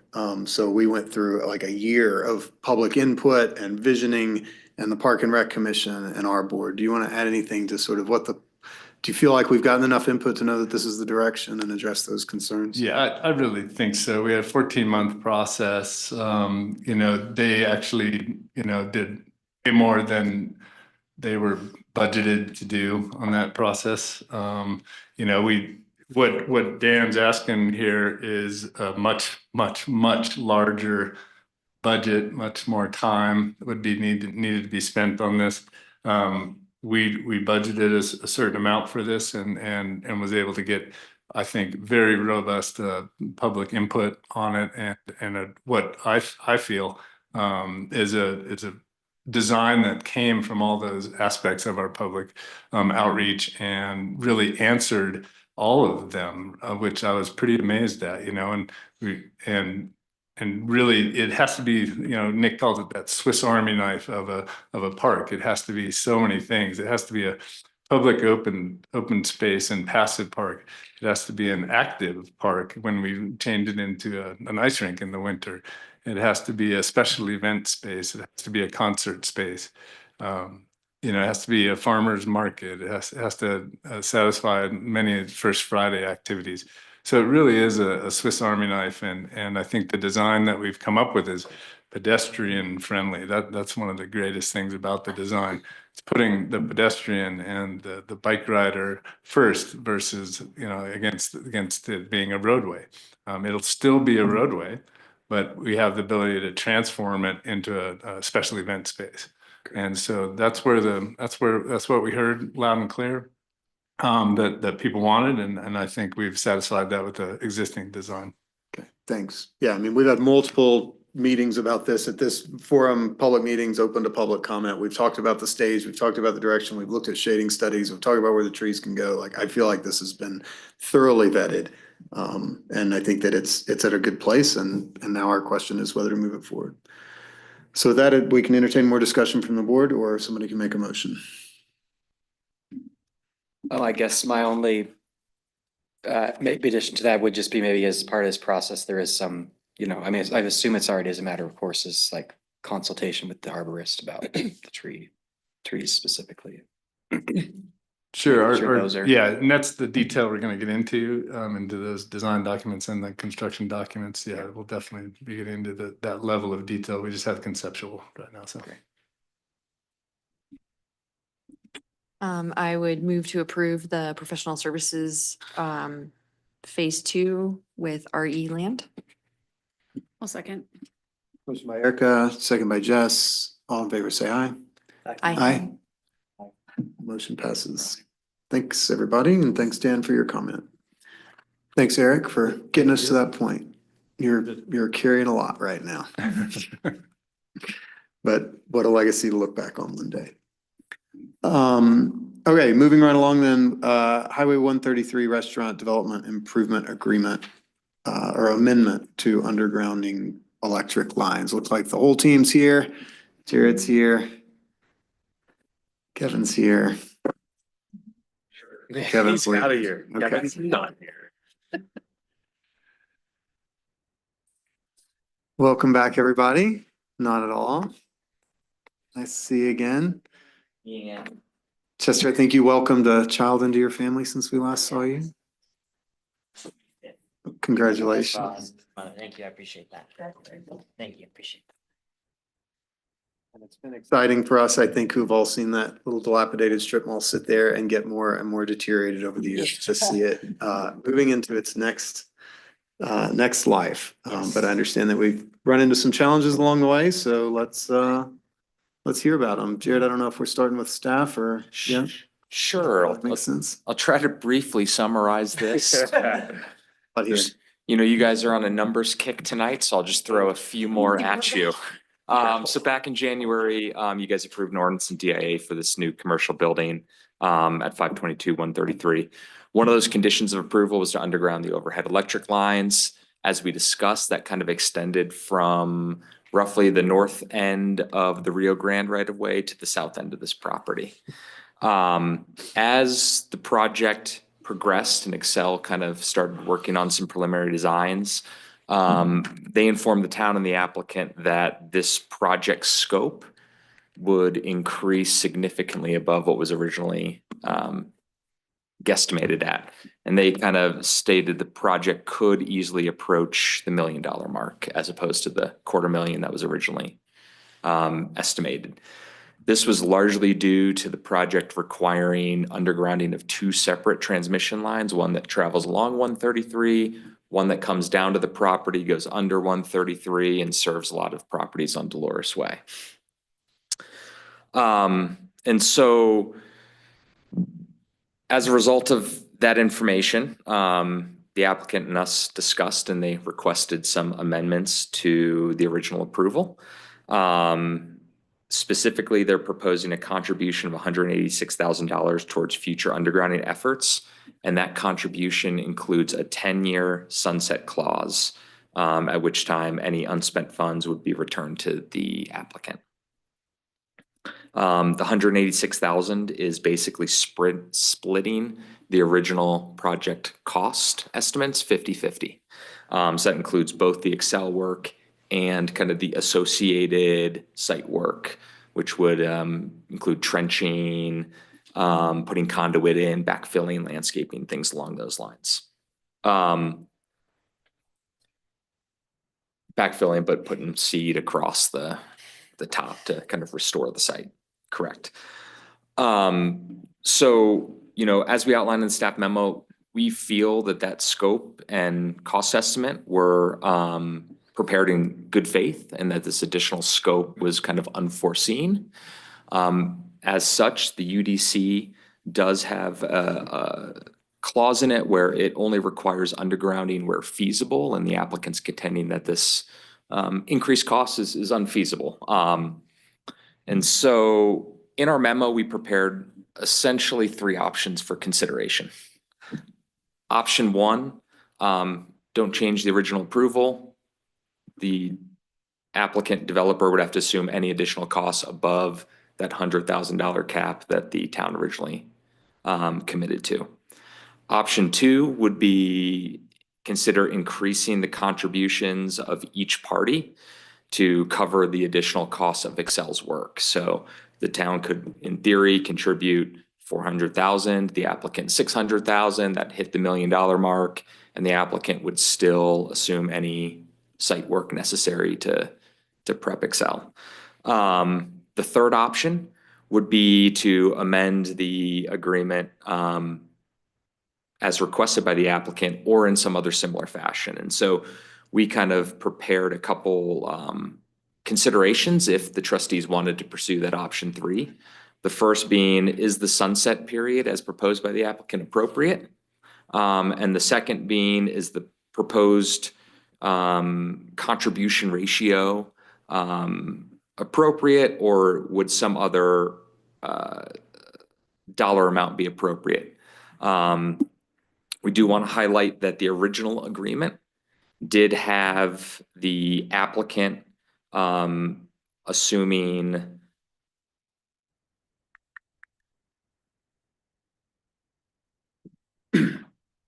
So we went through like a year of public input and visioning, and the Park and Rec Commission and our board. Do you want to add anything to sort of do you feel like we've gotten enough input to know that this is the direction and address those concerns? Yeah, I really think so. We had a 14-month process. They actually, did way more than they were budgeted to do on that process. What Dan's asking here is a much, much, much larger budget, much more time would be needed to be spent on this. We budgeted a certain amount for this and was able to get, I think, very robust public input on it, and what I feel is a design that came from all those aspects of our public outreach and really answered all of them, which I was pretty amazed at, and really, it has to be, Nick calls it that Swiss Army knife of a park. It has to be so many things. It has to be a public open space and passive park. It has to be an active park when we change it into an ice rink in the winter. It has to be a special event space. It has to be a concert space. It has to be a farmer's market. It has to satisfy many First Friday activities. So it really is a Swiss Army knife, and I think the design that we've come up with is pedestrian friendly. That's one of the greatest things about the design. It's putting the pedestrian and the bike rider first versus against it being a roadway. It'll still be a roadway, but we have the ability to transform it into a special event space. And so that's what we heard loud and clear. That people wanted, and I think we've satisfied that with the existing design. Okay, thanks. Yeah, I mean, we've had multiple meetings about this at this forum, public meetings, open to public comment. We've talked about the stage, we've talked about the direction, we've looked at shading studies, we've talked about where the trees can go. Like, I feel like this has been thoroughly vetted. And I think that it's at a good place, and now our question is whether to move it forward. So with that, we can entertain more discussion from the board, or somebody can make a motion. Oh, I guess my only maybe addition to that would just be maybe as part of this process, there is some, I mean, I assume it's already as a matter of course is like consultation with the arborist about the trees specifically. Sure. Yeah, and that's the detail we're going to get into those design documents and the construction documents. Yeah, we'll definitely be getting into that level of detail. We just have conceptual right now. So. I would move to approve the professional services phase 2 with RE Land. I'll second. Motion by Erica, second by Jess. All in favor, say aye. Aye. Motion passes. Thanks, everybody, and thanks, Dan, for your comment. Thanks, Eric, for getting us to that point. You're carrying a lot right now. But what a legacy to look back on one day. Okay, moving right along then, Highway 133 Restaurant Development Improvement Agreement, or amendment to undergrounding electric lines. Looks like the whole team's here. Jared's here. Kevin's here. Kevin's out of here. Okay. Kevin's not here. Welcome back, everybody. Not at all. Nice to see you again. Yeah. Chester, I think you welcomed a child into your family since we last saw you. Congratulations. Thank you, I appreciate that. Thank you, appreciate that. And it's been exciting for us, I think, who've all seen that little dilapidated strip mall sit there and get more and more deteriorated over the years to see it moving into its next life. But I understand that we've run into some challenges along the way, so let's hear about them. Jared, I don't know if we're starting with staff or, yeah, Sure. makes sense. I'll try to briefly summarize this. But here, You know, you guys are on a numbers kick tonight, so I'll just throw a few more at you. So back in January, you guys approved an ordinance and DIA for this new commercial building at 522-133. One of those conditions of approval was to underground the overhead electric lines. As we discussed, that kind of extended from roughly the north end of the Rio Grande right of way to the south end of this property. As the project progressed and Excel kind of started working on some preliminary designs, they informed the town and the applicant that this project scope would increase significantly above what was originally guesstimated at. And they kind of stated the project could easily approach the $1 million mark as opposed to the $250,000 that was originally estimated. This was largely due to the project requiring undergrounding of two separate transmission lines, one that travels along 133, one that comes down to the property, goes under 133, and serves a lot of properties on Dolores Way. And so as a result of that information, the applicant and us discussed and they requested some amendments to the original approval. Specifically, they're proposing a contribution of $186,000 towards future undergrounding efforts. And that contribution includes a 10-year sunset clause, at which time any unspent funds would be returned to the applicant. The $186,000 is basically splitting the original project cost estimates 50-50. So that includes both the Excel work and kind of the associated site work, which would include trenching, putting conduit in, backfilling, landscaping, things along those lines. Backfilling, but putting seed across the top to kind of restore the site. Correct. So, you know, as we outlined in the staff memo, we feel that that scope and cost estimate were prepared in good faith and that this additional scope was kind of unforeseen. As such, the UDC does have a clause in it where it only requires undergrounding where feasible, and the applicant's contending that this increased cost is unfeasible. And so in our memo, we prepared essentially 3 options for consideration. Option 1, don't change the original approval. The applicant developer would have to assume any additional costs above that $100,000 cap that the town originally committed to. Option 2 would be consider increasing the contributions of each party to cover the additional costs of Excel's work. So the town could, in theory, contribute $400,000, the applicant $600,000, that hit the $1 million mark, and the applicant would still assume any site work necessary to prep Excel. The third option would be to amend the agreement as requested by the applicant or in some other similar fashion. And so we kind of prepared a couple considerations if the trustees wanted to pursue that option 3. The first being, is the sunset period as proposed by the applicant appropriate? And the second being, is the proposed contribution ratio appropriate, or would some other dollar amount be appropriate? We do want to highlight that the original agreement did have the applicant assuming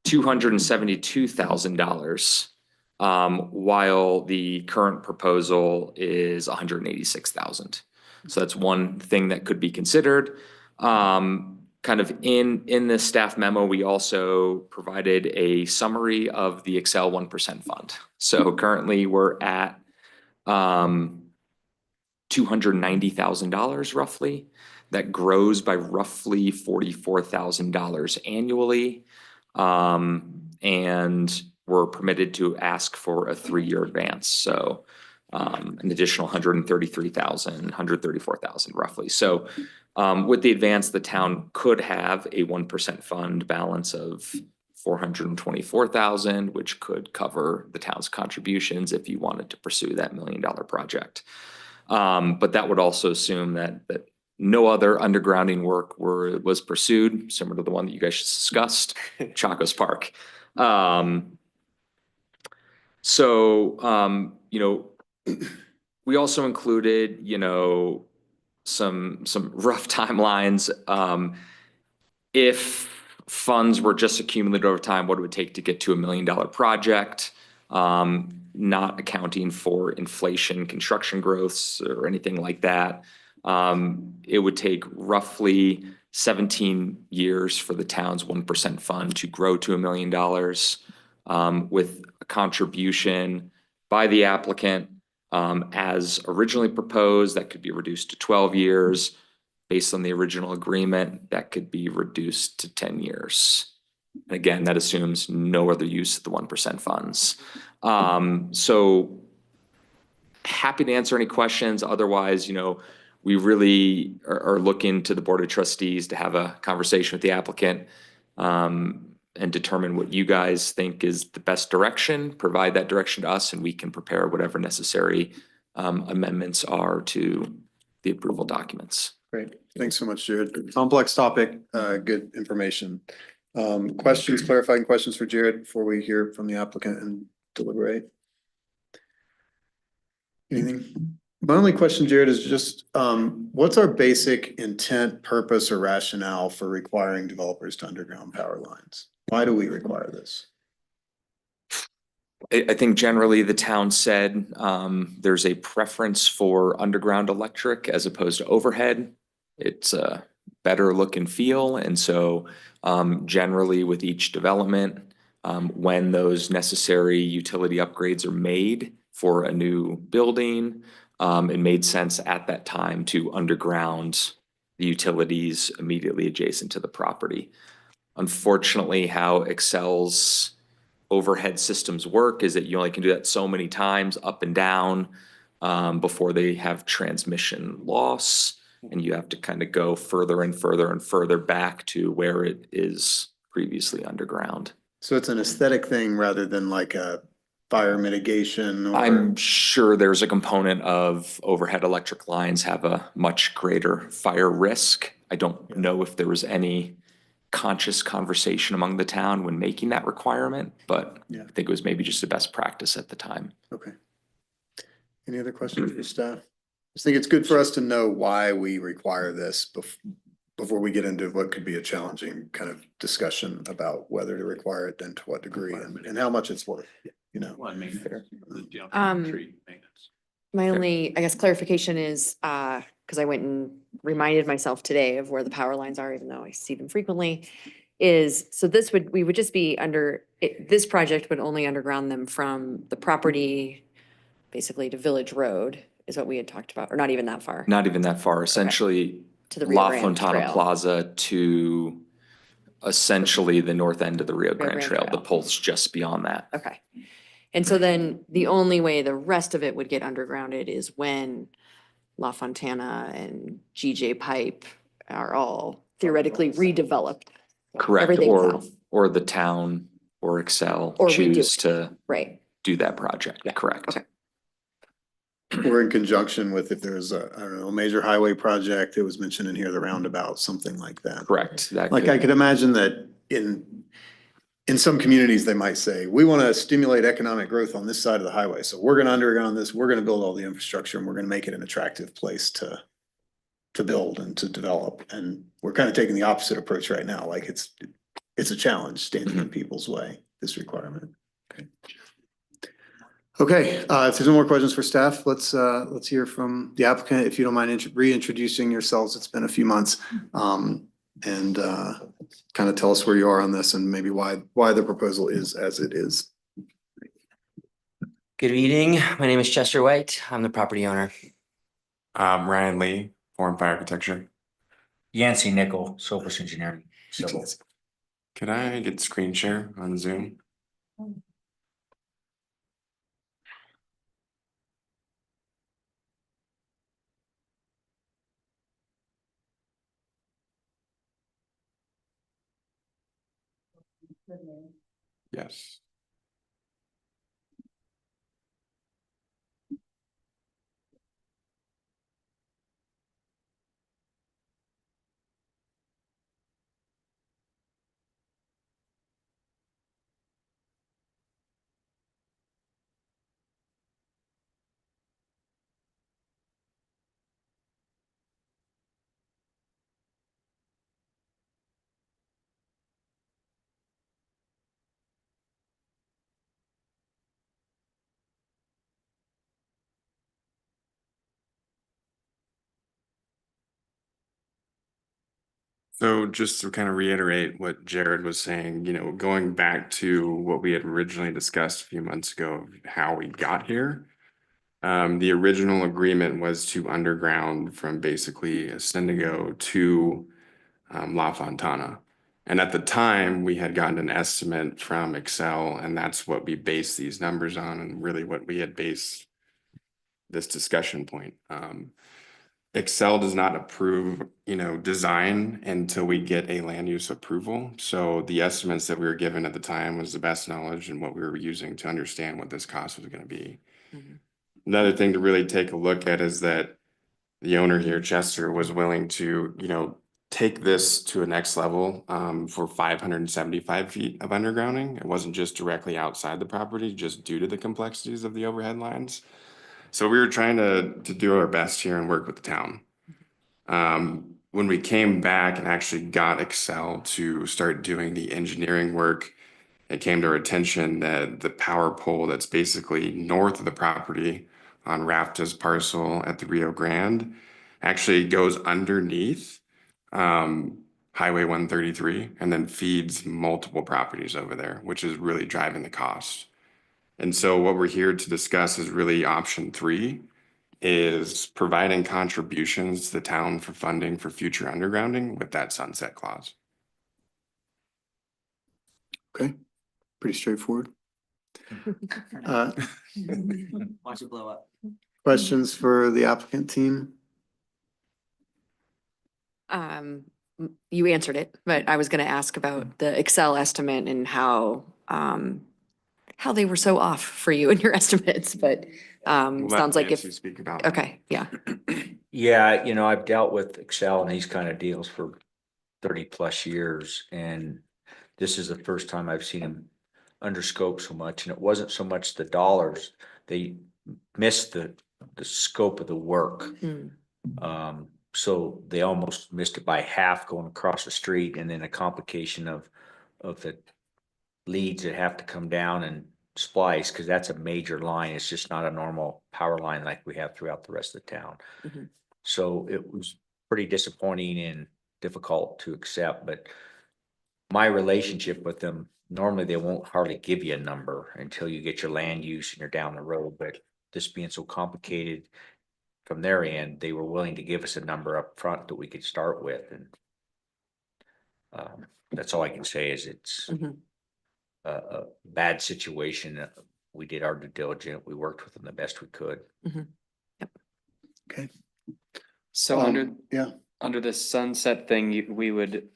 $272,000, while the current proposal is $186,000. So that's one thing that could be considered. Kind of in the staff memo, we also provided a summary of the Excel 1% fund. So currently we're at $290,000 roughly. That grows by roughly $44,000 annually. And we're permitted to ask for a 3-year advance. So an additional $134,000 roughly. So with the advance, the town could have a 1% fund balance of $424,000, which could cover the town's contributions if you wanted to pursue that $1 million project. But that would also assume that no other undergrounding work was pursued, similar to the one that you guys just discussed, Chacos Park. We also included, some rough timelines. If funds were just accumulated over time, what it would take to get to $1 million project, not accounting for inflation, construction growths, or anything like that. It would take roughly 17 years for the town's 1% fund to grow to $1 million, with a contribution by the applicant as originally proposed. That could be reduced to 12 years. Based on the original agreement, that could be reduced to 10 years. And again, that assumes no other use of the 1% funds. So happy to answer any questions. Otherwise, we really are looking to the Board of Trustees to have a conversation with the applicant and determine what you guys think is the best direction, provide that direction to us, and we can prepare whatever necessary amendments are to the approval documents. Great. Thanks so much, Jared. Complex topic, good information. Questions, clarifying questions for Jared before we hear from the applicant and deliberate? Anything? My only question, Jared, is just, what's our basic intent, purpose, or rationale for requiring developers to underground power lines? Why do we require this? I think generally the town said there's a preference for underground electric as opposed to overhead. It's a better look and feel. And so generally with each development, when those necessary utility upgrades are made for a new building, it made sense at that time to underground the utilities immediately adjacent to the property. Unfortunately, how Excel's overhead systems work is that you only can do that so many times up and down before they have transmission loss. And you have to kind of go further and further and further back to where it is previously underground. So it's an aesthetic thing rather than like a fire mitigation? Or... I'm sure there's a component of overhead electric lines have a much greater fire risk. I don't know if there was any conscious conversation among the town when making that requirement, but I think it was maybe just a best practice at the time. Okay. Any other questions for staff? I just think it's good for us to know why we require this before we get into what could be a challenging kind of discussion about whether to require it and to what degree and how much it's worth, My only, I guess, clarification is, because I went and reminded myself today of where the power lines are, even though I see them frequently, is, so we would just be this project would only underground them from the property, basically to Village Road, is what we had talked about, or not even that far. Not even that far, essentially to the Rio La Grande Fontana Trail. Plaza to essentially the north end of the Rio Grande Trail, the poles just beyond that. Okay. And so then the only way the rest of it would get undergrounded is when La Fontana and GJ Pipe are all theoretically redeveloped. Correct, Everything south. or the town or Excel Or redo choose it. to Right. do that project, correct. Okay. Or in conjunction with if there's a, I don't know, a major highway project, it was mentioned in here, the roundabout, something like that. Correct. Like I could imagine that in some communities, they might say, we want to stimulate economic growth on this side of the highway. So we're going to underground this, we're going to build all the infrastructure and we're going to make it an attractive place to build and to develop. And we're kind of taking the opposite approach right now. Like it's a challenge standing in people's way, this requirement. Okay. Okay, if there's no more questions for staff, let's hear from the applicant. If you don't mind reintroducing yourselves, it's been a few months. And kind of tell us where you are on this and maybe why the proposal is as it is. Good evening. My name is Chester White. I'm the property owner. Ryan Lee, Form Fire Architecture. Yancey Nickel, Sopus Engineering, Civil. Could I get screen share on Zoom? Yes. So just to kind of reiterate what Jared was saying, going back to what we had originally discussed a few months ago, how we got here. The original agreement was to underground from basically Sendigo to La Fontana. And at the time, we had gotten an estimate from Excel, and that's what we based these numbers on, and really what we had based this discussion point. Excel does not approve, design until we get a land use approval. So the estimates that we were given at the time was the best knowledge and what we were using to understand what this cost was going to be. Another thing to really take a look at is that the owner here, Chester, was willing to, take this to a next level for 575 feet of undergrounding. It wasn't just directly outside the property, just due to the complexities of the overhead lines. So we were trying to do our best here and work with the town. When we came back and actually got Excel to start doing the engineering work, it came to our attention that the power pole that's basically north of the property on Rafta's parcel at the Rio Grande actually goes underneath Highway 133 and then feeds multiple properties over there, which is really driving the cost. And so what we're here to discuss is really option 3, is providing contributions to the town for funding for future undergrounding with that sunset clause. Okay, pretty straightforward. Watch it blow up. Questions for the applicant team? You answered it, but I was gonna ask about the Excel estimate and how they were so off for you in your estimates, but sounds like if, speak about okay, yeah. Yeah, I've dealt with Excel and these kind of deals for 30+ years, and this is the first time I've seen them under scope so much. And it wasn't so much the dollars; they missed the scope of the work. So they almost missed it by half going across the street, and then a complication of the leads that have to come down and splice, because that's a major line. It's just not a normal power line like we have throughout the rest of the town. So it was pretty disappointing and difficult to accept, but my relationship with them, normally they won't hardly give you a number until you get your land use and you're down the road. But this being so complicated from their end, they were willing to give us a number up front that we could start with. And that's all I can say is it's a bad situation. We did our due diligence. We worked with them the best we could. Okay. So under this sunset thing, you would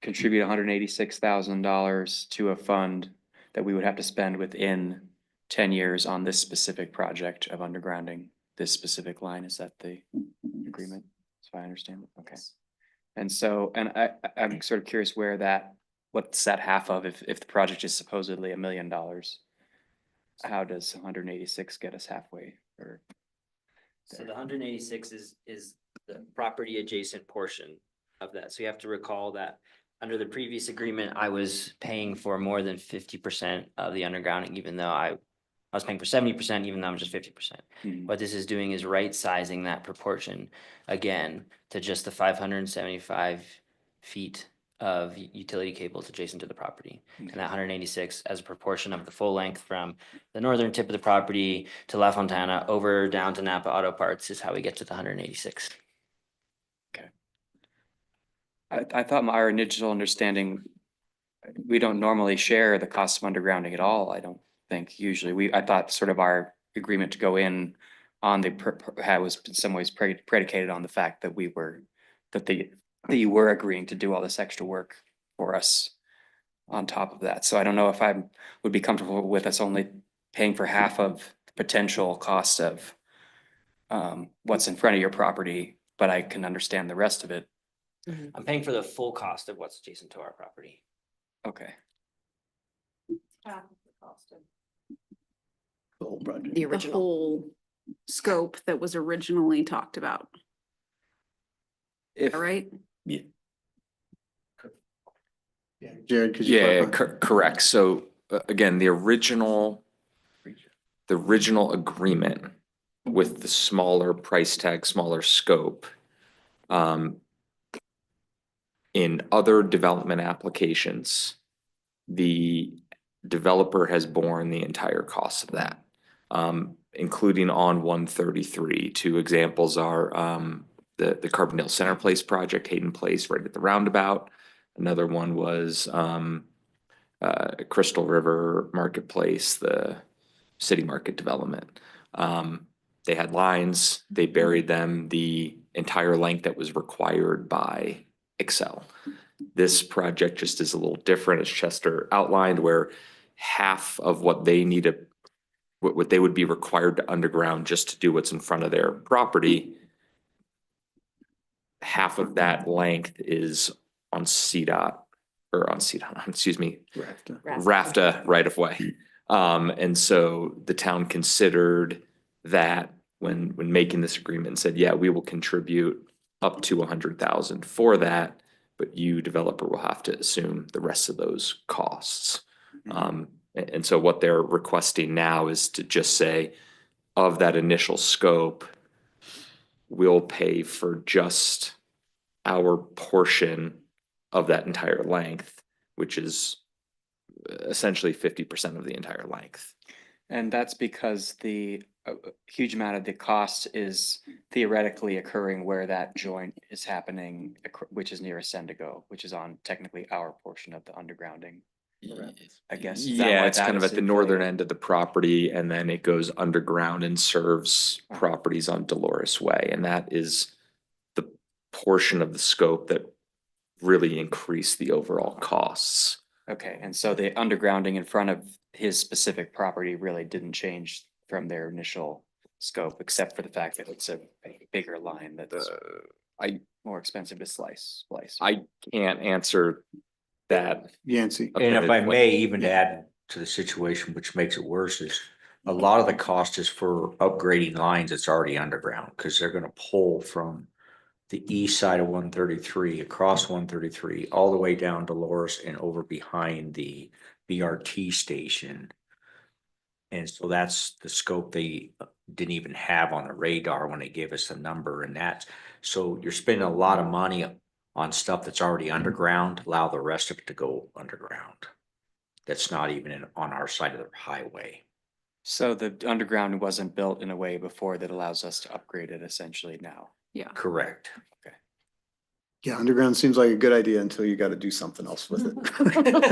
contribute $186,000 to a fund that we would have to spend within 10 years on this specific project of undergrounding this specific line. Is that the agreement? So I understand. Okay. And so, I'm sort of curious what's that half of if the project is supposedly $1 million? How does 186 get us halfway? Or So the 186 is the property adjacent portion of that. So you have to recall that under the previous agreement, I was paying for more than 50% of the undergrounding, even though I I was paying for 70%, even though I'm just 50%. Mhm. What this is doing is right sizing that proportion again to just the 575 feet of utility cables adjacent to the property. And that 186 as a proportion of the full length from the northern tip of the property to La Fontana over down to Napa Auto Parts is how we get to the 186. I thought our initial understanding, we don't normally share the cost of undergrounding at all, I don't think usually. I thought sort of our agreement to go in on the, was in some ways predicated on the fact that that you were agreeing to do all this extra work for us on top of that. So I don't know if I would be comfortable with us only paying for half of the potential cost of what's in front of your property, but I can understand the rest of it. I'm paying for the full cost of what's adjacent to our property. Okay. The whole project. The The original. whole scope that was originally talked about, If, all right? Jared, could you clarify? Correct. So again, the original agreement with the smaller price tag, smaller scope, in other development applications, the developer has borne the entire cost of that, including on 133. Two examples are the Carbondale Center Place project, Hayden Place, right at the roundabout. Another one was Crystal River Marketplace, the city market development. They had lines, they buried them the entire length that was required by Excel. This project just is a little different, as Chester outlined, where half of what they needed, what they would be required to underground just to do what's in front of their property, half of that length is on CDOT, or on CDOT, excuse me, RAFTA right of way. And so the town considered that when making this agreement and said, yeah, we will contribute up to 100,000 for that, but you, developer, will have to assume the rest of those costs. And so what they're requesting now is to just say, of that initial scope, we'll pay for just our portion of that entire length, which is essentially 50% of the entire length. And that's because the huge amount of the cost is theoretically occurring where that joint is happening, which is near Ascendigo, which is on technically our portion of the undergrounding. I guess. Is that Yeah, why it's that kind of is at the in northern play? end of the property, and then it goes underground and serves properties on Dolores Way. And that is the portion of the scope that really increased the overall costs. Okay, and so the undergrounding in front of his specific property really didn't change from their initial scope, except for the fact that it's a bigger line that's more expensive to splice. I can't answer that. Yancey. And if I may even add to the situation, which makes it worse, is a lot of the cost is for upgrading lines that's already underground, because they're gonna pull from the east side of 133, across 133, all the way down Dolores and over behind the BRT station. And so that's the scope they didn't even have on the radar when they gave us the number, and that's, so you're spending a lot of money on stuff that's already underground, allow the rest of it to go underground. That's not even on our side of the highway. So the underground wasn't built in a way before that allows us to upgrade it essentially now. Yeah. Correct. Yeah, underground seems like a good idea until you gotta do something else with it.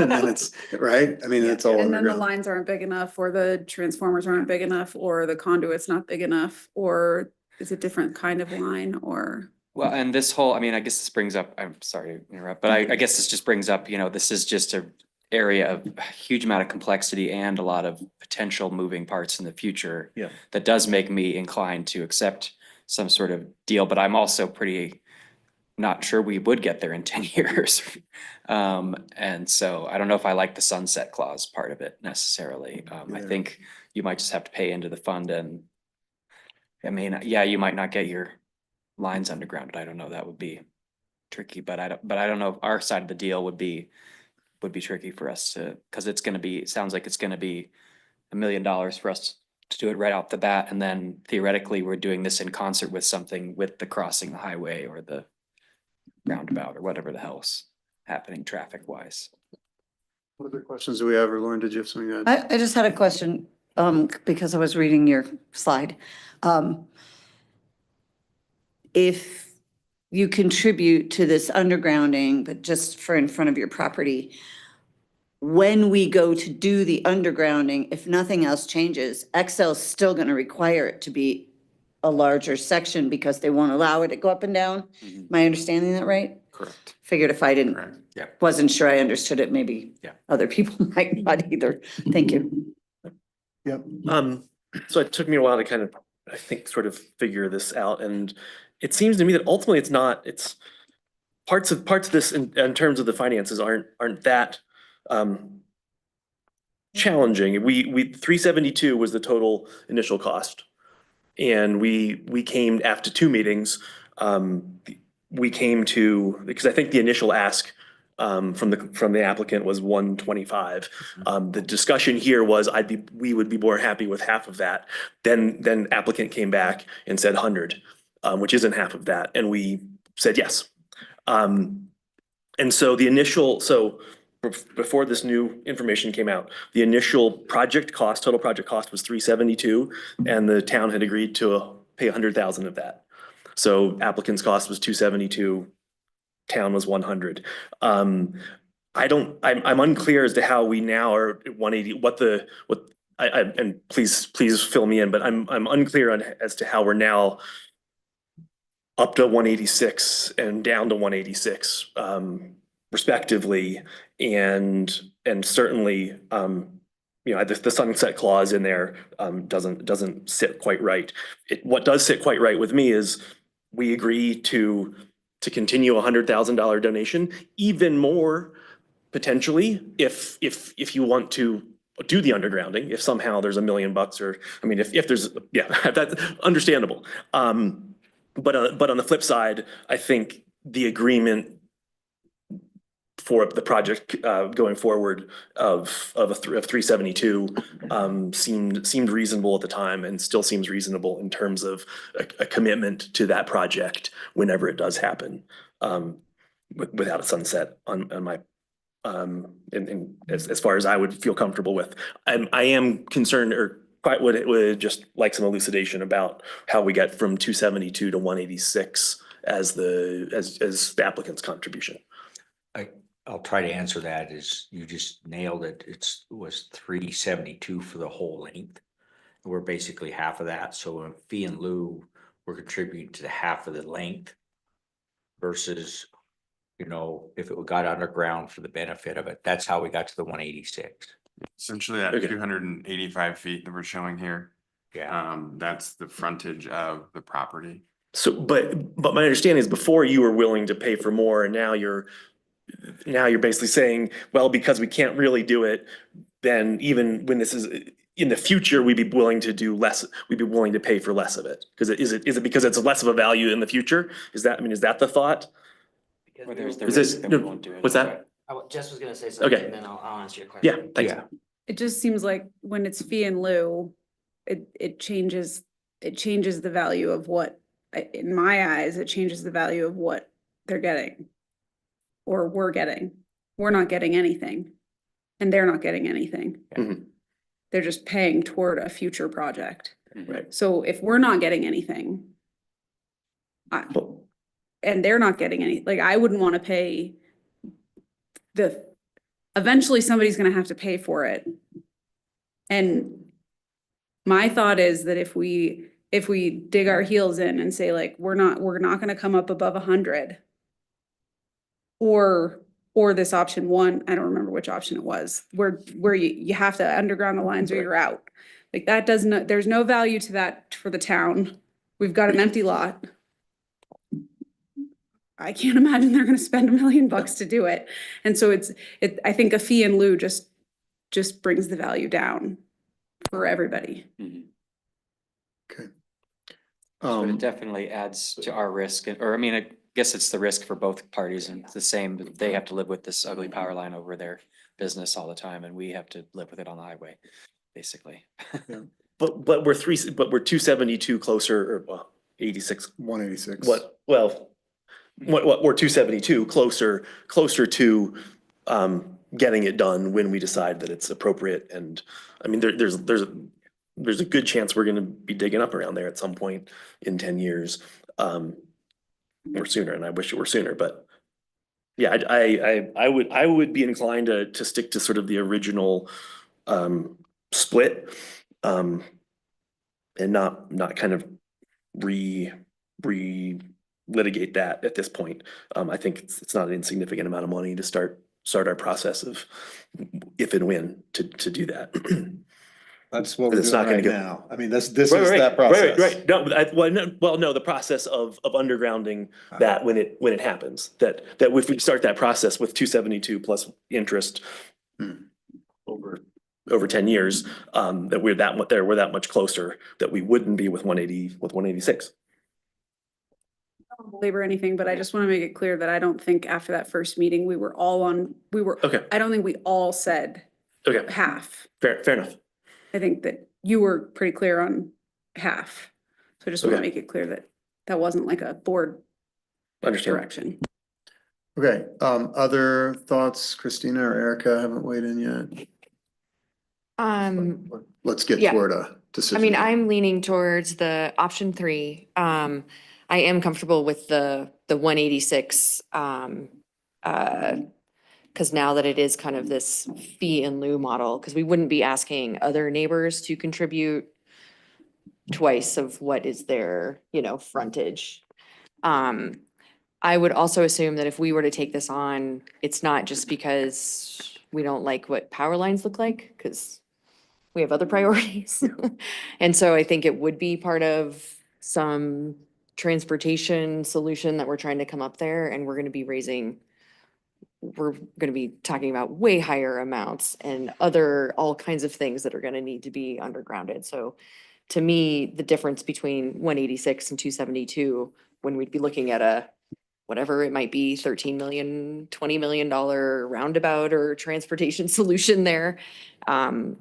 And then it's, right? I mean, it's all And then the underground. lines aren't big enough, or the transformers aren't big enough, or the conduit's not big enough, or it's a different kind of line, or. Well, and this whole, I mean, I guess this brings up, I'm sorry to interrupt, but I guess this just brings up, this is just a area of a huge amount of complexity and a lot of potential moving parts in the future. Yeah. That does make me inclined to accept some sort of deal, but I'm also pretty not sure we would get there in 10 years. And so I don't know if I like the sunset clause part of it necessarily. I think you might just have to pay into the fund, and I mean, yeah, you might not get your lines underground. I don't know, that would be tricky, but I don't know if our side of the deal would be tricky for us to, because it's gonna be, it sounds like it's gonna be $1 million for us to do it right off the bat. And then theoretically, we're doing this in concert with something with the crossing the highway or the roundabout or whatever the hell's happening traffic wise. What other questions do we have? Or Lauren, did you have something to add? I just had a question, because I was reading your slide. If you contribute to this undergrounding, but just for in front of your property, when we go to do the undergrounding, if nothing else changes, Excel's still gonna require it to be a larger section because they won't allow it to go up and down? Am I understanding that right? Correct. Figured if I didn't, Yeah. wasn't sure I understood it, maybe Yeah. other people might not either. Thank you. Yep. So it took me a while to kind of, I think, sort of figure this out, and it seems to me that ultimately it's parts of this in terms of the finances aren't that challenging. We 372 was the total initial cost. And we came after 2 meetings, we came to, because I think the initial ask from the applicant was 125. The discussion here was we would be more happy with half of that. Then applicant came back and said 100, which isn't half of that, and we said yes. And so before this new information came out, the initial total project cost was 372, and the town had agreed to pay 100,000 of that. So applicant's cost was 272, town was 100. I'm unclear as to how we now are at 180, and please fill me in, but I'm unclear as to how we're now up to 186 and down to 186, respectively, and certainly, the sunset clause in there doesn't sit quite right. What does sit quite right with me is we agree to continue $100,000 donation, even more potentially if you want to do the undergrounding, if somehow there's $1 million or, I mean, if there's, that's understandable. But on the flip side, I think the agreement for the project going forward of 372 seemed reasonable at the time, and still seems reasonable in terms of a commitment to that project whenever it does happen, without a sunset on my as far as I would feel comfortable with. I am concerned, or quite would just like some elucidation about how we get from 272 to 186 as the applicant's contribution. I'll try to answer that. Is you just nailed it. It was 372 for the whole length. We're basically half of that. So in fee and lieu, we're contributing to the half of the length versus, if it got underground for the benefit of it. That's how we got to the 186. Essentially that 285 feet that we're showing here. Yeah. That's the frontage of the property. So, but my understanding is before you were willing to pay for more, and now you're basically saying, well, because we can't really do it, then even when this is in the future, we'd be willing to do less. We'd be willing to pay for less of it. Because is it because it's less of a value in the future? Is that the thought? Or there's the Is risk this, that we won't do it. what's that? Jess was gonna say something, Okay. and then I'll answer your question. Yeah, thanks. It just seems like when it's fee and lieu, it changes the value of what, in my eyes, it changes the value of what they're getting. Or we're getting. We're not getting anything. And they're not getting anything. Mhm. They're just paying toward a future project. Right. So if we're not getting anything, and they're not getting any, like, I wouldn't want to pay eventually somebody's gonna have to pay for it. And my thought is that if we dig our heels in and say, like, we're not gonna come up above 100. Or this option 1, I don't remember which option it was, where you have to underground the lines or you're out. Like, that there's no value to that for the town. We've got an empty lot. I can't imagine they're gonna spend $1 million to do it. And so I think a fee in lieu just brings the value down for everybody. So it definitely adds to our risk, or I mean, I guess it's the risk for both parties, and it's the same, they have to live with this ugly power line over their business all the time, and we have to live with it on the highway. basically. But we're 272 closer, or well, 86. 186. We're 272 closer to getting it done when we decide that it's appropriate. And I mean, there's a good chance we're gonna be digging up around there at some point in 10 years. Or sooner, and I wish it were sooner, but yeah, I would be inclined to stick to sort of the original split. And not kind of litigate that at this point. I think it's not an insignificant amount of money to start our process of if and when to do that. That's what we're It's doing not gonna right go- now. I mean, this is Right, that process. Right. No, no, the process of undergrounding that when it happens, that if we start that process with 272 plus interest over 10 years, that we're that much closer that we wouldn't be with 186. I don't belabor anything, but I just want to make it clear that I don't think after that first meeting, Okay. I don't think we all said Okay, half. fair enough. I think that you were pretty clear on half. So I just want to Okay. make it clear that that wasn't like a board Understand. direction. Okay, other thoughts? Christina or Erica haven't weighed in yet. Let's get Yeah. toward a decision. I mean, I'm leaning towards the option 3. I am comfortable with the 186. Cause now that it is kind of this fee in lieu model, cause we wouldn't be asking other neighbors to contribute twice of what is their, frontage. I would also assume that if we were to take this on, it's not just because we don't like what power lines look like, cause we have other priorities. And so I think it would be part of some transportation solution that we're trying to come up there, and we're gonna be talking about way higher amounts and all kinds of things that are gonna need to be undergrounded. So to me, the difference between 186 and 272, when we'd be looking at whatever it might be, $13 million, $20 million roundabout or transportation solution there, it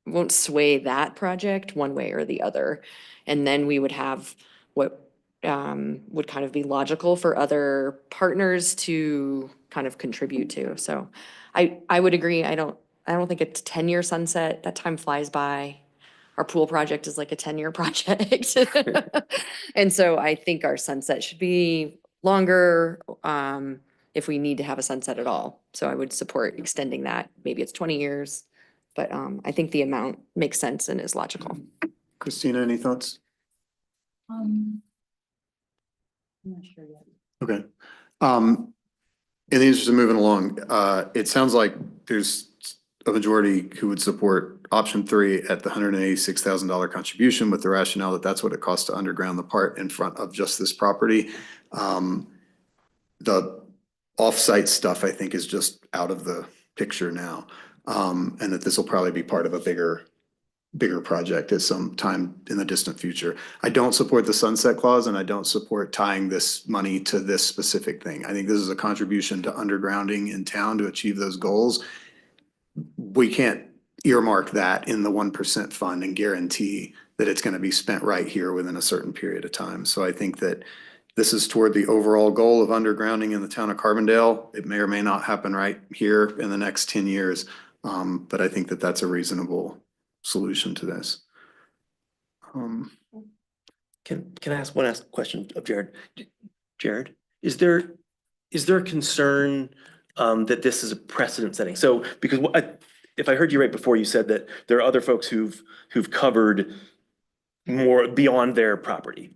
won't sway that project one way or the other. And then we would have what would kind of be logical for other partners to kind of contribute to. So I would agree. I don't think it's 10-year sunset. That time flies by. Our pool project is like a 10-year project. And so I think our sunset should be longer, if we need to have a sunset at all. So I would support extending that. Maybe it's 20 years, but I think the amount makes sense and is logical. Christina, any thoughts? I'm not sure yet. Okay. In the interest of moving along, it sounds like there's a majority who would support option 3 at the $186,000 contribution with the rationale that that's what it costs to underground the part in front of just this property. The off-site stuff, I think, is just out of the picture now. And that this will probably be part of a bigger project at some time in the distant future. I don't support the sunset clause, and I don't support tying this money to this specific thing. I think this is a contribution to undergrounding in town to achieve those goals. We can't earmark that in the 1% fund and guarantee that it's gonna be spent right here within a certain period of time. So I think that this is toward the overall goal of undergrounding in the town of Carbondale. It may or may not happen right here in the next 10 years. But I think that that's a reasonable solution to this. Can I ask one last question of Jared? Jared, is there a concern that this is a precedent setting? So because if I heard you right before, you said that there are other folks who've covered more beyond their property.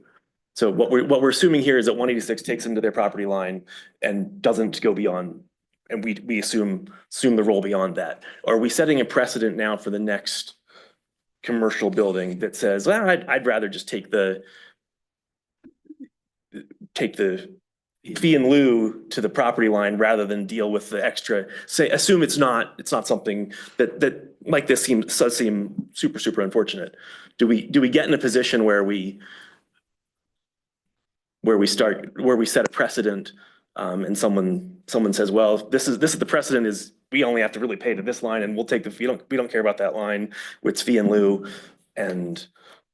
So what we're assuming here is that 186 takes them to their property line and doesn't go beyond, and we assume the roll beyond that. Are we setting a precedent now for the next commercial building that says, well, I'd rather just take the fee in lieu to the property line rather than deal with the extra, assume it's not something that like this does seem super unfortunate. Do we get in a position where we set a precedent, and someone says, well, this is the precedent is we only have to really pay to this line and we'll take the fee. We don't care about that line. It's fee in lieu. And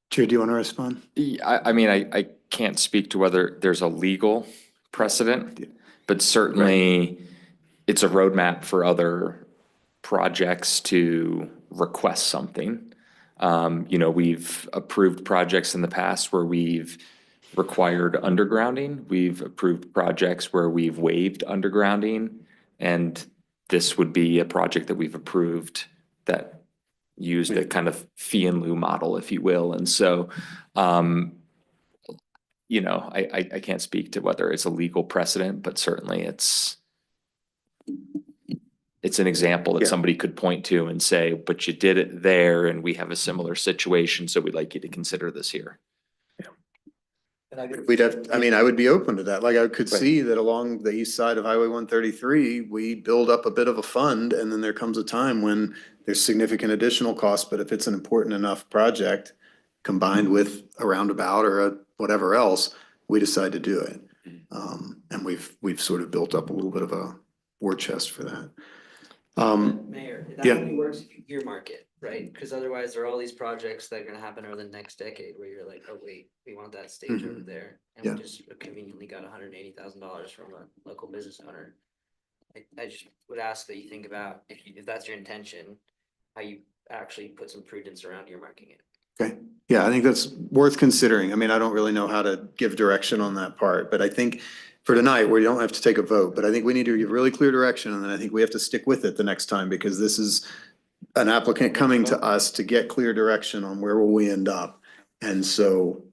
Chair, do you want to respond? I mean, I can't speak to whether there's a legal precedent, but certainly it's a roadmap for other projects to request something. You know, we've approved projects in the past where we've required undergrounding. We've approved projects where we've waived undergrounding. And this would be a project that we've approved that used a kind of fee in lieu model, if you will. And so, you know, I can't speak to whether it's a legal precedent, but certainly it's an example that somebody could point to and say, but you did it there and we have a similar situation, so we'd like you to consider this here. We'd have, I mean, I would be open to that. Like I could see that along the east side of Highway 133, we build up a bit of a fund and then there comes a time when there's significant additional costs, but if it's an important enough project combined with a roundabout or a whatever else, we decide to do it. And we've sort of built up a little bit of a war chest for that. Mayor, that only works if you earmark it, right? Because otherwise there are all these projects that are gonna happen over the next decade where you're like, oh wait, we want that stage over there. And we just conveniently got $180,000 from a local business owner. I just would ask that you think about, if that's your intention, how you actually put some prudence around earmarking it. Okay, yeah, I think that's worth considering. I mean, I don't really know how to give direction on that part, but I think for tonight, we don't have to take a vote, but I think we need to give really clear direction, and then I think we have to stick with it the next time, because this is an applicant coming to us to get clear direction on where will we end up. And so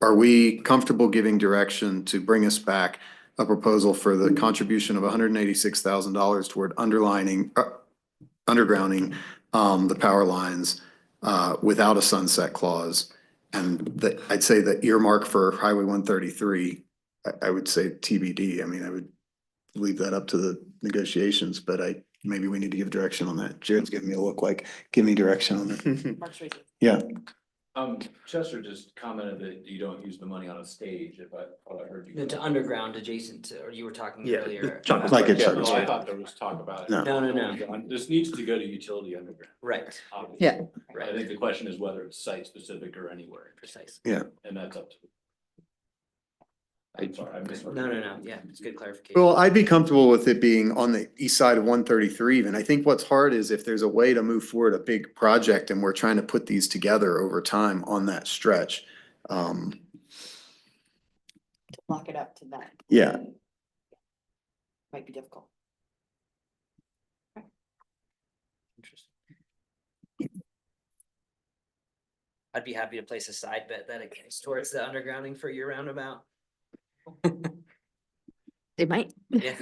are we comfortable giving direction to bring us back a proposal for the contribution of $186,000 toward undergrounding the power lines without a sunset clause? And I'd say the earmark for Highway 133, I would say TBD. I mean, I would leave that up to the negotiations, but maybe we need to give direction on that. Jared's giving me a look like, give me direction on that. Yeah. Chester just commented that you don't use the money on a stage, if I heard you. To underground adjacent to, or you were talking earlier. Like it, Yeah, no, I thought there was talk about it. No. This needs to go to utility underground. Right. Obviously. Yeah. I think the question is whether it's site specific or anywhere. Precise. Yeah. And that's up to. I'm sorry, I misheard. No. Yeah, it's good clarification. Well, I'd be comfortable with it being on the east side of 133 even. I think what's hard is if there's a way to move forward a big project and we're trying to put these together over time on that stretch. To lock it up to that. Yeah. Might be difficult. I'd be happy to place a side bet that it goes towards the undergrounding for your roundabout. It might. Yeah.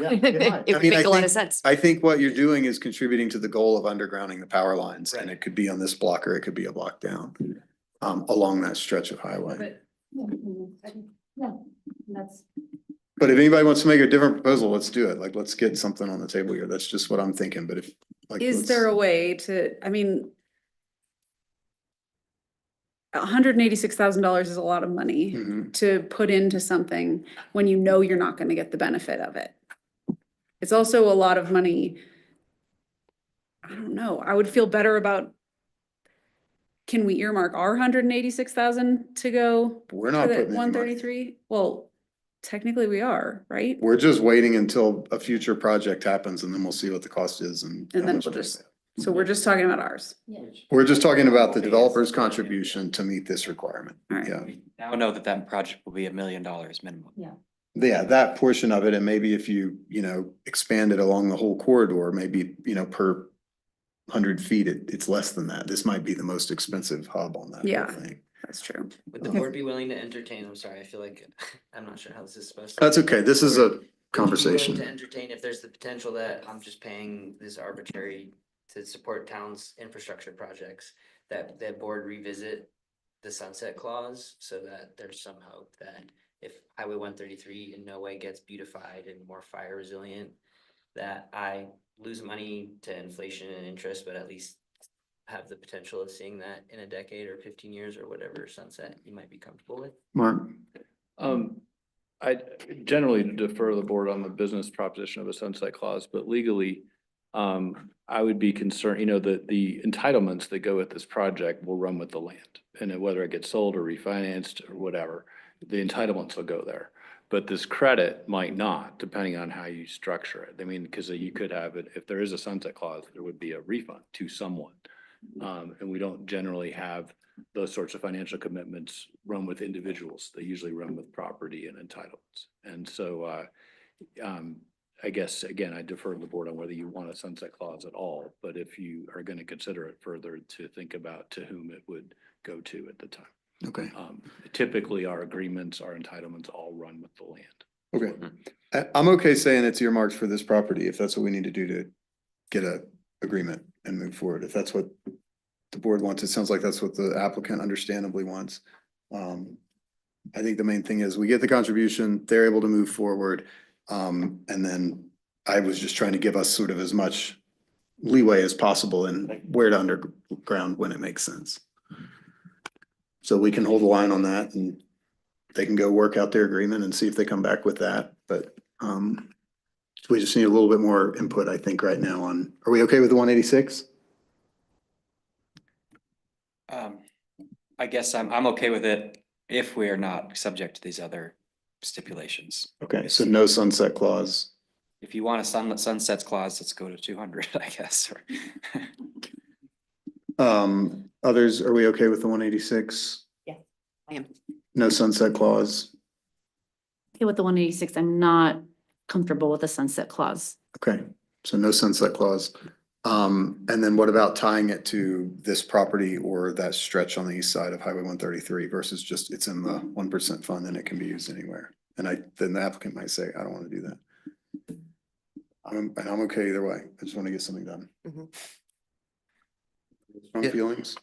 It would make a lot of sense. I think what you're doing is contributing to the goal of undergrounding the power lines, and it could be on this block or it could be a block down along that stretch of highway. Yeah, that's. But if anybody wants to make a different proposal, let's do it. Like, let's get something on the table here. That's just what I'm thinking, but if. Like, Is let's- there a way to, I mean, $186,000 is a lot of money to put into something when you know you're not gonna get the benefit of it. It's also a lot of money. I don't know, I would feel better about, can we earmark our 186,000 to go? We're not to the putting any money. 133? Well, technically we are, right? We're just waiting until a future project happens and then we'll see what the cost is and. And how then much we'll we just, pay. so we're just talking about ours. We're just talking about the developer's contribution to meet this requirement. Yeah. Now know that project will be $1 million minimum. Yeah, that portion of it, and maybe if you expand it along the whole corridor, maybe, per 100 feet, it's less than that. This might be the most expensive hub on that whole thing. That's true. Would the board be willing to entertain, I'm sorry, I feel like, I'm not sure how this is supposed to. That's okay. This is a Would you be willing conversation. To entertain if there's the potential that I'm just paying this arbitrary to support towns' infrastructure projects, that the board revisit the sunset clause so that there's some hope that if Highway 133 in no way gets beautified and more fire resilient, that I lose money to inflation and interest, but at least have the potential of seeing that in a decade or 15 years or whatever sunset you might be comfortable with. Mark? I generally defer the board on the business proposition of a sunset clause, but legally, I would be concerned, the entitlements that go with this project will run with the land. And then whether it gets sold or refinanced or whatever, the entitlements will go there. But this credit might not, depending on how you structure it. I mean, because you could have it, if there is a sunset clause, there would be a refund to someone. And we don't generally have those sorts of financial commitments run with individuals. They usually run with property and entitlements. And so, I guess, again, I defer to the board on whether you want a sunset clause at all, but if you are going to consider it further, to think about to whom it would go to at the time. Okay. Typically, our agreements, our entitlements all run with the land. Okay. I'm okay saying it's earmarked for this property if that's what we need to do to get a agreement and move forward. If that's what the board wants, it sounds like that's what the applicant understandably wants. I think the main thing is we get the contribution, they're able to move forward. And then I was just trying to give us sort of as much leeway as possible in where to underground when it makes sense. So we can hold the line on that and they can go work out their agreement and see if they come back with that. But we just need a little bit more input, I think, right now on, are we okay with the 186? I guess I'm okay with it if we are not subject to these other stipulations. Okay, so no sunset clause. If you want a sunsets clause, let's go to 200, I guess. Others, are we okay with the 186? Yeah, I am. No sunset clause? Okay, with the 186, I'm not comfortable with the sunset clause. Okay, so no sunset clause. And then what about tying it to this property or that stretch on the east side of Highway 133 versus just it's in the 1% fund and it can be used anywhere? And then the applicant might say, I don't want to do that. And I'm okay either way. I just want to get something done. Strong feelings?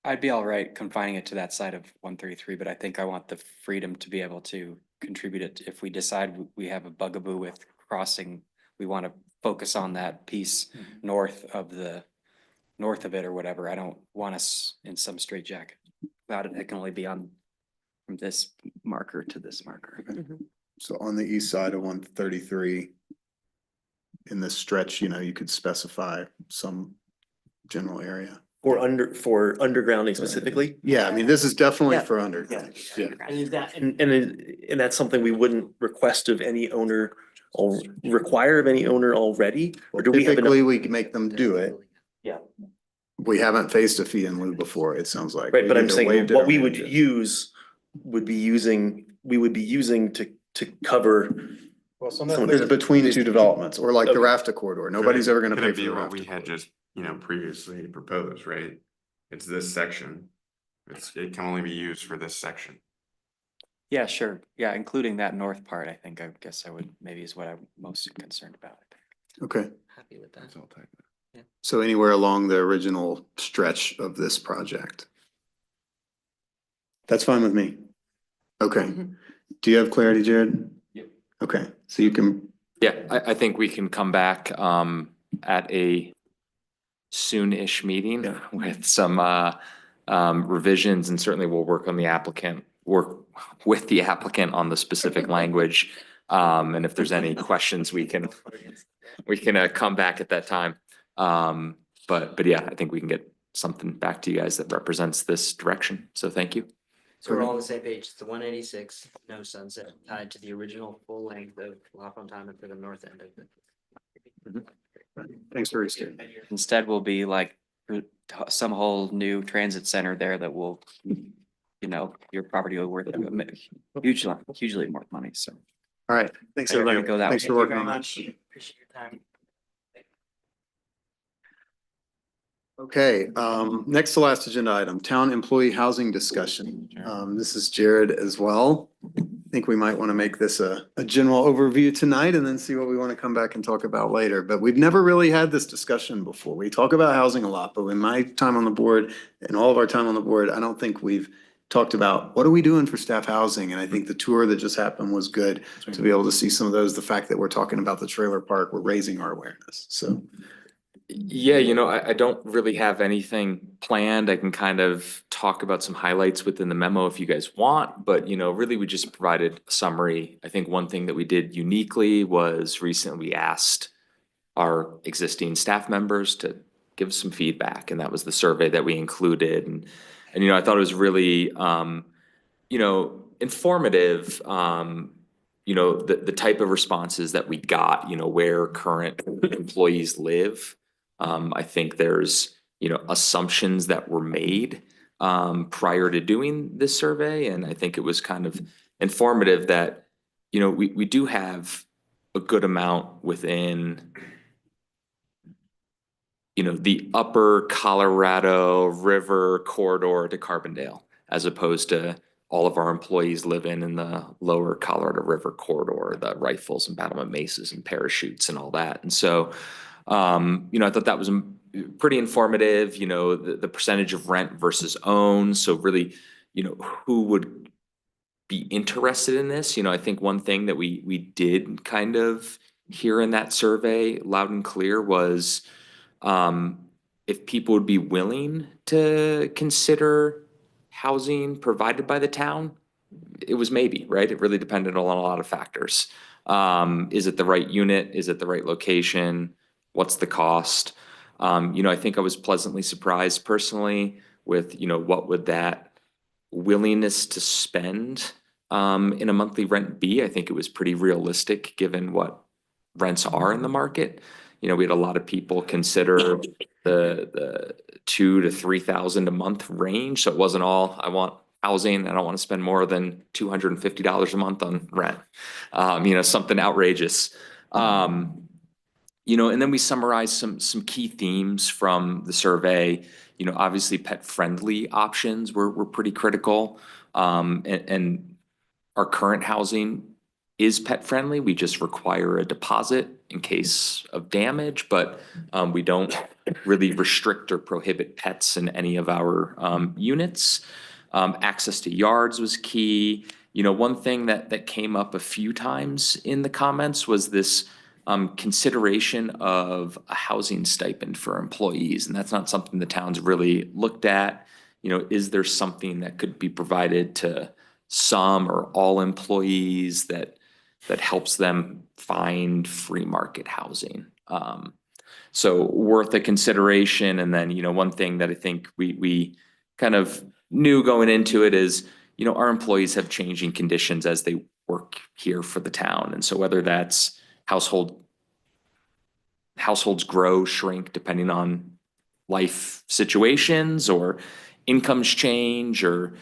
I'd be all right confining it to that side of 133, but I think I want the freedom to be able to contribute it. If we decide we have a bugaboo with crossing, we want to focus on that piece north of it or whatever. I don't want us in some straitjacket. Without it, it can only be on from this marker to this marker. So on the east side of 133, in this stretch, you could specify some general area. For undergrounding specifically? Yeah, I mean, this is definitely for underground. Yeah. And is that, and that's something we wouldn't request of any owner or require of any owner already? Or do we have Typically, we can make them do it. Yeah. We haven't faced a fee in lieu before, it sounds like. Right, but We I'm either saying waived it what or we would waived it. use would be using to cover. Well, it's between two developments or like the Rafta corridor. Nobody's ever gonna Could pay it for be the what we Rafta. had just, previously proposed, right? It's this section. It can only be used for this section. Yeah, sure. Yeah, including that north part, I guess I would, maybe is what I'm most concerned about. Okay, Happy with that. so anywhere along the original stretch of this project. That's fine with me. Okay, do you have clarity, Jared? Yep. Okay, so you can, Yeah, I think we can come back at a soon-ish meeting with some revisions, and certainly we'll work with the applicant on the specific language. And if there's any questions, we can come back at that time. But yeah, I think we can get something back to you guys that represents this direction. So thank you. So we're all on the same page. It's the 186, no sunset, tied to the original full length of La Fontana for the north end of it. thanks for restating. Instead, will be like some whole new transit center there that will, your property will worth hugely more money, so. All right, thanks I'd rather everybody. go that Thanks way. for Thank you working on very that. much. Appreciate your time. Okay, next to last agenda item, town employee housing discussion. This is Jared as well. I think we might want to make this a general overview tonight and then see what we want to come back and talk about later. But we've never really had this discussion before. We talk about housing a lot, but in my time on the board and all of our time on the board, I don't think we've talked about what are we doing for staff housing? And I think the tour that just happened was good to be able to see some of those. The fact that we're talking about the trailer park, we're raising our awareness, so. Yeah, I don't really have anything planned. I can kind of talk about some highlights within the memo if you guys want, but really we just provided a summary. I think one thing that we did uniquely was recently we asked our existing staff members to give some feedback. And that was the survey that we included. And I thought it was really, informative, the type of responses that we got, where current employees live. I think there's, assumptions that were made prior to doing this survey. And I think it was kind of informative that, we do have a good amount within, the upper Colorado River corridor to Carbondale, as opposed to all of our employees living in the lower Colorado River corridor, the rifles and battlement maces and parachutes and all that. And so, I thought that was pretty informative, the percentage of rent versus own. So really, who would be interested in this? I think one thing that we did kind of hear in that survey loud and clear was, if people would be willing to consider housing provided by the town, it was maybe, right? It really depended on a lot of factors. Is it the right unit? Is it the right location? What's the cost? I think I was pleasantly surprised personally with, what would that willingness to spend in a monthly rent be? I think it was pretty realistic given what rents are in the market. We had a lot of people consider the $2,000 to $3,000 a month range. So it wasn't all, I want housing, I don't want to spend more than $250 a month on rent. Something outrageous. And then we summarized some key themes from the survey. Obviously pet-friendly options were pretty critical. And our current housing is pet-friendly. We just require a deposit in case of damage, but we don't really restrict or prohibit pets in any of our units. Access to yards was key. One thing that came up a few times in the comments was this consideration of a housing stipend for employees. And that's not something the town's really looked at. Is there something that could be provided to some or all employees that helps them find free market housing? So worth a consideration. And then, one thing that I think we kind of knew going into it is, our employees have changing conditions as they work here for the town. And so whether that's households grow, shrink, depending on life situations, or incomes change, or,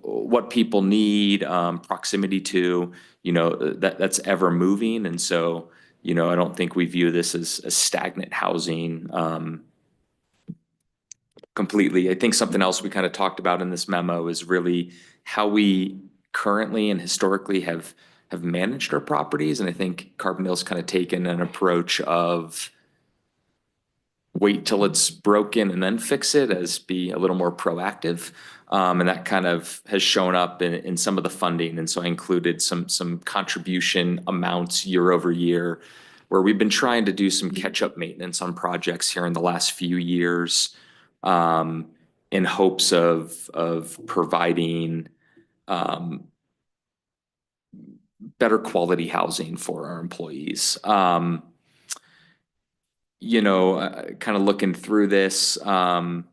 what people need, proximity to, that's ever moving. And so, I don't think we view this as stagnant housing, completely. I think something else we kind of talked about in this memo is really how we currently and historically have managed our properties. And I think Carbondale's kind of taken an approach of wait till it's broken and then fix it, as be a little more proactive. And that kind of has shown up in some of the funding. And so I included some contribution amounts year over year, where we've been trying to do some catch-up maintenance on projects here in the last few years, in hopes of providing better quality housing for our employees. Kind of looking through this, we're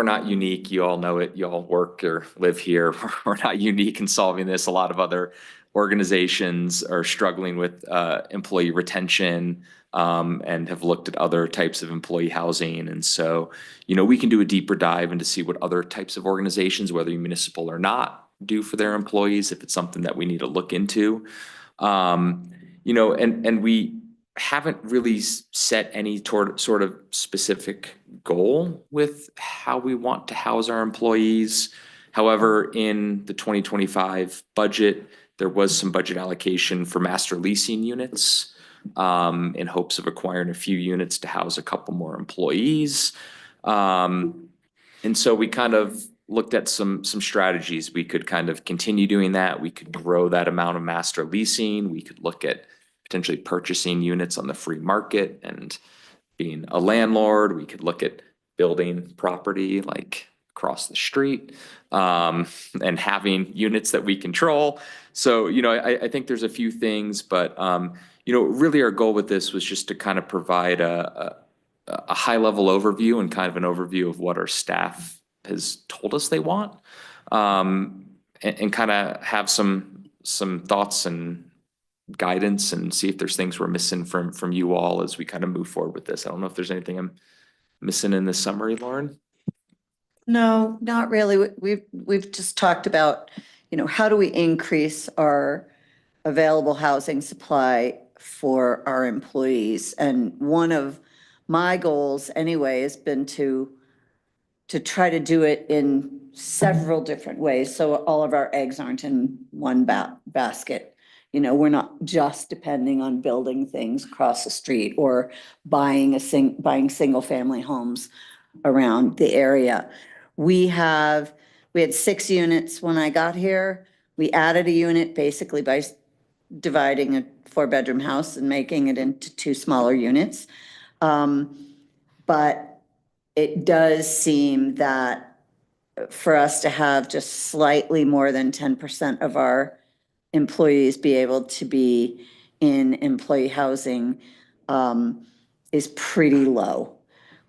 not unique. You all know it. You all work or live here. We're not unique in solving this. A lot of other organizations are struggling with employee retention, and have looked at other types of employee housing. And so, we can do a deeper dive into see what other types of organizations, whether municipal or not, do for their employees, if it's something that we need to look into. And we haven't really set any sort of specific goal with how we want to house our employees. However, in the 2025 budget, there was some budget allocation for master leasing units, in hopes of acquiring a few units to house a couple more employees. And so we kind of looked at some strategies. We could kind of continue doing that. We could grow that amount of master leasing. We could look at potentially purchasing units on the free market and being a landlord. We could look at building property like across the street, and having units that we control. So, I think there's a few things, but, really our goal with this was just to kind of provide a high level overview and kind of an overview of what our staff has told us they want. And kind of have some thoughts and guidance and see if there's things we're missing from you all as we kind of move forward with this. I don't know if there's anything I'm missing in this summary, Lauren? No, not really. We've just talked about, how do we increase our available housing supply for our employees? And one of my goals anyway has been to try to do it in several different ways, so all of our eggs aren't in one basket. We're not just depending on building things across the street or buying single family homes around the area. We had 6 units when I got here. We added a unit basically by dividing a 4-bedroom house and making it into 2 smaller units. But it does seem that for us to have just slightly more than 10% of our employees be able to be in employee housing is pretty low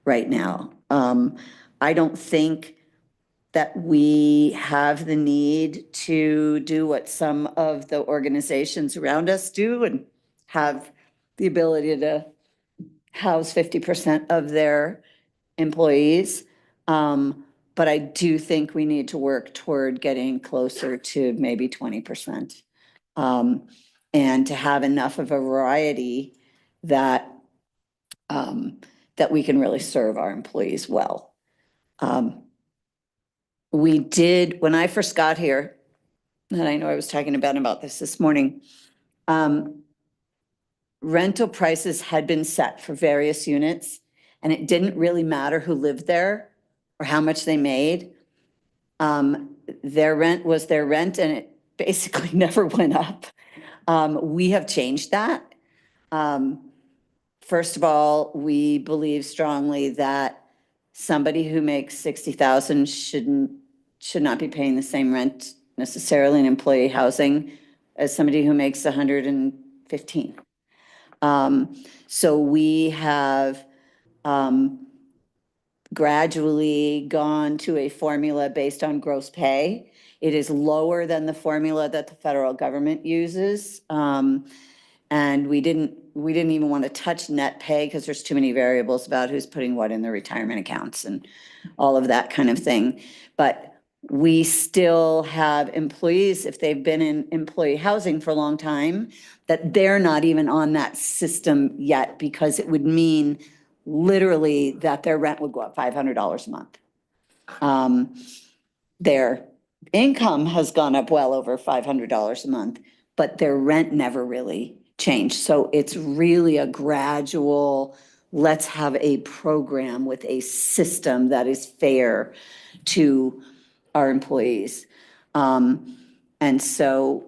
right now. I don't think that we have the need to do what some of the organizations around us do and have the ability to house 50% of their employees. But I do think we need to work toward getting closer to maybe 20%. And to have enough of a variety that we can really serve our employees well. We did, when I first got here, and I know I was talking about this morning, rental prices had been set for various units, and it didn't really matter who lived there or how much they made. Their rent was their rent, and it basically never went up. We have changed that. First of all, we believe strongly that somebody who makes 60,000 should not be paying the same rent necessarily in employee housing as somebody who makes 115. So we have gradually gone to a formula based on gross pay. It is lower than the formula that the federal government uses. And we didn't even want to touch net pay because there's too many variables about who's putting what in their retirement accounts and all of that kind of thing. But we still have employees, if they've been in employee housing for a long time, that they're not even on that system yet, because it would mean literally that their rent would go up $500 a month. Their income has gone up well over $500 a month, but their rent never really changed. So it's really a gradual, let's have a program with a system that is fair to our employees. And so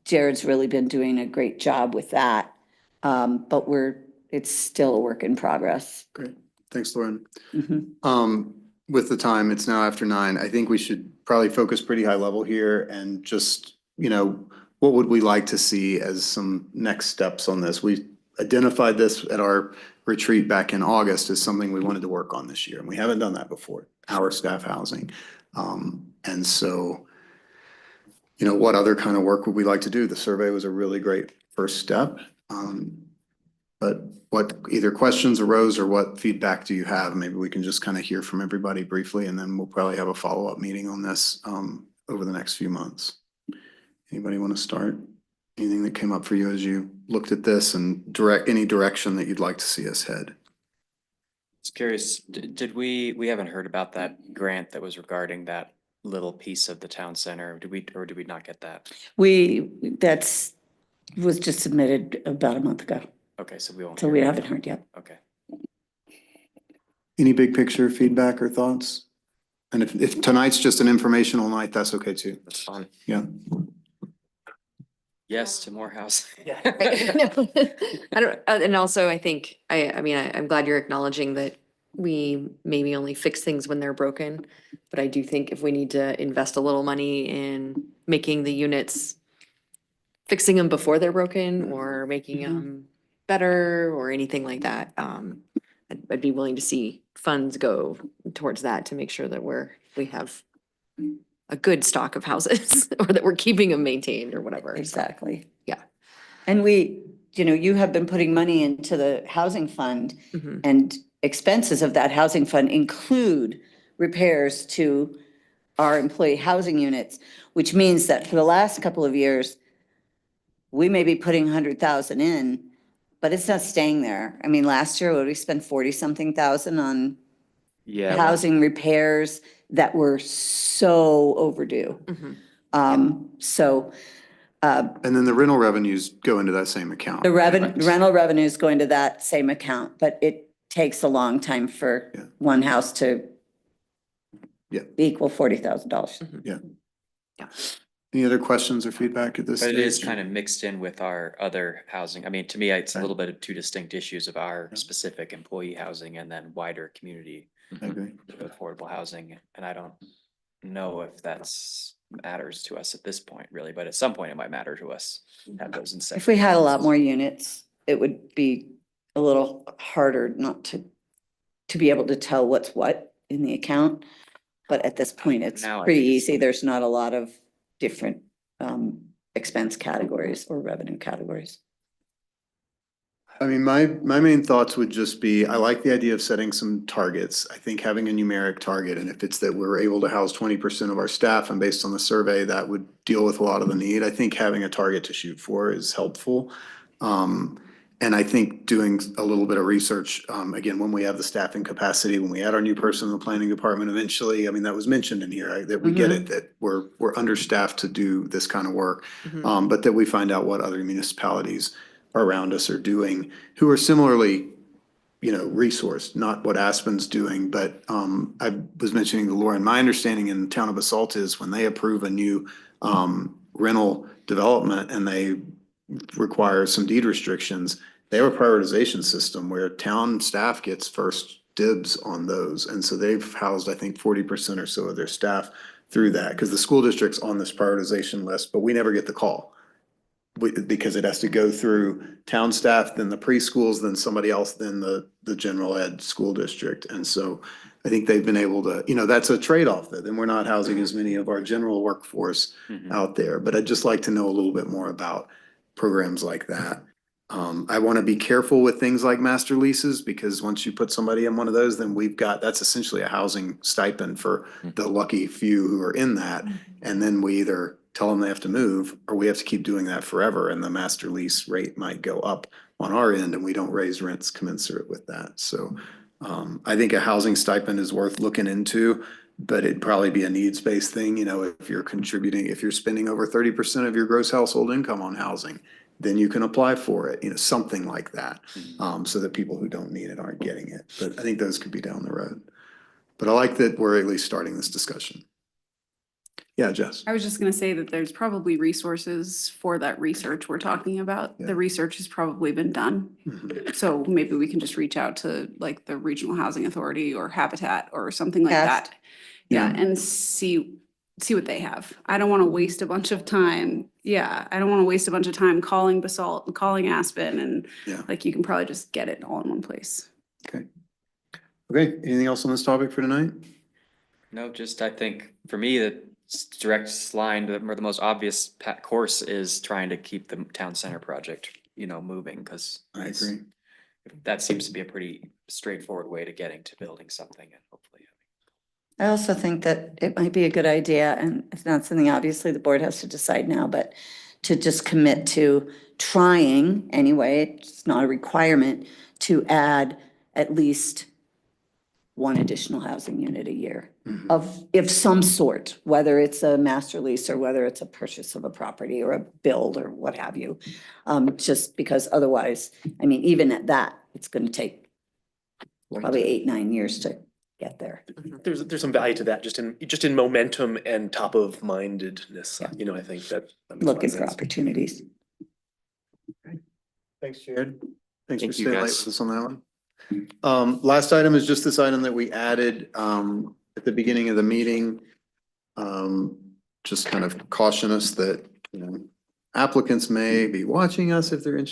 Jared's really been doing a great job with that. But it's still a work in progress. Great. Thanks, Lauren. With the time, it's now after 9. I think we should probably focus pretty high level here and just, what would we like to see as some next steps on this? We identified this at our retreat back in August as something we wanted to work on this year, and we haven't done that before, our staff housing. And so, what other kind of work would we like to do? The survey was a really great first step. But what either questions arose or what feedback do you have? Maybe we can just kind of hear from everybody briefly, and then we'll probably have a follow-up meeting on this over the next few months. Anybody want to start? Anything that came up for you as you looked at this, and any direction that you'd like to see us head? Just curious, did we haven't heard about that grant that was regarding that little piece of the town center? Did we not get that? That's was just submitted about a month ago. Okay, so we won't. So we haven't heard yet. Okay. Any big picture feedback or thoughts? And if tonight's just an informational night, that's okay too. That's fine. Yeah. Yes to more house. Yeah. And also I think, I'm glad you're acknowledging that we maybe only fix things when they're broken. But I do think if we need to invest a little money in making the units fixing them before they're broken or making them better or anything like that. I'd be willing to see funds go towards that to make sure that we have a good stock of houses or that we're keeping them maintained or whatever. So, Exactly. yeah. And you have been putting money into the housing fund, and expenses of that housing fund include repairs to our employee housing units, which means that for the last couple of years, we may be putting 100,000 in, but it's not staying there. I mean, last year, we spent 40-something thousand on housing repairs that were so overdue. So. And then the rental revenues go into that same account. The rental revenues go into that same account, but it takes a long time for one house to equal $40,000. Yeah. Any other questions or feedback at this But stage? it is kind of mixed in with our other housing. I mean, to me, it's a little bit of two distinct issues of our specific employee housing and then wider community I agree. affordable housing. And I don't know if that's matters to us at this point, really, but at some point it might matter to us. Have those incentives. If we had a lot more units, it would be a little harder not to be able to tell what's what in the account. But at this point, it's Now I pretty think it's- easy. There's not a lot of different expense categories or revenue categories. I mean, my main thoughts would just be, I like the idea of setting some targets. I think having a numeric target, and if it's that we're able to house 20% of our staff and based on the survey, that would deal with a lot of the need. I think having a target to shoot for is helpful. And I think doing a little bit of research, again, when we have the staffing capacity, when we add our new person in the planning department eventually, I mean, that was mentioned in here, right? That we get it, that we're understaffed to do this kind of work. But that we find out what other municipalities around us are doing who are similarly, resourced, not what Aspen's doing, but I was mentioning to Lauren, my understanding in the town of Basalt is when they approve a new rental development and they require some deed restrictions, they have a prioritization system where town staff gets first dibs on those. And so they've housed, I think, 40% or so of their staff through that, because the school district's on this prioritization list, but we never get the call. Because it has to go through town staff, then the preschools, then somebody else, then the general ed school district. And so I think they've been able to, that's a trade-off that then we're not housing as many of our general workforce out there. But I'd just like to know a little bit more about programs like that. I want to be careful with things like master leases, because once you put somebody in one of those, then that's essentially a housing stipend for the lucky few who are in that. And then we either tell them they have to move, or we have to keep doing that forever, and the master lease rate might go up on our end, and we don't raise rents commensurate with that. So I think a housing stipend is worth looking into, but it'd probably be a needs-based thing. If you're contributing, if you're spending over 30% of your gross household income on housing, then you can apply for it, something like that, so that people who don't need it aren't getting it. But I think those could be down the road. But I like that we're at least starting this discussion. Yeah, Jess. I was just gonna say that there's probably resources for that research we're talking about. The research has probably been done. So maybe we can just reach out to like the Regional Housing Authority or Habitat or something like that. Yeah, and see what they have. I don't wanna waste a bunch of time. Yeah, I don't wanna waste a bunch of time calling Basalt and calling Aspen, and like you can probably just get it all in one place. Okay. Anything else on this topic for tonight? No, just I think for me, the direct line or the most obvious course is trying to keep the town center project, moving, because I agree. That seems to be a pretty straightforward way to getting to building something and hopefully. I also think that it might be a good idea, and it's not something obviously the board has to decide now, but to just commit to trying anyway, it's not a requirement, to add at least one additional housing unit a year of some sort, whether it's a master lease or whether it's a purchase of a property or a build or what have you. Just because otherwise, I mean, even at that, it's going to take probably 8-9 years to get there. There's some value to that, just in momentum and top of mindedness. I think that makes a lot Looking of for sense. opportunities. Thanks, Jared. Thanks Thank for you, staying late guys. with us on that one. Last item is just this item that we added at the beginning of the meeting. Just kind of caution us that, applicants may be watching us if they're interested